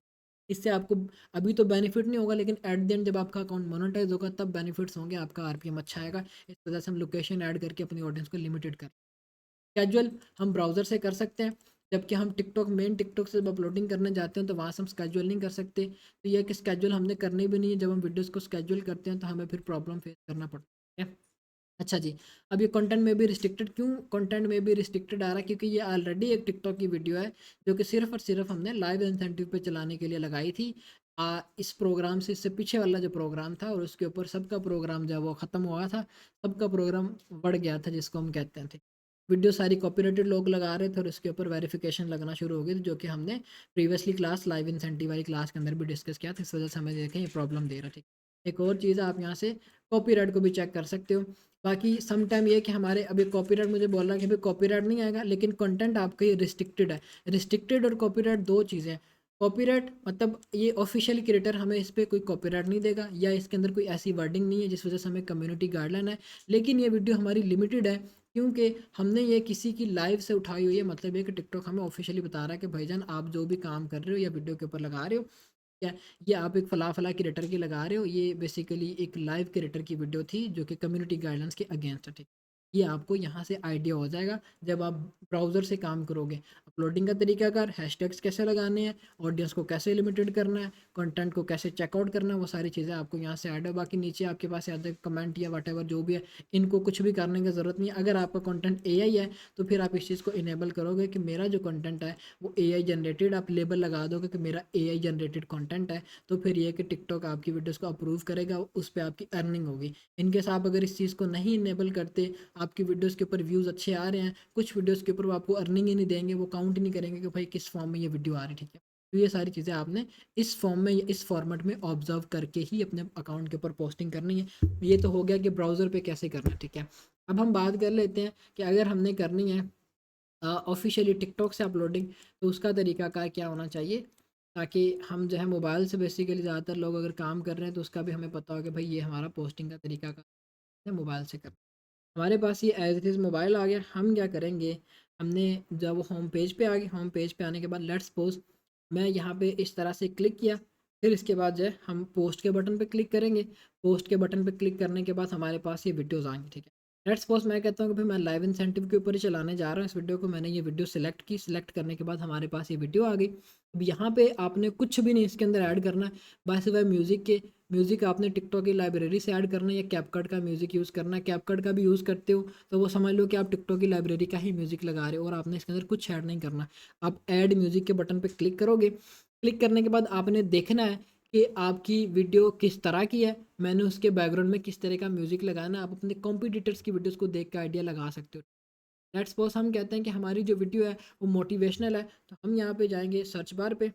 इससे आपको अभी तो बेनिफिट नहीं होगा, लेकिन एट द एंड जब आपका अकाउंट मोनेटाइज होगा तब बेनिफिट्स होंगे, आपका आरपीएम अच्छा आएगा। इस वजह से हम लोकेशन ऐड करके अपनी ऑडियंस को लिमिटेड कर। कैजुअल हम ब्राउज़र से कर सकते हैं। जबकि हम टिकटॉक मेन टिकटॉक से जब अपलोडिंग करने जाते हैं तो वहाँ से हम स्केड्यूल नहीं कर सकते। तो ये कि स्केड्यूल हमने करनी भी नहीं है, जब हम वीडियोज़ को स्केड्यूल करते हैं तो हमें फिर प्रॉब्लम फेस करना पड़ता है। अच्छा जी, अब ये कंटेंट में भी रिस्ट्रिक्टेड क्यों कंटेंट में भी रिस्ट्रिक्टेड आ रहा है? क्योंकि ये ऑलरेडी एक टिकटॉक की वीडियो है जो कि सिर्फ़ और सिर्फ़ हमने लाइव इंसेंटिव पे चलाने के लिए लगाई थी। इस प्रोग्राम से इससे पीछे वाला जो प्रोग्राम था और उसके ऊपर सबका प्रोग्राम जो है वो ख़त्म हुआ था, सबका प्रोग्राम बढ़ गया था जिसको हम कहते थे। वीडियो सारी कॉपीराइटेड लोग लगा रहे थे और उसके ऊपर वेरिफिकेशन लगना शुरू हो गई थी, जो कि हमने प्रीवियसली क्लास लाइव इंसेंटिव वाली क्लास के अंदर भी डिस्कस किया था। इस वजह से हमें देखें ये प्रॉब्लम दे रहा है, ठीक। एक और चीज़ है, आप यहाँ से कॉपीराइट को भी चेक कर सकते हो। बाकी सम टाइम ये कि हमारे अभी कॉपीराइट मुझे बोल रहा है कि भाई कॉपीराइट नहीं आएगा, लेकिन कंटेंट आपका ये रिस्ट्रिक्टेड है। रिस्ट्रिक्टेड और कॉपीराइट 2 चीज़ें हैं। कॉपीराइट मतलब ये ऑफिशियल क्रिएटर हमें इस पे कोई कॉपीराइट नहीं देगा या इसके अंदर कोई ऐसी वर्डिंग नहीं है जिस वजह से हमें कम्युनिटी गाइडलाइन है। लेकिन ये वीडियो हमारी लिमिटेड है क्योंकि हमने ये किसी की लाइव से उठाई हुई है। मतलब ये कि टिकटॉक हमें ऑफिशियली बता रहा है कि भाईजान आप जो भी काम कर रहे हो या वीडियो के ऊपर लगा रहे हो, क्या ये आप एक फ़ला क्रिएटर की लगा रहे हो, ये बेसिकली एक लाइव क्रिएटर की वीडियो थी जो कि कम्युनिटी गाइडलाइंस के अगेंस्ट है, ठीक। ये आपको यहाँ से आइडिया हो जाएगा जब आप ब्राउज़र से काम करोगे। अपलोडिंग का तरीकाकार, हैशटैग्स कैसे लगाने हैं, ऑडियंस को कैसे लिमिटेड करना है, कंटेंट को कैसे चेकआउट करना है, वो सारी चीज़ें आपको यहाँ से ऐड है। बाकी नीचे आपके पास या कमेंट या वटेवर जो भी है, इनको कुछ भी करने की ज़रूरत नहीं है। अगर आपका कंटेंट एआई है तो फिर आप इस चीज़ को इनेबल करोगे कि मेरा जो कंटेंट है वो एआई जनरेटेड, आप लेबल लगा दोगे कि मेरा एआई जनरेटेड कंटेंट है, तो फिर ये कि टिकटॉक आपकी वीडियोस को अप्रूव करेगा, उस पे आपकी अर्निंग होगी। इनकेस आप अगर इस चीज़ को नहीं इनेबल करते, आपकी वीडियोस के ऊपर व्यूज़ अच्छे आ रहे हैं, कुछ वीडियोस के ऊपर वो आपको अर्निंग ही नहीं देंगे, वो काउंट ही नहीं करेंगे कि भाई किस फॉर्म में ये वीडियो आ रही है, ठीक है। तो ये सारी चीज़ें आपने इस फॉर्म में इस फॉर्मेट में ऑब्जर्व करके ही अपने अकाउंट के ऊपर पोस्टिंग करनी है। ये तो हो गया कि ब्राउज़र पे कैसे करना है, ठीक है। अब हम बात कर लेते हैं कि अगर हमने करनी है ऑफ़िशियली टिकटॉक से अपलोडिंग, तो उसका तरीकाकार क्या होना चाहिए, ताकि हम जो है मोबाइल से बेसिकली ज़्यादातर लोग अगर काम कर रहे हैं तो उसका भी हमें पता हो कि भाई ये हमारा पोस्टिंग का तरीकाकार है मोबाइल से करना। हमारे पास ये एज़ इट इज़ मोबाइल आ गया। हम क्या करेंगे, हमने जब होम पेज पे आ गए, होम पेज पे आने के बाद लेट्स सपोज़ मैं यहाँ पे इस तरह से क्लिक किया, फिर इसके बाद जो है हम पोस्ट के बटन पे क्लिक करेंगे। पोस्ट के बटन पे क्लिक करने के बाद हमारे पास ये वीडियोज़ आएँगी, ठीक है। लेट्स सपोज़ मैं कहता हूँ कि भाई मैं लाइव इंसेंटिव के ऊपर ही चलाने जा रहा हूँ इस वीडियो को। मैंने ये वीडियो सिलेक्ट की, सिलेक्ट करने के बाद हमारे पास ये वीडियो आ गई। अब यहाँ पे आपने कुछ भी नहीं इसके अंदर ऐड करना है, बस वह म्यूज़िक आपने टिकटॉक की लाइब्रेरी से ऐड करना है या कैपकट का म्यूज़िक यूज़ करना है। कैपकट का भी यूज़ करते हो तो वो समझ लो कि आप टिकटॉक की लाइब्रेरी का ही म्यूज़िक लगा रहे हो और आपने इसके अंदर कुछ ऐड नहीं करना। आप ऐड म्यूज़िक के बटन पे क्लिक करोगे, क्लिक करने के बाद आपने देखना है कि आपकी वीडियो किस तरह की है, मैंने उसके बैकग्राउंड में किस तरह का म्यूज़िक लगाना है। आप अपने कॉम्पिटिटर्स की वीडियोज़ को देख के आइडिया लगा सकते हो। लेट्स सपोज़ हम कहते हैं कि हमारी जो वीडियो है वो मोटिवेशनल है, तो हम यहाँ पे जाएँगे सर्च बार पे,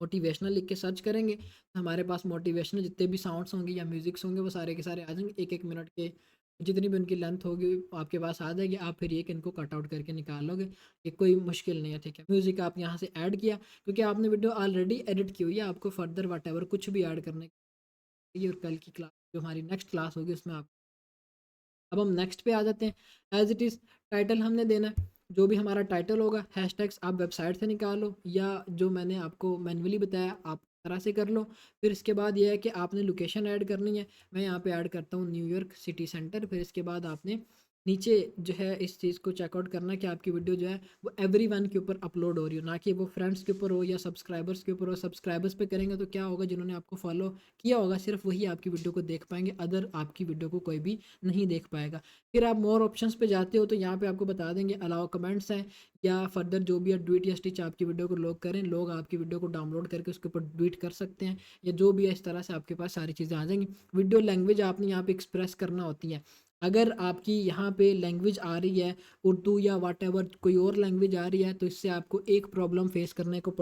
मोटिवेशनल लिख के सर्च करेंगे तो हमारे पास मोटिवेशनल जितने भी साउंड्स होंगे या म्यूजिक्स होंगे वो सारे के सारे आ जाएंगे। एक एक मिनट के जितनी भी उनकी लेंथ होगी आपके पास आ जाएगी। आप फिर एक इनको कट आउट करके निकाल लोगे, ये कोई मुश्किल नहीं है, ठीक है। म्यूज़िक आप यहाँ से ऐड किया क्योंकि आपने वीडियो ऑलरेडी एडिट की हुई है, आपको फर्दर वट कुछ भी ऐड करने की। और कल की क्लास जो हमारी नेक्स्ट क्लास होगी उसमें आप, अब हम नेक्स्ट पे आ जाते हैं। एज़ इट इज़ टाइटल हमने देना है, जो भी हमारा टाइटल होगा हैशटैग्स आप वेबसाइट से निकालो या जो मैंने आपको मैन्युअली बताया आप तरह से कर लो। फिर इसके बाद ये है कि आपने लोकेशन ऐड करनी है। मैं यहाँ पे ऐड करता हूँ न्यूयॉर्क सिटी सेंटर। फिर इसके बाद आपने नीचे जो है इस चीज़ को चेकआउट करना है कि आपकी वीडियो जो है वो एवरीवन के ऊपर अपलोड हो रही हो, ना कि वो फ्रेंड्स के ऊपर हो या सब्सक्राइबर्स के ऊपर हो। सब्सक्राइबर्स पे करेंगे तो क्या होगा, जिन्होंने आपको फॉलो किया होगा सिर्फ वही आपकी वीडियो को देख पाएंगे, अदर आपकी वीडियो को कोई भी नहीं देख पाएगा। फिर आप मोर ऑप्शंस पे जाते हो तो यहाँ पे आपको बता देंगे अलाउ कमेंट्स हैं या फर्दर जो भी है ट्वीट या स्टिच आपकी वीडियो को लोग करें, लोग आपकी वीडियो को डाउनलोड करके उसके ऊपर ट्वीट कर सकते हैं या जो भी है। इस तरह से आपके पास सारी चीज़ें आ जाएंगी। वीडियो लैंग्वेज आपने यहाँ पे एक्सप्रेस करना होती है। अगर आपकी यहाँ पे लैंग्वेज आ रही है उर्दू या वॉटेवर कोई और लैंग्वेज आ रही है तो इससे आपको एक प्रॉब्लम फेस करने को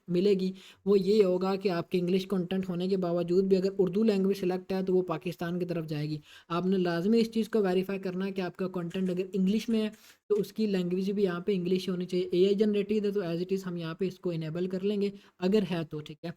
मिलेगी। वो ये होगा कि आपके इंग्लिश कंटेंट होने के बावजूद भी अगर उर्दू लैंग्वेज सेलेक्ट है तो वो पाकिस्तान की तरफ जाएगी। आपने लाजमी इस चीज़ को वेरीफाई करना है कि आपका कंटेंट अगर इंग्लिश में है तो उसकी लैंग्वेज भी यहाँ पे इंग्लिश होनी चाहिए। एआई जनरेटेड है तो एज इट इज़ हम यहाँ पे इसको इनेबल कर लेंगे अगर है तो, ठीक है।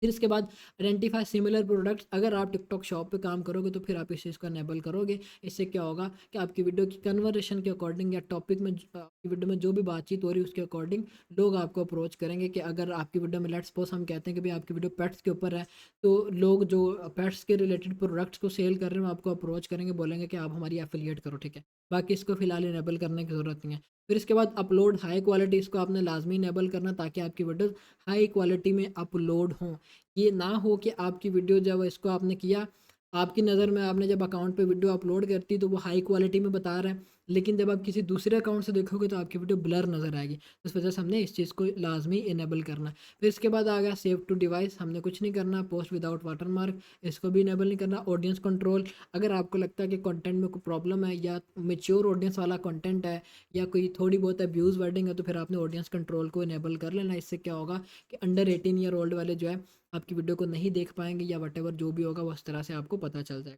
फिर इसके बाद आइडेंटिफाई सिमिलर प्रोडक्ट्स, अगर आप टिकटॉक शॉप पे काम करोगे तो फिर आप इस चीज़ को एनेबल करोगे। इससे क्या होगा कि आपकी वीडियो की कन्वर्सेशन के अकॉर्डिंग या टॉपिक में आपकी वीडियो में जो भी बातचीत हो रही है उसके अकॉर्डिंग लोग आपको अप्रोच करेंगे। कि अगर आपकी वीडियो में लेट्स सपोज हम कहते हैं कि भाई आपकी वीडियो पेट्स के ऊपर है तो लोग जो पेट्स के रिलेटेड प्रोडक्ट्स को सेल कर रहे हैं वो आपको अप्रोच करेंगे, बोलेंगे कि आप हमारी एफिलिएट करो, ठीक है। बाकी इसको फ़िलहाल इनेबल करने की ज़रूरत नहीं है। फिर इसके बाद अपलोड हाई क्वालिटी, इसको आपने लाज़मी इनेबल करना ताकि आपकी वीडियोज़ हाई क्वालिटी में अपलोड हों। ये ना हो कि आपकी वीडियो जब इसको आपने किया, आपकी नज़र में आपने जब अकाउंट पे वीडियो अपलोड करती तो वो हाई क्वालिटी में बता रहा है, लेकिन जब आप किसी दूसरे अकाउंट से देखोगे तो आपकी वीडियो ब्लर नज़र आएगी। इस वजह से हमने इस चीज़ को लाज़मी इनेबल करना है। फिर इसके बाद आ गया सेव टू डिवाइस, हमने कुछ नहीं करना। पोस्ट विदाउट वाटरमार्क, इसको भी इनेबल नहीं करना। ऑडियंस कंट्रोल, अगर आपको लगता है कि कंटेंट में कोई प्रॉब्लम है या मैच्योर ऑडियंस वाला कंटेंट है या कोई थोड़ी बहुत अब्यूज़ वर्डिंग है तो फिर आपने ऑडियंस कंट्रोल को इनेबल कर लेना। इससे क्या होगा कि अंडर 18 ईयर ओल्ड वाले जो है आपकी वीडियो को नहीं देख पाएंगे या वटेवर जो भी होगा वो उस तरह से आपको पता चल जाएगा।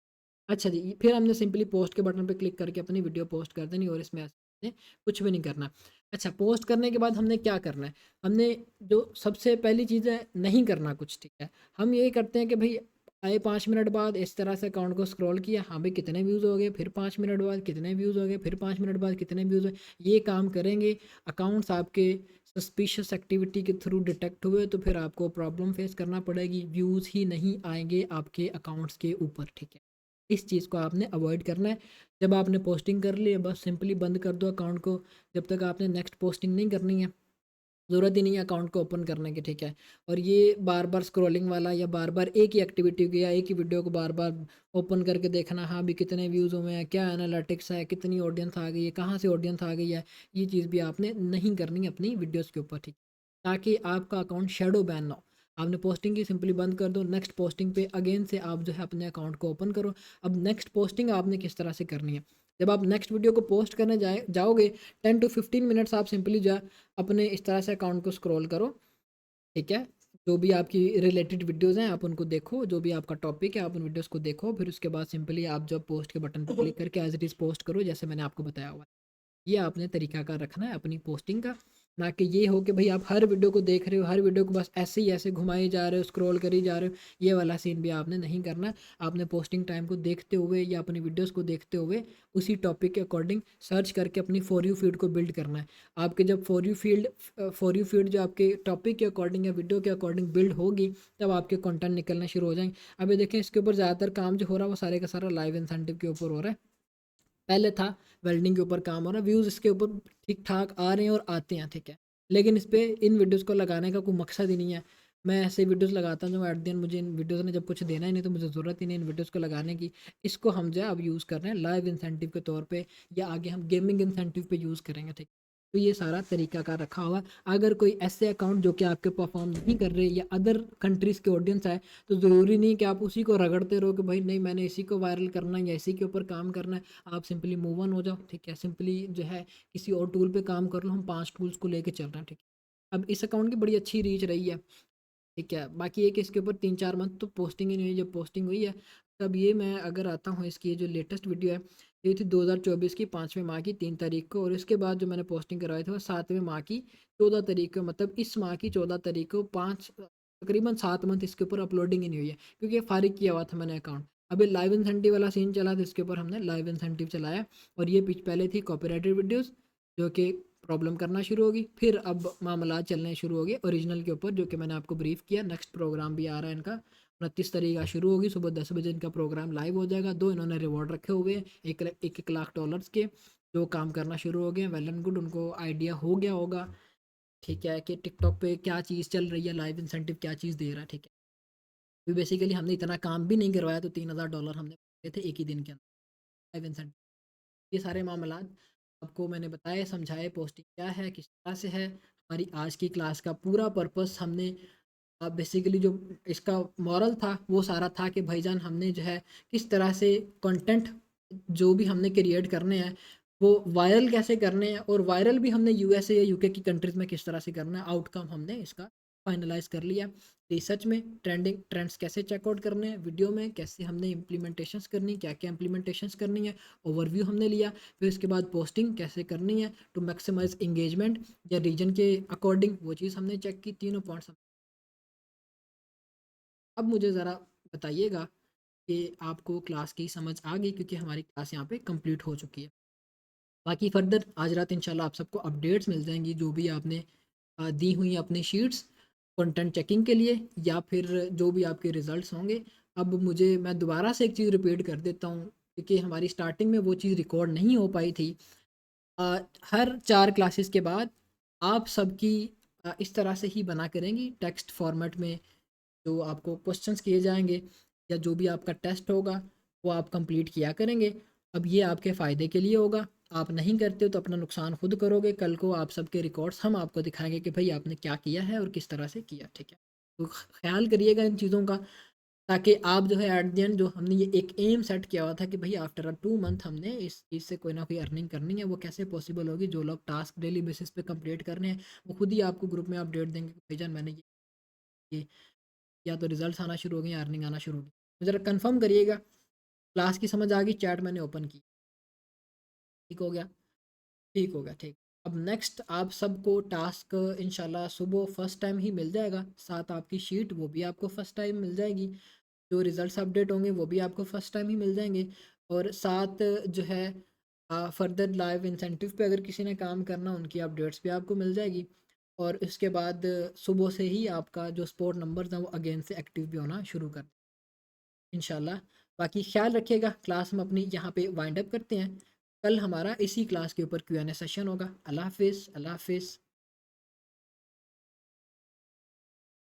अच्छा जी, फिर हमने सिंपली पोस्ट के बटन पे क्लिक करके अपनी वीडियो पोस्ट कर देनी और इसमें ऐसे कुछ भी नहीं करना। अच्छा, पोस्ट करने के बाद हमने क्या करना है, हमने जो सबसे पहली चीज़ है नहीं करना कुछ, ठीक है। हम ये करते हैं कि भाई आए 5 मिनट बाद इस तरह से अकाउंट को स्क्रॉल किया, हाँ भाई कितने व्यूज़ हो गए, फिर 5 मिनट बाद कितने व्यूज़ हो गए, फिर 5 मिनट बाद कितने व्यूज़ हुए। ये काम करेंगे, अकाउंट्स आपके सस्पिशियस एक्टिविटी के थ्रू डिटेक्ट हुए तो फिर आपको प्रॉब्लम फेस करना पड़ेगी, व्यूज़ ही नहीं आएंगे आपके अकाउंट्स के ऊपर, ठीक है। इस चीज़ को आपने अवॉइड करना है। जब आपने पोस्टिंग कर ली है बस सिंपली बंद कर दो अकाउंट को, जब तक आपने नेक्स्ट पोस्टिंग नहीं करनी है, ज़रूरत ही नहीं है अकाउंट को ओपन करने की, ठीक है। और ये बार बार स्क्रॉलिंग वाला या बार बार एक ही एक्टिविटी की या एक ही वीडियो को बार बार ओपन करके देखना, हाँ भी कितने व्यूज़ हुए हैं, क्या एनालिटिक्स है, कितनी ऑडियंस आ गई है, कहाँ से ऑडियंस आ गई है, ये चीज़ भी आपने नहीं करनी अपनी वीडियोज़ के ऊपर, ठीक है, ताकि आपका अकाउंट शेडो बैन ना हो। आपने पोस्टिंग की सिंपली बंद कर दो, नेक्स्ट पोस्टिंग पे अगेन से आप जो है अपने अकाउंट को ओपन करो। अब नेक्स्ट पोस्टिंग आपने किस तरह से करनी है, जब आप नेक्स्ट वीडियो को पोस्ट करने जाओगे 10 to 15 मिनट्स आप सिंपली जो है अपने इस तरह से अकाउंट को स्क्रॉल करो, ठीक है। जो भी आपकी रिलेटेड वीडियोज़ हैं आप उनको देखो, जो भी आपका टॉपिक है आप उन वीडियोज़ को देखो, फिर उसके बाद सिंपली आप जब पोस्ट के बटन पर क्लिक करके एज इट इज़ पोस्ट करो जैसे मैंने आपको बताया हुआ है। ये आपने तरीक़ाकार रखना है अपनी पोस्टिंग का, ना कि ये हो कि भाई आप हर वीडियो को देख रहे हो, हर वीडियो को बस ऐसे ही ऐसे घुमाए जा रहे हो, स्क्रॉल करी जा रहे हो। ये वाला सीन भी आपने नहीं करना है। आपने पोस्टिंग टाइम को देखते हुए या अपनी वीडियोस को देखते हुए उसी टॉपिक के अकॉर्डिंग सर्च करके अपनी फॉर यू फीड को बिल्ड करना है। आपके जब फॉर यू फीड जो आपके टॉपिक के अकॉर्डिंग या वीडियो के अकॉर्डिंग बिल्ड होगी तब आपके कंटेंट निकलना शुरू हो जाएंगे। अभी देखें इसके ऊपर ज़्यादातर काम जो हो रहा है वो सारे का सारा लाइव इंसेंटिव के ऊपर हो रहा है। पहले था वेल्डिंग के ऊपर काम हो रहा है, व्यूज़ इसके ऊपर ठीक ठाक आ रहे हैं और आते हैं, ठीक है। लेकिन इस पे इन वीडियोज़ को लगाने का कोई मकसद ही नहीं है। मैं ऐसे वीडियोज़ लगाता हूँ जो एट द एंड मुझे इन वीडियोज़ ने जब कुछ देना ही नहीं तो मुझे ज़रूरत ही नहीं इन वीडियोज़ को लगाने की। इसको हम जो है अब यूज़ कर रहे हैं लाइव इंसेंटिव के तौर पे या आगे हम गेमिंग इंसेंटिव पे यूज़ करेंगे, ठीक। तो ये सारा तरीक़ाकार रखा हुआ है। अगर कोई ऐसे अकाउंट जो कि आपके परफॉर्म नहीं कर रहे या अदर कंट्रीज़ के ऑडियंस है तो ज़रूरी नहीं कि आप उसी को रगड़ते रहो कि भाई नहीं मैंने इसी को वायरल करना है या इसी के ऊपर काम करना है। आप सिंपली मूव ऑन हो जाओ, ठीक है। सिंपली जो है किसी और टूल पे काम कर लो, हम 5 टूल्स को लेके चल रहे हैं, ठीक है। अब इस अकाउंट की बड़ी अच्छी रीच रही है, ठीक है। बाकी एक इसके ऊपर 3-4 मंथ तो पोस्टिंग ही नहीं हुई, जब पोस्टिंग हुई है तब ये मैं अगर आता हूँ इसकी जो लेटेस्ट वीडियो है ये थी 2024 की 5वें माह की 3 तारीख को, और इसके बाद जो मैंने पोस्टिंग करवाई थी वो 7वें माह की 14 तारीख को, मतलब इस माह की 14 तारीख को 5 तकरीबन 7 मंथ इसके ऊपर अपलोडिंग ही नहीं हुई है क्योंकि ये फारिग किया हुआ था मैंने अकाउंट। अभी लाइव इंसेंटिव वाला सीन चला था, इसके ऊपर हमने लाइव इंसेंटिव चलाया और ये पिच पहले थी कॉपीराइटेड वीडियोज़ जो कि प्रॉब्लम करना शुरू होगी। फिर अब मामला चलने शुरू हो गए ओरिजिनल के ऊपर, जो कि मैंने आपको ब्रीफ किया। नेक्स्ट प्रोग्राम भी आ रहा है इनका, 29 तारीख का शुरू होगी, सुबह 10 बजे इनका प्रोग्राम लाइव हो जाएगा। 2 इन्होंने रिवॉर्ड रखे हुए हैं, 1 लाख डॉलर्स के, जो काम करना शुरू हो गए। वेल एंड गुड, उनको आइडिया हो गया होगा, ठीक है, कि टिकटॉक पे क्या चीज़ चल रही है, लाइव इंसेंटिव क्या चीज़ दे रहा है, ठीक है। तो बेसिकली हमने इतना काम भी नहीं करवाया तो $3000 हमने दिए थे एक ही दिन के अंदर लाइव इंसेंटिव। ये सारे मामलात आपको मैंने बताए, समझाए पोस्टिंग क्या है, किस तरह से है। हमारी आज की क्लास का पूरा पर्पस हमने बेसिकली जो इसका मॉरल था वो सारा था कि भाईजान हमने जो है किस तरह से कंटेंट जो भी हमने क्रिएट करने हैं वो वायरल कैसे करने हैं, और वायरल भी हमने यूएसए या यूके की कंट्रीज़ में किस तरह से करना है। आउटकम हमने इसका फाइनलाइज कर लिया। रिसर्च में ट्रेंड्स कैसे चेकआउट करने हैं, वीडियो में कैसे हमने इम्प्लीमेंटेशंस करनी, क्या क्या इम्प्लीमेंटेशंस करनी है, ओवरव्यू हमने लिया। फिर उसके बाद पोस्टिंग कैसे करनी है टू मैक्सिमाइज इंगेजमेंट या रीजन के अकॉर्डिंग, वो चीज़ हमने चेक की। तीनों पॉइंट्स। अब मुझे ज़रा बताइएगा कि आपको क्लास की समझ आ गई, क्योंकि हमारी क्लास यहाँ पे कंप्लीट हो चुकी है। बाकी फर्दर आज रात इंशाल्लाह आप सबको अपडेट्स मिल जाएंगी जो भी आपने दी हुई अपनी शीट्स कंटेंट चेकिंग के लिए, या फिर जो भी आपके रिज़ल्ट्स होंगे। अब मुझे मैं दोबारा से एक चीज़ रिपीट कर देता हूँ क्योंकि हमारी स्टार्टिंग में वो चीज़ रिकॉर्ड नहीं हो पाई थी। हर 4 क्लासेस के बाद आप सबकी इस तरह से ही बना करेंगी टेक्स्ट फॉर्मेट में, जो आपको क्वेश्चंस किए जाएंगे या जो भी आपका टेस्ट होगा वो आप कंप्लीट किया करेंगे। अब ये आपके फ़ायदे के लिए होगा, आप नहीं करते हो तो अपना नुकसान खुद करोगे। कल को आप सबके रिकॉर्ड्स हम आपको दिखाएंगे कि भाई आपने क्या किया है और किस तरह से किया, ठीक है। तो ख्याल करिएगा इन चीज़ों का, ताकि आप जो है एट द एंड जो हमने ये एक एम सेट किया हुआ था कि भाई आफ्टर 2 मंथ हमने इस चीज़ से कोई ना कोई अर्निंग करनी है, वो कैसे पॉसिबल होगी। जो लोग टास्क डेली बेसिस पे कंप्लीट करने हैं वो खुद ही आपको ग्रुप में अपडेट देंगे कि भाईजान मैंने ये या तो रिजल्ट्स आना शुरू हो गए या अर्निंग आना शुरू हो गई। तो ज़रा कंफर्म करिएगा। क्लास की समझ आ गई, चैट मैंने ओपन की, ठीक हो गया, ठीक हो गया, ठीक। अब नेक्स्ट आप सबको टास्क इंशाल्लाह सुबह फ़र्स्ट टाइम ही मिल जाएगा, साथ आपकी शीट वो भी आपको फ़र्स्ट टाइम मिल जाएगी। जो रिज़ल्ट्स अपडेट होंगे वो भी आपको फ़र्स्ट टाइम ही मिल जाएंगे। और साथ जो है फर्दर लाइव इंसेंटिव पे अगर किसी ने काम करना उनकी अपडेट्स भी आपको मिल जाएगी। और इसके बाद सुबह से ही आपका जो सपोर्ट नंबर्स हैं वो अगेन से एक्टिव भी होना शुरू कर इंशाल्लाह। बाकी ख्याल रखिएगा। क्लास हम अपनी यहाँ पे वाइंड अप करते हैं। कल हमारा इसी क्लास के ऊपर Q&A सेशन होगा। अल्लाह हाफिज़, अल्लाह हाफिज़।